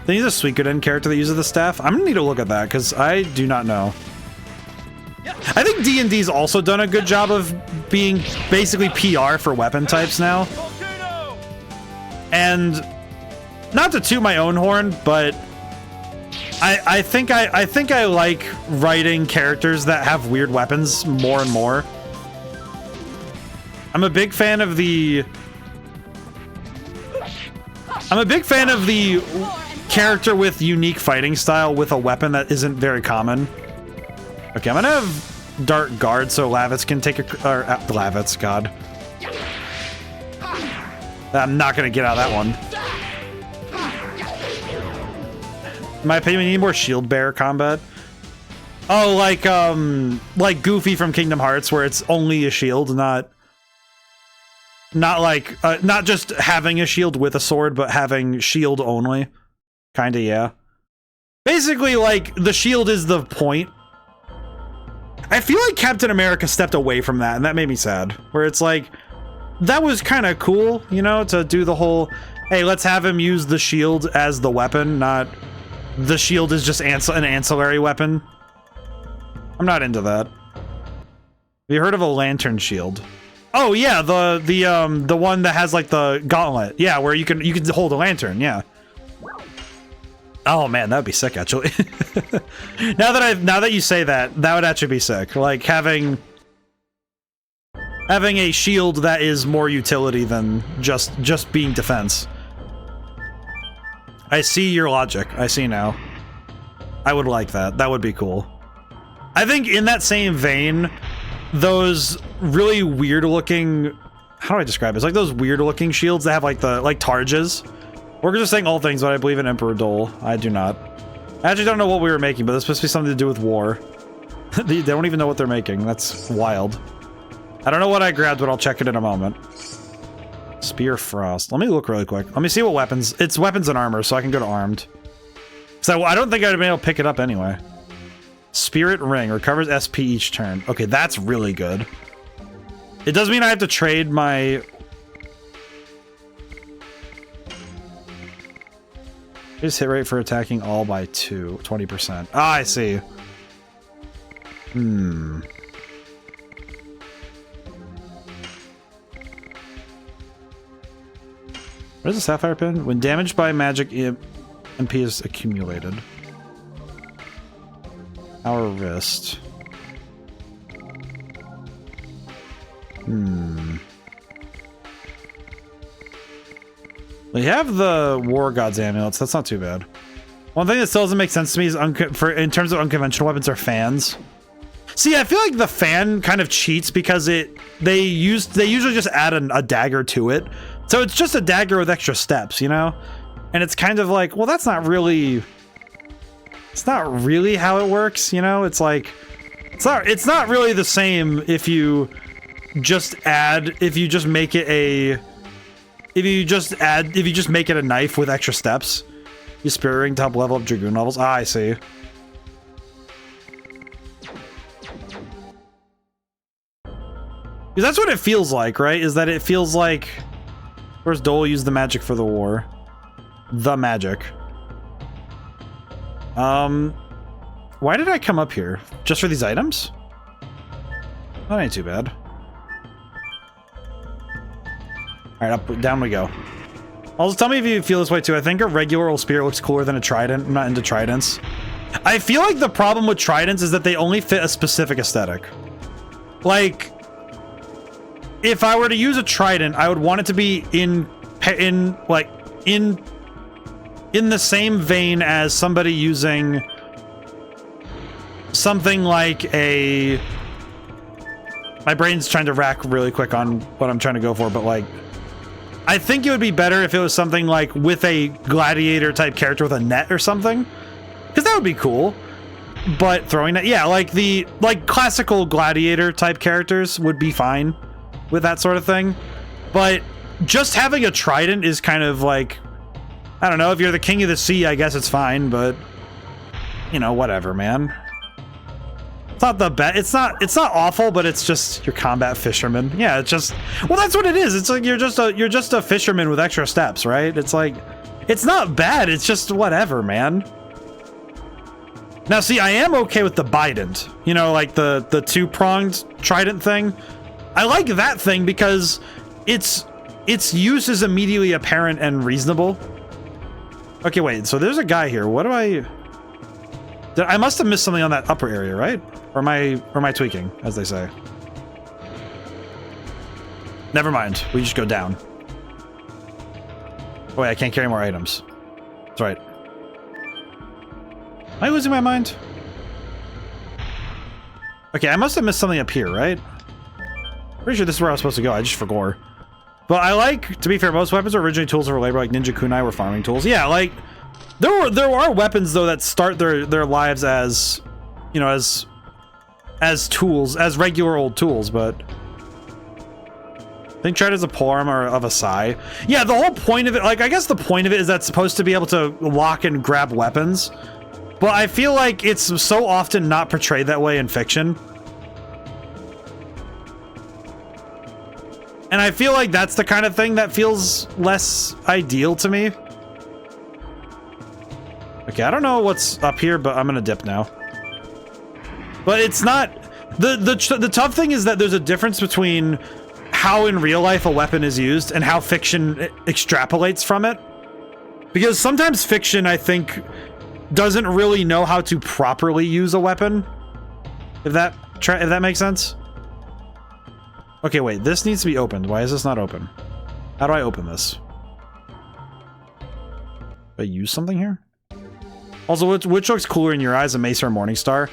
Then he's a Suikoden character that uses the staff. I'm gonna need to look at that because I do not know. I think D&D's also done a good job of being basically PR for weapon types now. And not to toot my own horn, but I think I like writing characters that have weird weapons more and more. I'm a big fan of the character with unique fighting style with a weapon that isn't very common. Okay, I'm gonna have Dark Guard so Lavitz can take Lavitz, god. I'm not gonna get out of that one. In my opinion, we need more shield bearer combat. Oh, like Goofy from Kingdom Hearts, where it's only a shield, not just having a shield with a sword, but having shield only. Kinda, yeah. Basically, like, the shield is the point. I feel like Captain America stepped away from that, and that made me sad. Where it's like, that was kind of cool, you know, to do the whole, hey, let's have him use the shield as the weapon, not the shield is just an ancillary weapon. I'm not into that. Have you heard of a lantern shield? Oh yeah, the one that has like the gauntlet. Yeah, where you can hold a lantern. Yeah. Oh man, that would be sick actually. now that you say that, that would actually be sick. Like having a shield that is more utility than just being defense. I see your logic. I see now. I would like that. That would be cool. I think in that same vein, those really weird looking, how do I describe it? It's like those weird looking shields that have like the targes. We're just saying all things, but I believe in Emperor Dole. I do not. I actually don't know what we were making, but it's supposed to be something to do with war. They don't even know what they're making. That's wild. I don't know what I grabbed, but I'll check it in a moment. Spear Frost. Let me look really quick. Let me see what weapons. It's weapons and armor, so I can go to armed. So I don't think I'd be able to pick it up anyway. Spirit Ring. Recovers SP each turn. Okay, that's really good. It does mean I have to trade my... Just hit rate for attacking all by 20%. Ah, I see. What is a Sapphire Pin? When damaged by magic, MP is accumulated. Our wrist. We have the War God's amulets. That's not too bad. One thing that still doesn't make sense to me is in terms of unconventional weapons are fans. See, I feel like the fan kind of cheats because they usually just add a dagger to it. So it's just a dagger with extra steps, you know? And it's kind of like, well, that's not really... It's not really how it works, you know? It's like... It's not really the same if you just make it a... If you just make it a knife with extra steps. You Spirit Ring to help level up Dragoon levels. Ah, I see. Because that's what it feels like, right? Is that it feels like... Where's Dole use the magic for the war? The magic. Why did I come up here? Just for these items? That ain't too bad. Alright, up, down we go. Also, tell me if you feel this way too. I think a regular old spear looks cooler than a trident. I'm not into tridents. I feel like the problem with tridents is that they only fit a specific aesthetic. Like... If I were to use a trident, I would want it to be in the same vein as somebody using something like a... My brain's trying to rack really quick on what I'm trying to go for, but like... I think it would be better if it was something like with a gladiator type character with a net or something. Because that would be cool. But throwing that... Yeah, like classical gladiator type characters would be fine with that sort of thing. But just having a trident is kind of like, I don't know, if you're the king of the sea, I guess it's fine, but you know, whatever, man. It's not the best. It's not awful, but it's just your combat fisherman. Yeah, it's just, well, that's what it is. It's like you're just a fisherman with extra steps, right? It's like, it's not bad. It's just whatever, man. Now, see, I am okay with the bident, you know, like the two-pronged trident thing. I like that thing because its use is immediately apparent and reasonable. Okay, wait. So there's a guy here. What do I must have missed something on that upper area, right? Or am I tweaking, as they say? Never mind. We just go down. Oh, wait, I can't carry more items. That's right. Am I losing my mind? Okay, I must have missed something up here, right? Pretty sure this is where I was supposed to go. I just forgot. But I like, to be fair, most weapons are originally tools for labor, like Ninja Kunai were farming tools. Yeah, like there are weapons though that start their lives as, you know, as tools, as regular old tools. But I think Trident's a polearm or of a sai. Yeah, the whole point of it, like I guess the point of it is that's supposed to be able to lock and grab weapons. But I feel like it's so often not portrayed that way in fiction. And I feel like that's the kind of thing that feels less ideal to me. Okay, I don't know what's up here, but I'm gonna dip now. But it's not... The tough thing is that there's a difference between how in real life a weapon is used and how fiction extrapolates from it. Because sometimes fiction, I think, doesn't really know how to properly use a weapon. If that makes sense. Okay, wait, this needs to be opened. Why is this not open? How do I open this? Do I use something here? Also, which looks cooler in your eyes, a Mace or a Morningstar?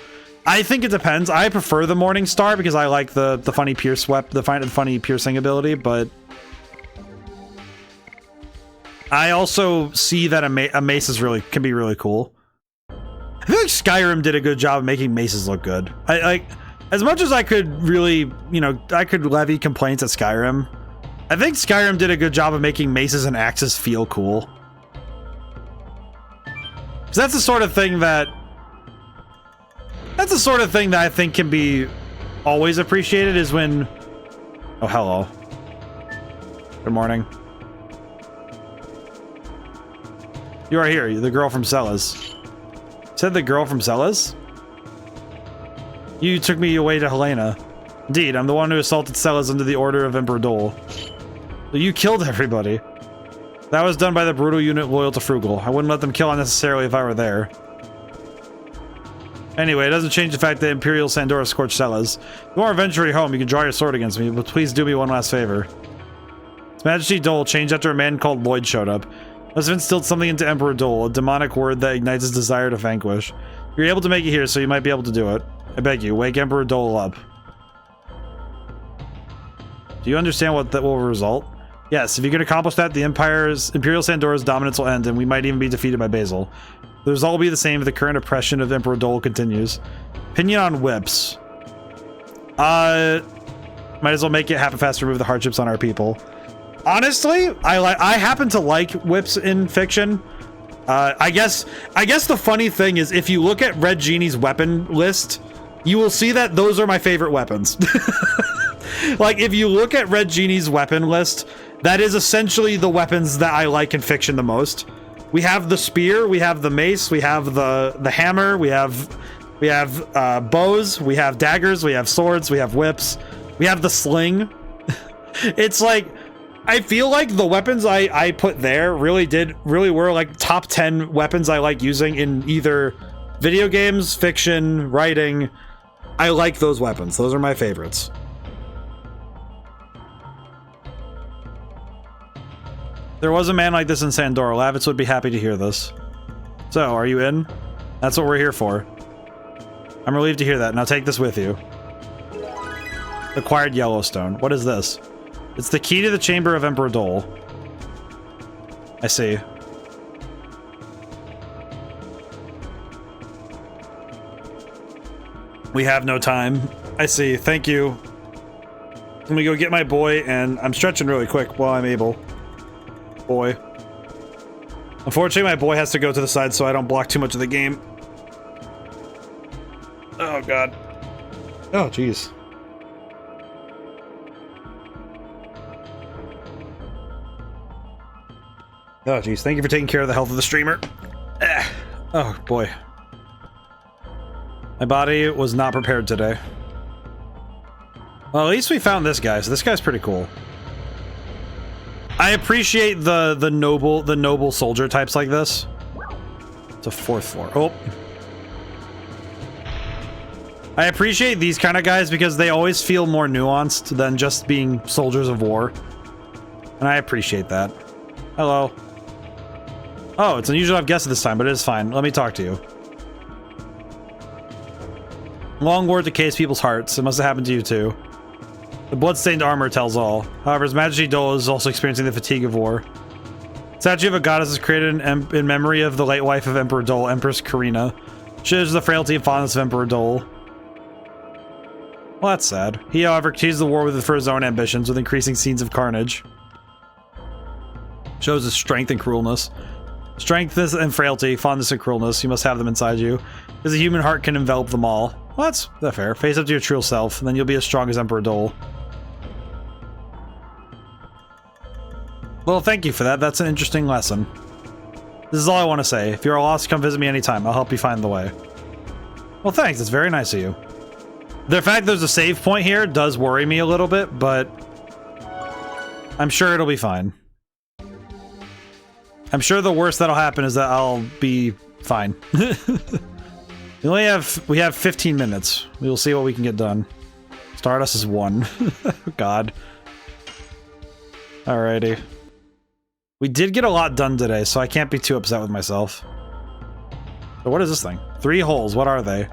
I think it depends. I prefer the Morningstar because I like the funny pierce the funny piercing ability, but I also see that a mace is can be really cool. I feel like Skyrim did a good job of making maces look good. As much as I could really, you know, I could levy complaints at Skyrim, I think Skyrim did a good job of making maces and axes feel cool. Because that's the sort of thing that I think can be always appreciated is when... Oh, hello. Good morning. You are here, the girl from Cella's. Said the girl from Cella's? You took me away to Helena. Indeed, I'm the one who assaulted Cella's under the order of Emperor Dole. You killed everybody. That was done by the brutal unit loyal to Frugal. I wouldn't let them kill unnecessarily if I were there. Anyway, it doesn't change the fact that Imperial Sandora scorched Cella's. If you want to venture home, you can draw your sword against me, but please do me one last favor. His Majesty Dole changed after a man called Lloyd showed up. Must have instilled something into Emperor Dole, a demonic word that ignites his desire to vanquish. You're able to make it here, so you might be able to do it. I beg you, wake Emperor Dole up. Do you understand what that will result? Yes, if you can accomplish that, the Imperial Sandora's dominance will end, and we might even be defeated by Basil. The result will be the same if the current oppression of Emperor Dole continues. Opinion on whips. Might as well make it happen fast to remove the hardships on our people. Honestly, I happen to like whips in fiction. I guess the funny thing is if you look at Red Genie's weapon list, you will see that those are my favorite weapons. Like, if you look at Red Genie's weapon list, that is essentially the weapons that I like in fiction the most. We have the spear, we have the mace, we have the hammer, we have bows, we have daggers, we have swords, we have whips, we have the sling. It's like, I feel like the weapons I put there really were like top 10 weapons I like using in either video games, fiction, writing. I like those weapons. Those are my favorites. There was a man like this in Sandora. Lavitz would be happy to hear this. So, are you in? That's what we're here for. I'm relieved to hear that. Now take this with you. Acquired Yellowstone. What is this? It's the key to the chamber of Emperor Dole. I see. We have no time. I see. Thank you. Let me go get my boy, and I'm stretching really quick while I'm able. Boy. Unfortunately, my boy has to go to the side so I don't block too much of the game. Oh, God. Oh, jeez. Oh, jeez. Thank you for taking care of the health of the streamer. Oh, boy. My body was not prepared today. Well, at least we found this guy, so this guy's pretty cool. I appreciate the noble soldier types like this. It's a 4th floor. Oh. I appreciate these kind of guys because they always feel more nuanced than just being soldiers of war. And I appreciate that. Hello. Oh, it's unusual I've guessed it this time, but it is fine. Let me talk to you. Long war decays people's hearts. It must have happened to you too. The bloodstained armor tells all. However, His Majesty Dole is also experiencing the fatigue of war. Statue of a goddess is created in memory of the late wife of Emperor Dole, Empress Karina. Shows the frailty and fondness of Emperor Dole. Well, that's sad. He, however, continues the war for his own ambitions, with increasing scenes of carnage. Shows his strength and cruelness. Strength and frailty, fondness and cruelness, you must have them inside you. Because the human heart can envelop them all. Well, that's fair. Face up to your true self, and then you'll be as strong as Emperor Dole. Well, thank you for that. That's an interesting lesson. This is all I want to say. If you're lost, come visit me anytime. I'll help you find the way. Well, thanks. It's very nice of you. The fact there's a save point here does worry me a little bit, but I'm sure it'll be fine. I'm sure the worst that'll happen is that I'll be fine. we have 15 minutes. We will see what we can get done. Stardust is 1. God. Alrighty. We did get a lot done today, so I can't be too upset with myself. So what is this thing? 3 holes. What are they?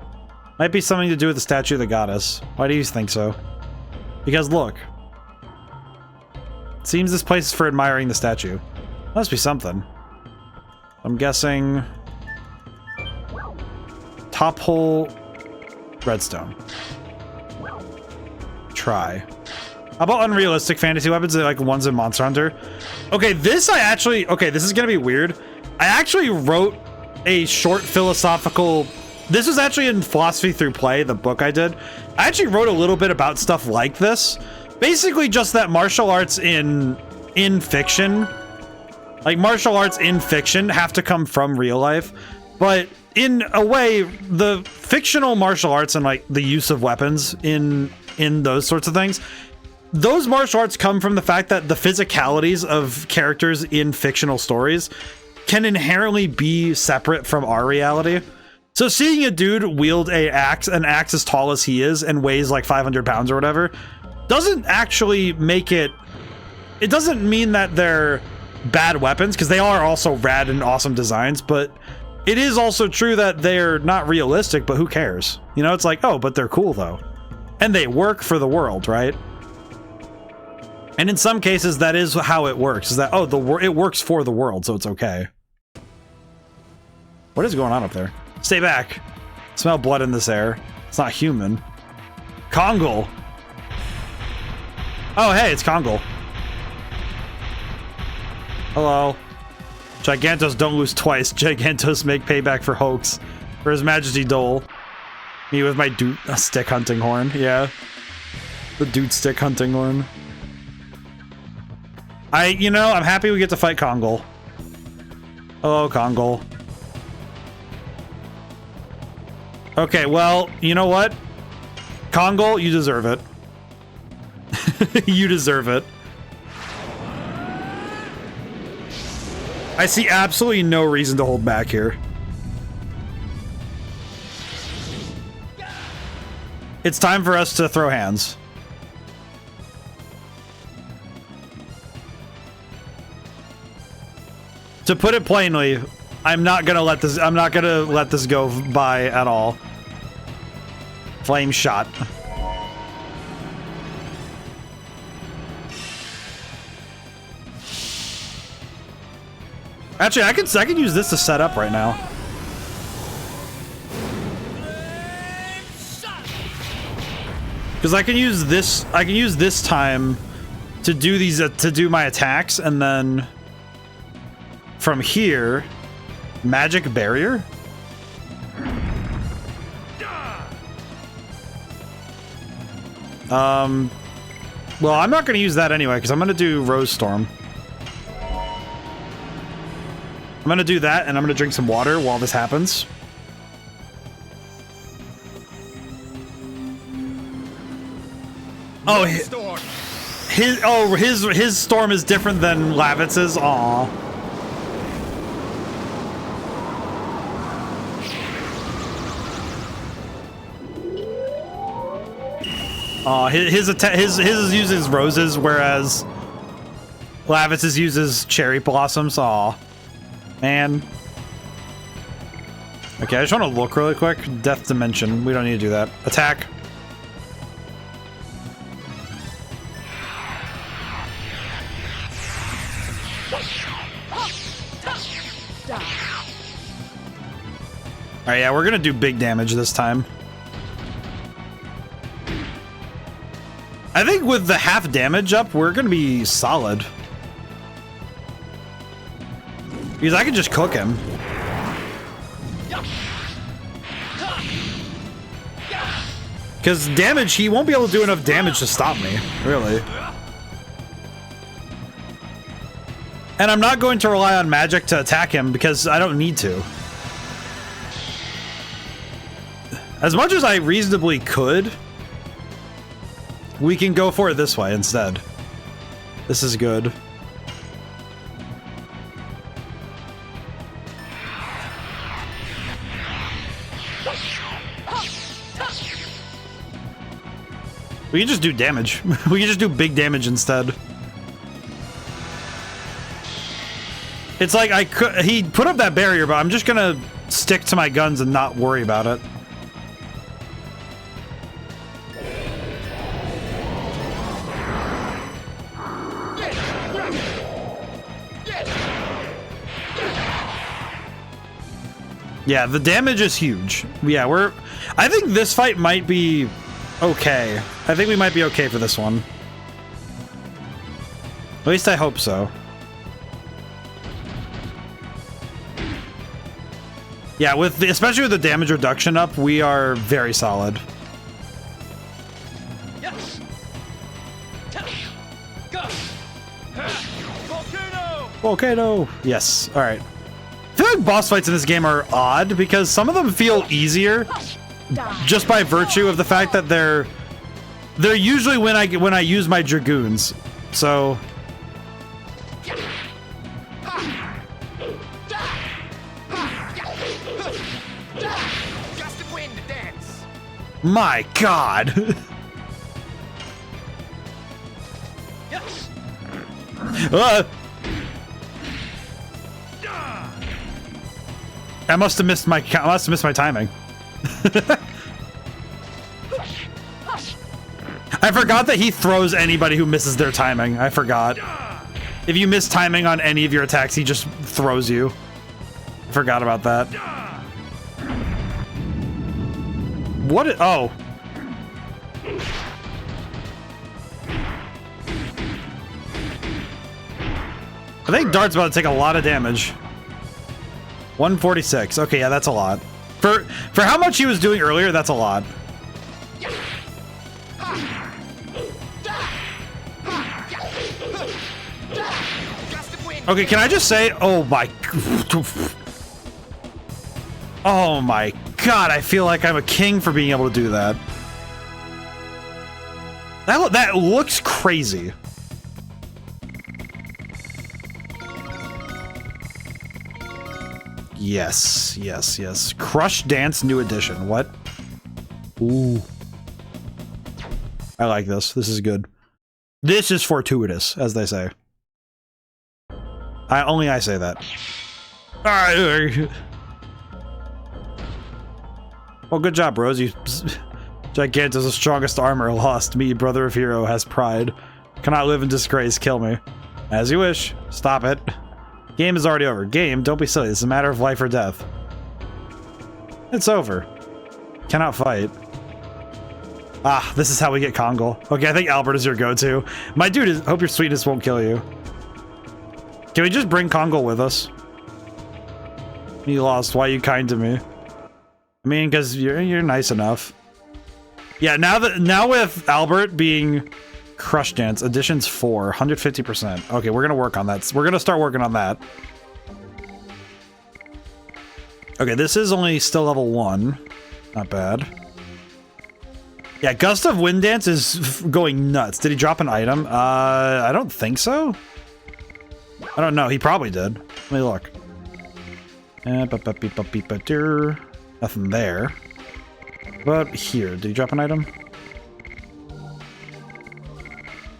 Might be something to do with the statue of the goddess. Why do you think so? Because look. It seems this place is for admiring the statue. Must be something. I'm guessing... Top hole... Redstone. Try. How about unrealistic fantasy weapons like ones in Monster Hunter? Okay, this I actually... Okay, this is gonna be weird. I actually wrote a short philosophical... This was actually in Philosophy Through Play, the book I did. I actually wrote a little bit about stuff like this. Basically just that martial arts in fiction... Like, martial arts in fiction have to come from real life. But in a way, the fictional martial arts and, like, the use of weapons in those sorts of things... Those martial arts come from the fact that the physicalities of characters in fictional stories can inherently be separate from our reality. So seeing a dude wield an axe as tall as he is and weighs like 500 pounds or whatever, doesn't actually make it... It doesn't mean that they're bad weapons, because they are also rad and awesome designs, but it is also true that they're not realistic, but who cares? You know, it's like, oh, but they're cool though. And they work for the world, right? And in some cases, that is how it works. Is that, oh, it works for the world, so it's okay. What is going on up there? Stay back. Smell blood in this air. It's not human. Kongal. Oh, hey, it's Kongal. Hello. Gigantos don't lose twice. Gigantos make payback for hoax. For His Majesty Dole. Me with my stick hunting horn. Yeah. The dude stick hunting horn. You know, I'm happy we get to fight Kongal. Hello, Kongal. Okay, well, you know what? Kongal, you deserve it. You deserve it. I see absolutely no reason to hold back here. It's time for us to throw hands. To put it plainly, I'm not gonna let this go by at all. Flame shot. Actually, I can use this to set up right now. Because I can use this time to do these to do my attacks, and then from here, magic barrier. Well, I'm not going to use that anyway because I'm going to do Rose Storm. I'm going to do that, and I'm going to drink some water while this happens. Oh, his storm is different than Lavitz's. Aw. His uses roses, whereas Lavitz's uses cherry blossoms. Aw, man. Okay, I just want to look really quick. Death Dimension. We don't need to do that. Attack. Alright, yeah, we're gonna do big damage this time. I think with the half damage up, we're gonna be solid. Because I can just cook him. Because damage, he won't be able to do enough damage to stop me, really. And I'm not going to rely on magic to attack him because I don't need to. As much as I reasonably could, we can go for it this way instead. This is good. We can just do damage. We can just do big damage instead. It's like he put up that barrier, but I'm just gonna stick to my guns and not worry about it. Yeah, the damage is huge. Yeah, I think this fight might be okay. I think we might be okay for this one. At least I hope so. Yeah, especially with the damage reduction up, we are very solid. Yes. Go. Volcano. Volcano. Yes. All right. I feel like boss fights in this game are odd because some of them feel easier just by virtue of the fact that they're usually when I use my Dragoons. So Gust of wind to dance. my God. Yes. I must have missed my timing. I forgot that he throws anybody who misses their timing. I forgot. If you miss timing on any of your attacks, he just throws you. I forgot about that. What? Oh. I think Dart's about to take a lot of damage. 146. Okay, yeah, that's a lot. For how much he was doing earlier, that's a lot. Okay, can I just say, oh my God, I feel like I'm a king for being able to do that. That looks crazy. Yes, yes, yes. Crush Dance New Edition. What? Ooh. I like this. This is good. This is fortuitous, as they say. Only I say that. Well, good job, Rose. You Gigantus, the strongest armor, lost. Me, brother of hero, has pride. Cannot live in disgrace. Kill me. As you wish. Stop it. Game is already over. Game, don't be silly. It's a matter of life or death. It's over. Cannot fight. Ah, this is how we get Kongal. Okay, I think Albert is your go-to. My dude, hope your sweetness won't kill you. Can we just bring Kongal with us? You lost. Why are you kind to me? I mean, because you're nice enough. Yeah, now with Albert being Crush Dance, additions 4, 150%. Okay, we're gonna work on that. We're gonna start working on that. Okay, this is only still level 1. Not bad. Yeah, Gust of Wind Dance is going nuts. Did he drop an item? I don't think so. I don't know. He probably did. Let me look. Nothing there. But here, did he drop an item?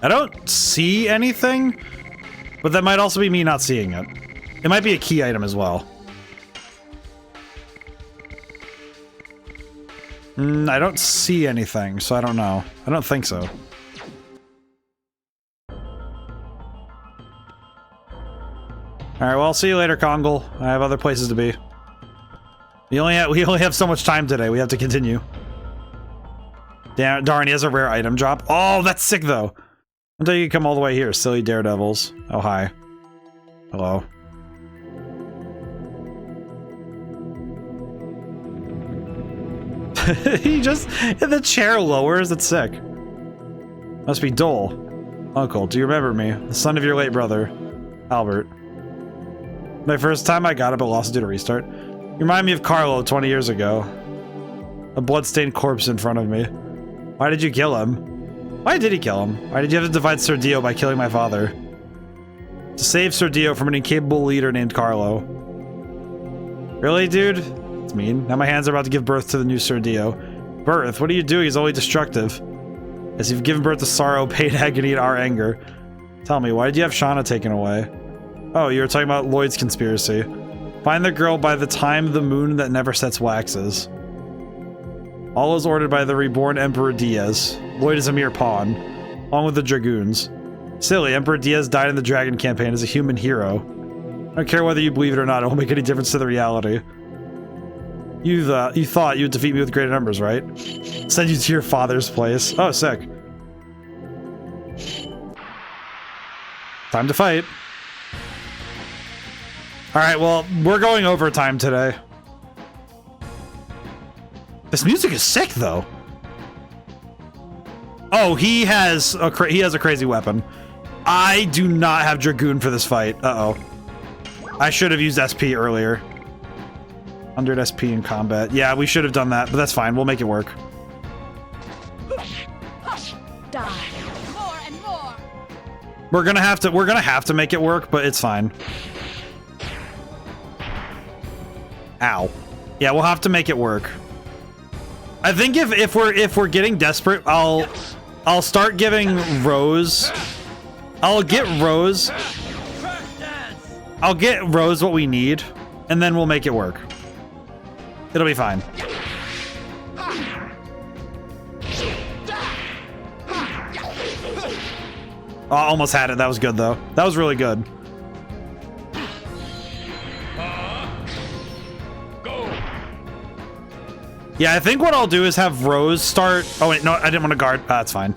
I don't see anything, but that might also be me not seeing it. It might be a key item as well. I don't see anything, so I don't know. I don't think so. Alright, well, I'll see you later, Kongal. I have other places to be. We only have so much time today. We have to continue. Darn, he has a rare item drop. Oh, that's sick, though. Until you come all the way here, silly daredevils. Oh, hi. Hello. He just... the chair lowers. That's sick. Must be Dole. Uncle, do you remember me? The son of your late brother, Albert. My first time I got it, but lost it due to restart. You remind me of Carlo 20 years ago. A bloodstained corpse in front of me. Why did you kill him? Why did he kill him? Why did you have to divide Serdio by killing my father? To save Serdio from an incapable leader named Carlo. Really, dude? It's mean. Now my hands are about to give birth to the new Serdio. Birth? What are you doing? He's only destructive. As you've given birth to sorrow, pain, agony, and our anger. Tell me, why did you have Shauna taken away? Oh, you were talking about Lloyd's conspiracy. Find the girl by the time the moon that never sets waxes. All is ordered by the reborn Emperor Diaz. Lloyd is a mere pawn, along with the Dragoons. Silly, Emperor Diaz died in the Dragon campaign as a human hero. I don't care whether you believe it or not, it won't make any difference to the reality. You thought you would defeat me with greater numbers, right? Send you to your father's place. Oh, sick. Time to fight. Alright, well, we're going overtime today. This music is sick, though. Oh, he has a crazy weapon. I do not have Dragoon for this fight. Uh-oh. I should have used SP earlier. 100 SP in combat. Yeah, we should have done that, but that's fine. We'll make it work. Die. More and more. We're gonna have to make it work, but it's fine. Ow. Yeah, we'll have to make it work. I think if we're getting desperate, I'll start giving Rose. I'll get Rose what we need, and then we'll make it work. It'll be fine. Oh, almost had it. That was good, though. That was really good. Yeah, I think what I'll do is have Rose start... Oh, wait, no, I didn't want to guard. That's fine.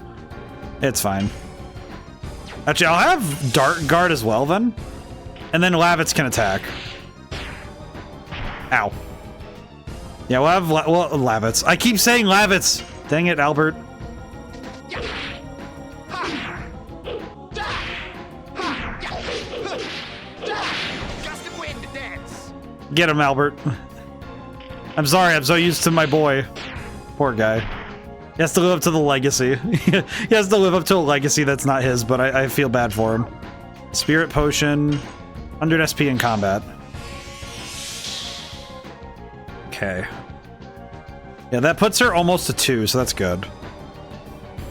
It's fine. Actually, I'll have Dart guard as well, then. And then Lavitz can attack. Ow. Yeah, we'll have Lavitz. I keep saying Lavitz. Dang it, Albert. Get him, Albert. I'm sorry, I'm so used to my boy. Poor guy. He has to live up to the legacy. He has to live up to a legacy that's not his, but I feel bad for him. Spirit Potion. 100 SP in combat. Okay. Yeah, that puts her almost to 2, so that's good.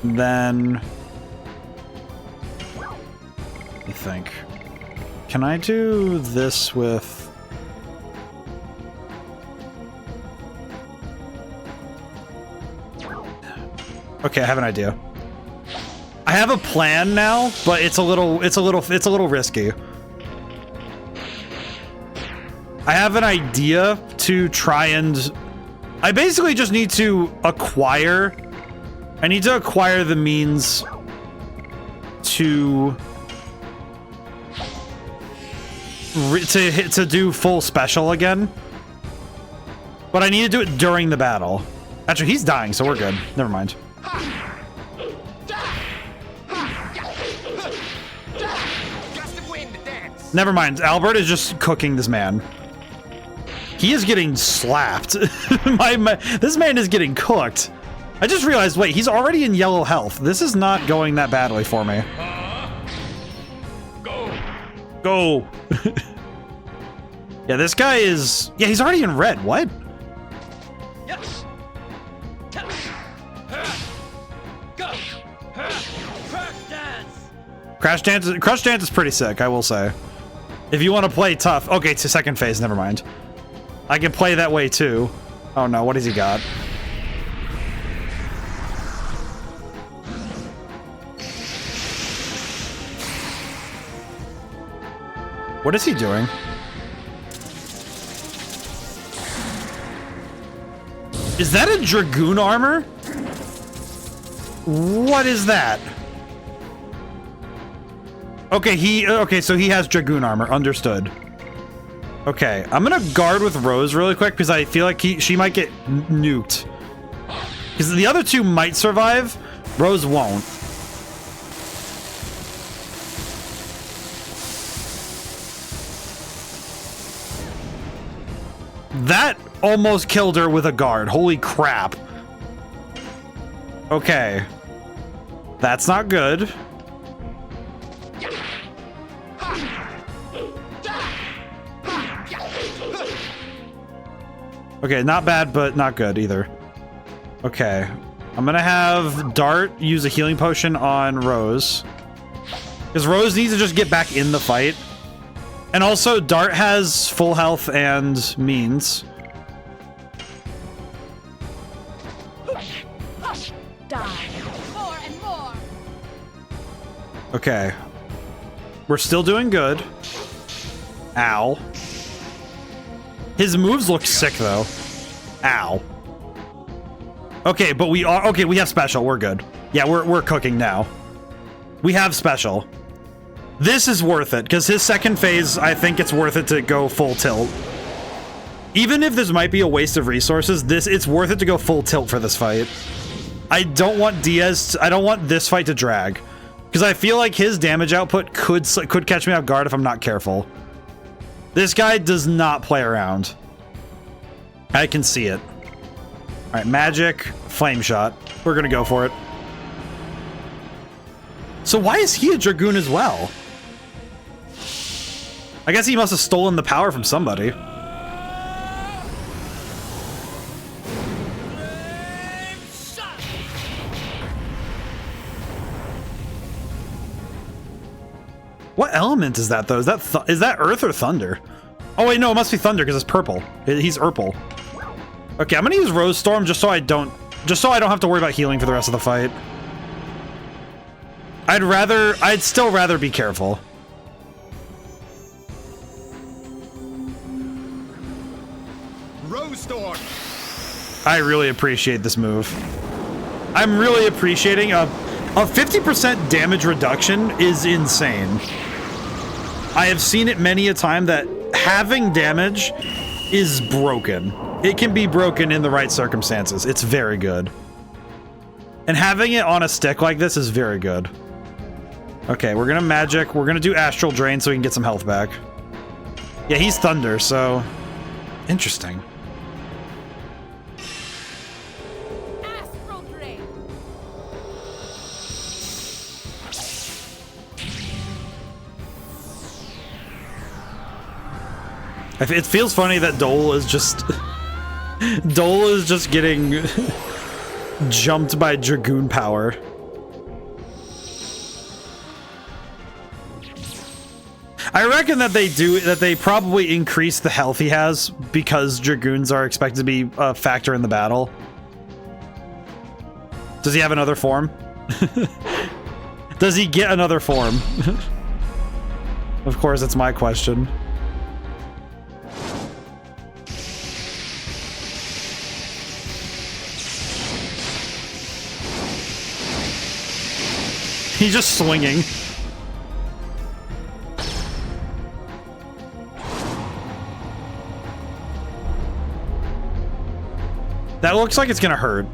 And then... I think. Can I do this with... Okay, I have an idea. I have a plan now, but it's a little risky. I have an idea to try and... I basically just need to acquire... I need to acquire the means to do full special again. But I need to do it during the battle. Actually, he's dying, so we're good. Never mind. Never mind. Albert is just cooking this man. He is getting slapped. This man is getting cooked. I just realized, wait, he's already in yellow health. This is not going that badly for me. Go. Yeah, this guy is... Yeah, he's already in red. What? Crash Dance is pretty sick, I will say. If you want to play tough... Okay, it's a second phase, never mind. I can play that way too. Oh no, what has he got? What is he doing? Is that a Dragoon armor? What is that? Okay, so he has Dragoon armor. Understood. Okay, I'm gonna guard with Rose really quick because I feel like she might get nuked. Because the other two might survive, Rose won't. That almost killed her with a guard. Holy crap. Okay. That's not good. Okay, not bad, but not good either. Okay. I'm gonna have Dart use a healing potion on Rose. Because Rose needs to just get back in the fight. And also, Dart has full health and means. Die. More and more. Okay. We're still doing good. Ow. His moves look sick, though. Ow. Okay, but we are... Okay, we have special. We're good. Yeah, we're cooking now. We have special. This is worth it, because his second phase, I think it's worth it to go full tilt. Even if this might be a waste of resources, it's worth it to go full tilt for this fight. I don't want I don't want this fight to drag. Because I feel like his damage output could catch me off guard if I'm not careful. This guy does not play around. I can see it. Alright, magic, flame shot. We're gonna go for it. So why is he a Dragoon as well? I guess he must have stolen the power from somebody. What element is that, though? Is that Earth or Thunder? Oh wait, no, it must be Thunder because it's purple. He's Urple. Okay, I'm gonna use Rose Storm just so I don't have to worry about healing for the rest of the fight. I'd still rather be careful. Rose Storm. I really appreciate this move. I'm really appreciating a 50% damage reduction is insane. I have seen it many a time that having damage is broken. It can be broken in the right circumstances. It's very good. And having it on a stick like this is very good. Okay, we're gonna magic. We're gonna do Astral Drain so we can get some health back. Yeah, he's Thunder, so... Interesting. Astral Drain. It feels funny that Dole is just... Dole is just getting jumped by Dragoon power. I reckon that they probably increase the health he has because Dragoons are expected to be a factor in the battle. Does he have another form? Does he get another form? Of course, that's my question. He's just swinging. That looks like it's gonna hurt.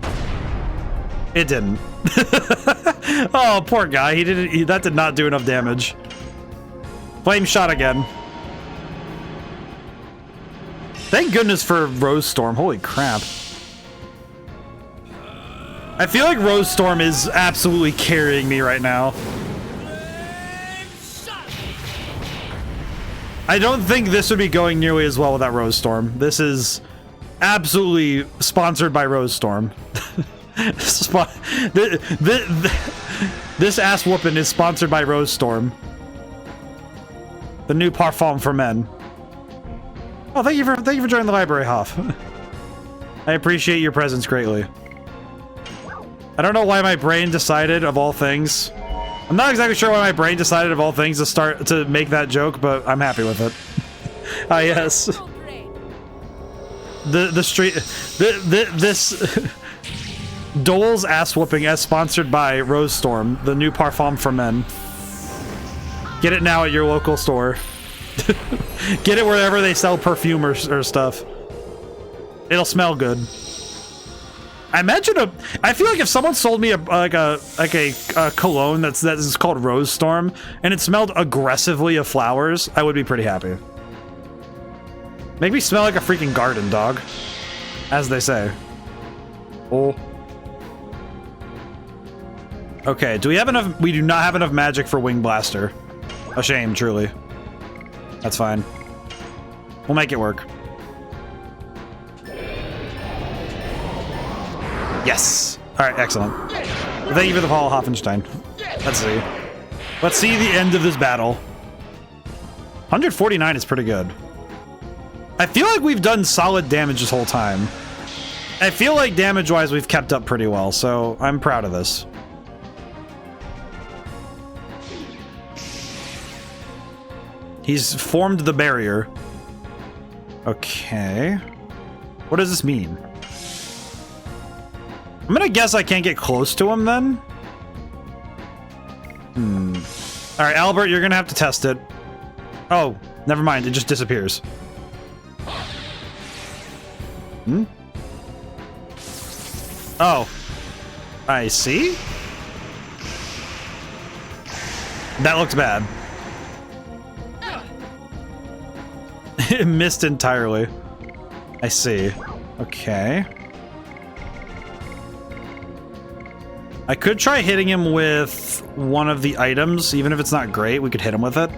It didn't. Oh, poor guy. That did not do enough damage. Flame shot again. Thank goodness for Rose Storm. Holy crap. I feel like Rose Storm is absolutely carrying me right now. I don't think this would be going nearly as well without Rose Storm. This is absolutely sponsored by Rose Storm. This ass whooping is sponsored by Rose Storm. The new parfum for men. Oh, thank you for joining the library, Hoff. I appreciate your presence greatly. I don't know why my brain decided, of all things. I'm not exactly sure why my brain decided, of all things, to make that joke, but I'm happy with it. Ah, yes. This Dole's ass whooping as sponsored by Rose Storm, the new parfum for men. Get it now at your local store. Get it wherever they sell perfume or stuff. It'll smell good. I feel like if someone sold me a cologne that is called Rose Storm and it smelled aggressively of flowers, I would be pretty happy. Make me smell like a freaking garden, dog. As they say. Oh. Okay, do we have enough? We do not have enough magic for Wing Blaster. A shame, truly. That's fine. We'll make it work. Yes! Alright, excellent. Thank you for the Paul Hoffenstein. Let's see. Let's see the end of this battle. 149 is pretty good. I feel like we've done solid damage this whole time. I feel like damage-wise we've kept up pretty well, so I'm proud of this. He's formed the barrier. Okay. What does this mean? I'm gonna guess I can't get close to him then. Alright, Albert, you're gonna have to test it. Oh, never mind, it just disappears. Oh. I see. That looks bad. It missed entirely. I see. Okay. I could try hitting him with one of the items, even if it's not great, we could hit him with it.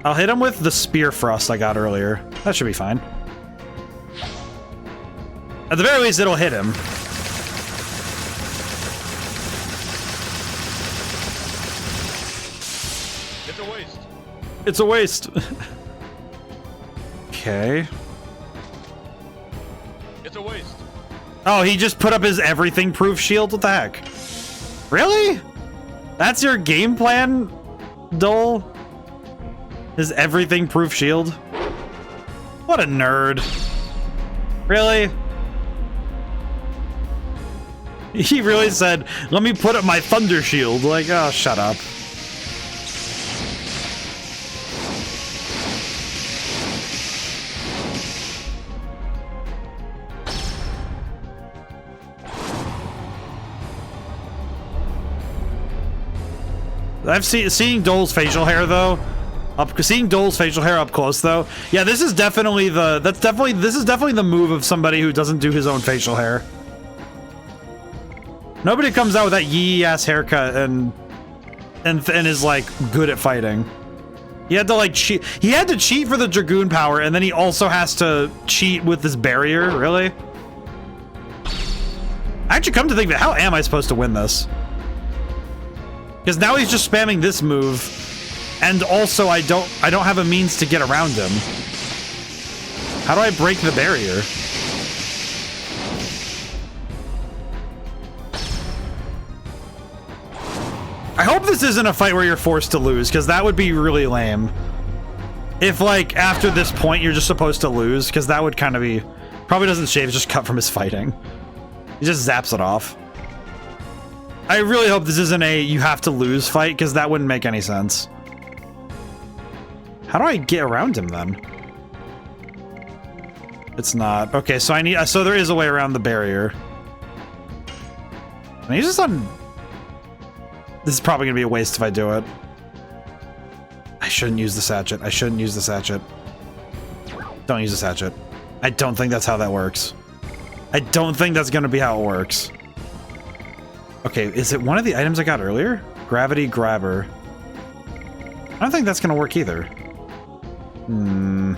I'll hit him with the Spear Thrust I got earlier. That should be fine. At the very least, it'll hit him. It's a waste. It's a waste. Okay. It's a waste. Oh, he just put up his everything-proof shield? What the heck? Really? That's your game plan, Dole? His everything-proof shield? What a nerd. Really? He really said, let me put up my thunder shield. Like, oh, shut up. I've seeing Dole's facial hair though. Seeing Dole's facial hair up close though. Yeah, this is definitely this is definitely the move of somebody who doesn't do his own facial hair. Nobody comes out with that yee ass haircut and is like good at fighting. He had to like cheat. He had to cheat for the Dragoon power, and then he also has to cheat with this barrier. Really? Actually, come to think of it, how am I supposed to win this? Because now he's just spamming this move, and also I don't have a means to get around him. How do I break the barrier? I hope this isn't a fight where you're forced to lose, because that would be really lame. If, like, after this point you're just supposed to lose, because that would kind of be... Probably doesn't shave, it's just cut from his fighting. He just zaps it off. I really hope this isn't a you have to lose fight, because that wouldn't make any sense. How do I get around him then? It's not. Okay, so so there is a way around the barrier. And he's just on... This is probably gonna be a waste if I do it. I shouldn't use the sachet. I shouldn't use the sachet. Don't use the sachet. I don't think that's how that works. I don't think that's gonna be how it works. Okay, is it one of the items I got earlier? Gravity Grabber. I don't think that's gonna work either. I'm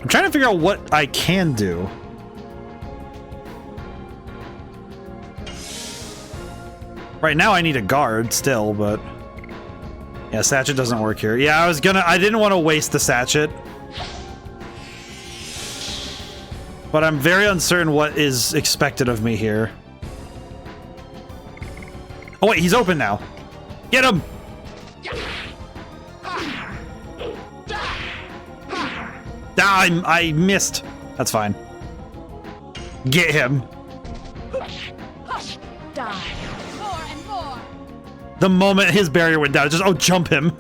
trying to figure out what I can do. Right now I need a guard still, but... Yeah, sachet doesn't work here. Yeah, I didn't want to waste the sachet. But I'm very uncertain what is expected of me here. Oh wait, he's open now. Get him! I missed. That's fine. Get him. Die. More and more. The moment his barrier went down, just jump him.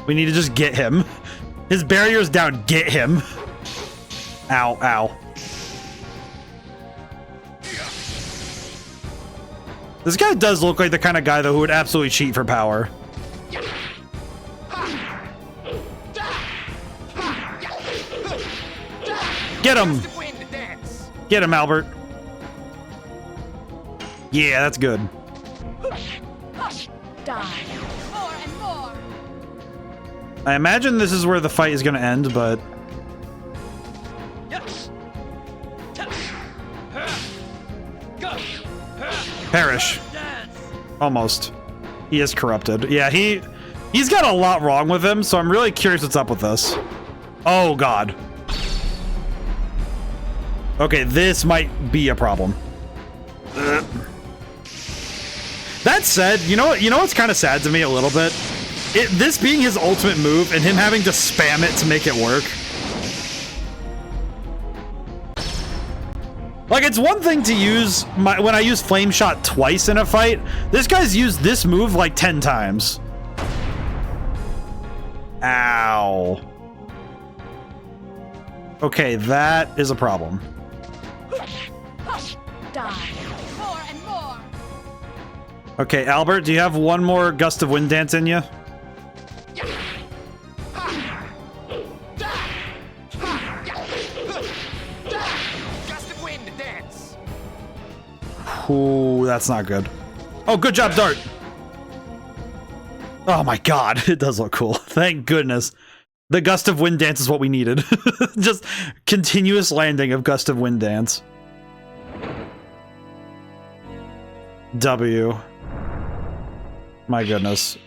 We need to just get him. His barrier's down. Get him. Ow, ow. This guy does look like the kind of guy, though, who would absolutely cheat for power. Get him! Get him, Albert. Yeah, that's good. Die. More and more. I imagine this is where the fight is going to end, but... Perish. Almost. He is corrupted. Yeah, he's got a lot wrong with him, so I'm really curious what's up with this. Oh, God. Okay, this might be a problem. That said, you know what's kind of sad to me a little bit? This being his ultimate move and him having to spam it to make it work. Like, it's one thing to use when I use Flame Shot twice in a fight. This guy's used this move like 10 times. Ow. Okay, that is a problem. Die. More and more. Okay, Albert, do you have one more Gust of Wind Dance in you? Ooh, that's not good. Oh, good job, Dart. Oh my God, it does look cool. Thank goodness. The Gust of Wind Dance is what we needed. Just continuous landing of Gust of Wind Dance. W. My goodness.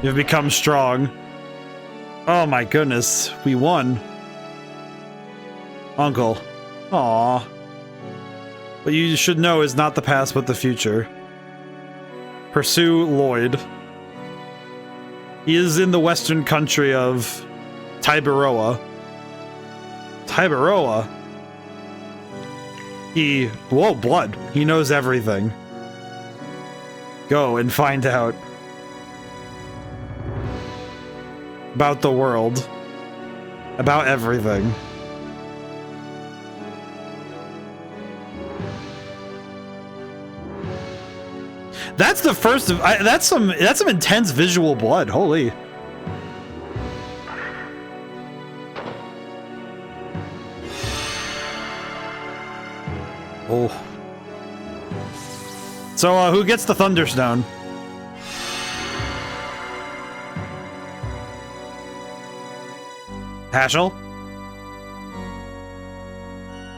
You've become strong. Oh my goodness, we won. Uncle. Aww. What you should know is not the past, but the future. Pursue Lloyd. He is in the western country of Taibaroa. Taibaroa? Whoa, blood. He knows everything. Go and find out. About the world. About everything. That's the first of that's some intense visual blood. Holy. Oh. So who gets the Thunderstone? Hashel?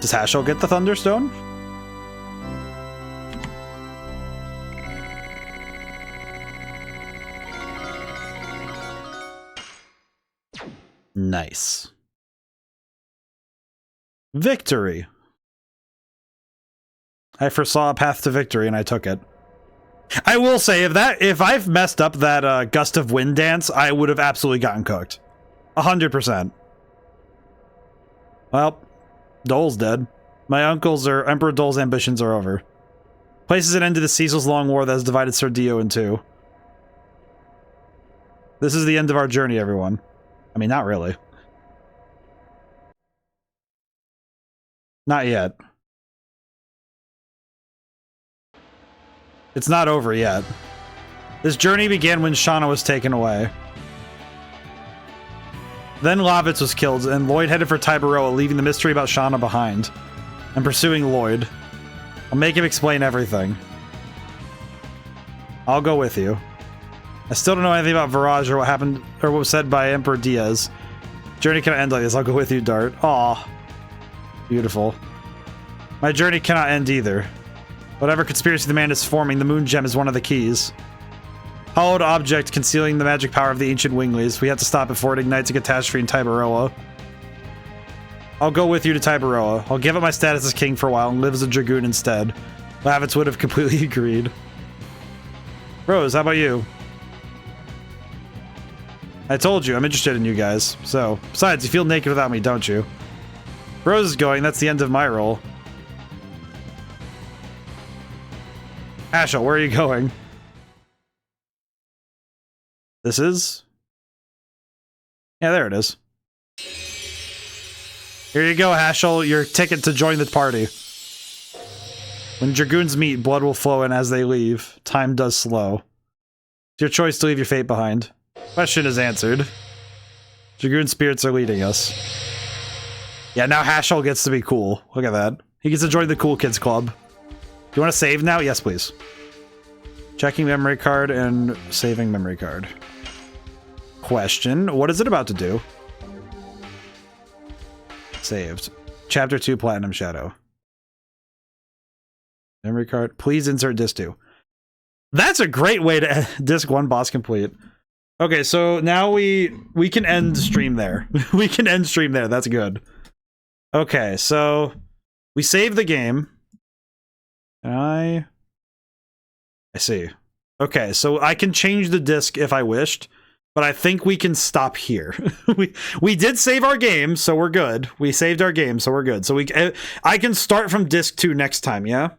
Does Hashel get the Thunderstone? Nice. Victory. I foresaw a path to victory and I took it. I will say, if I've messed up that Gust of Wind Dance, I would have absolutely gotten cooked. 100%. Well, Dole's dead. My Emperor Dole's ambitions are over. Places an end to the Cecil's long war that has divided Sardillo in two. This is the end of our journey, everyone. I mean, not really. Not yet. It's not over yet. This journey began when Shauna was taken away. Then Lavitz was killed, and Lloyd headed for Taibaroa, leaving the mystery about Shauna behind. And pursuing Lloyd. I'll make him explain everything. I'll go with you. I still don't know anything about Virage or what happened, or what was said by Emperor Diaz. Journey cannot end like this. I'll go with you, Dart. Aw. Beautiful. My journey cannot end either. Whatever conspiracy the man is forming, the moon gem is one of the keys. Hollowed object concealing the magic power of the ancient Winglies. We have to stop before it ignites a catastrophe in Taibaroa. I'll go with you to Taibaroa. I'll give up my status as king for a while and live as a Dragoon instead. Lavitz would have completely agreed. Rose, how about you? I told you, I'm interested in you guys. So, besides, you feel naked without me, don't you? Rose is going, that's the end of my role. Ashel, where are you going? This is Yeah, there it is. Here you go, Hashel. Your ticket to join the party. When Dragoons meet, blood will flow in as they leave. Time does slow. It's your choice to leave your fate behind. Question is answered. Dragoon spirits are leading us. Yeah, now Hashel gets to be cool. Look at that. He gets to join the cool kids club. Do you want to save now? Yes, please. Checking memory card and saving memory card. Question. What is it about to do? Saved. Chapter 2, Platinum Shadow. Memory card. Please insert disc 2. That's a great way to disc 1 boss complete. Okay, so now we can end stream there. We can end stream there. That's good. Okay, so we save the game. I see. Okay, so I can change the disc if I wished, but I think we can stop here. we did save our game, so we're good. We saved our game, so we're good. So I can start from disc 2 next time, yeah?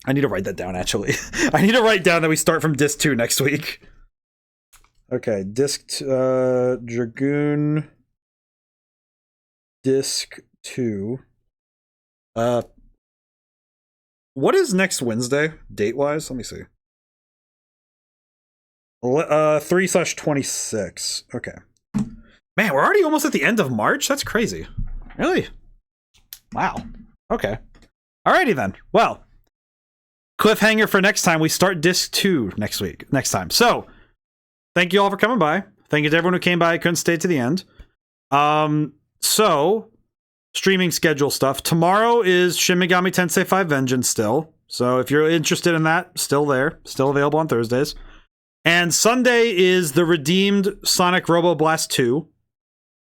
I need to write that down, actually. I need to write down that we start from disc 2 next week. Okay, Dragoon disc 2. What is next Wednesday, date-wise? Let me see. 3/26. Okay. Man, we're already almost at the end of March? That's crazy. Really? Wow. Okay. Alrighty then. Well, cliffhanger for next time. We start disc 2 next time. So, thank you all for coming by. Thank you to everyone who came by. Couldn't stay to the end. So, streaming schedule stuff. Tomorrow is Shin Megami Tensei 5 Vengeance still. So, if you're interested in that, still there. Still available on Thursdays. And Sunday is the redeemed Sonic Robo Blast 2.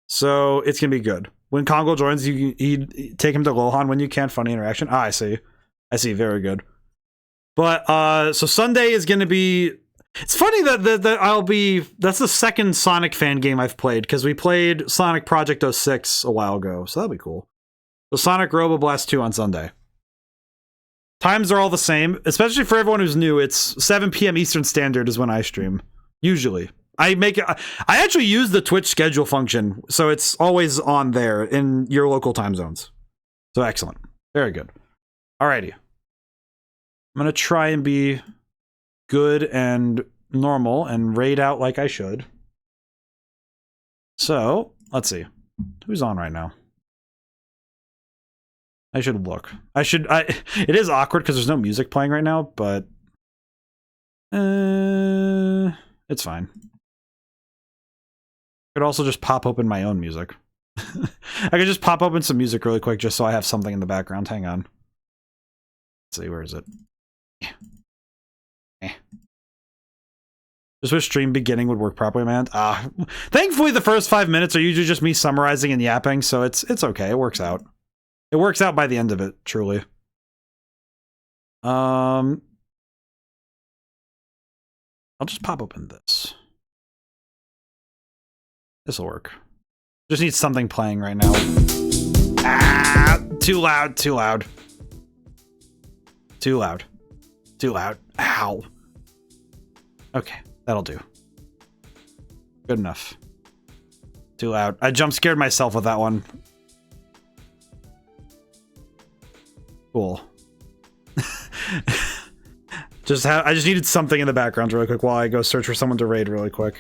So, it's going to be good. When Kongo joins, you take him to Lohan when you can. Funny interaction. Ah, I see. I see. Very good. But, so Sunday is going to be... It's funny that that's the second Sonic fan game I've played, because we played Sonic Project 06 a while ago, so that'll be cool. So Sonic Robo Blast 2 on Sunday. Times are all the same, especially for everyone who's new. It's 7 p.m. Eastern Standard is when I stream. Usually. I actually use the Twitch schedule function, so it's always on there in your local time zones. So excellent. Very good. Alrighty. I'm gonna try and be good and normal and raid out like I should. So, let's see. Who's on right now? I should look. It is awkward because there's no music playing right now, but it's fine. I could also just pop open my own music. I could just pop open some music really quick just so I have something in the background. Hang on. Let's see, where is it? Just wish stream beginning would work properly, man. Thankfully the first 5 minutes are usually just me summarizing and yapping, so it's okay. It works out. It works out by the end of it, truly. I'll just pop open this. This'll work. Just need something playing right now. Too loud, too loud. Too loud. Too loud. Ow. Okay, that'll do. Good enough. Too loud. I jump scared myself with that one. Cool. I just needed something in the background really quick while I go search for someone to raid really quick.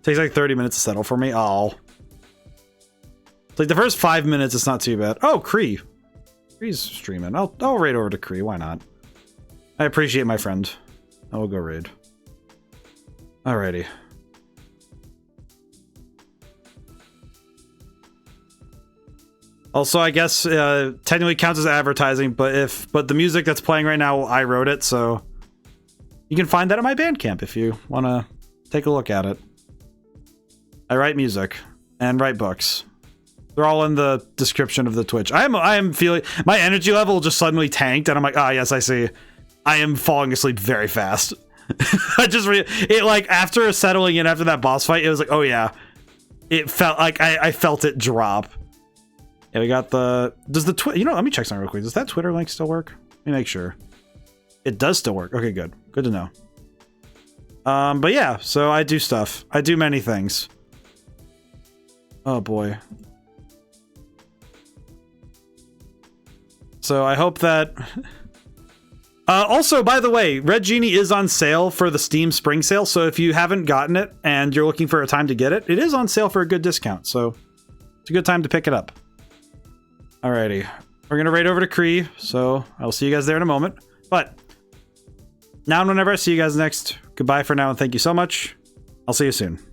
Takes like 30 minutes to settle for me. Oh. It's like the first 5 minutes, it's not too bad. Oh, Kree. Kree's streaming. I'll raid over to Kree. Why not? I appreciate my friend. I will go raid. Alrighty. Also, I guess technically counts as advertising, but the music that's playing right now, I wrote it, so you can find that at my Bandcamp if you want to take a look at it. I write music and write books. They're all in the description of the Twitch. I am feeling my energy level just suddenly tanked, and I'm like, yes, I see. I am falling asleep very fast. I just it like after settling in after that boss fight, it was like, oh yeah, it felt like I felt it drop. Yeah, we got the... Does the Twitter... You know, let me check something real quick. Does that Twitter link still work? Let me make sure. It does still work. Okay, good. Good to know. But yeah, so I do stuff. I do many things. Oh boy. So I hope that... also, by the way, Red Genie is on sale for the Steam Spring Sale, so if you haven't gotten it and you're looking for a time to get it, it is on sale for a good discount, so it's a good time to pick it up. Alrighty. We're gonna raid over to Kree, so I'll see you guys there in a moment. But, now and whenever I see you guys next, goodbye for now and thank you so much. I'll see you soon.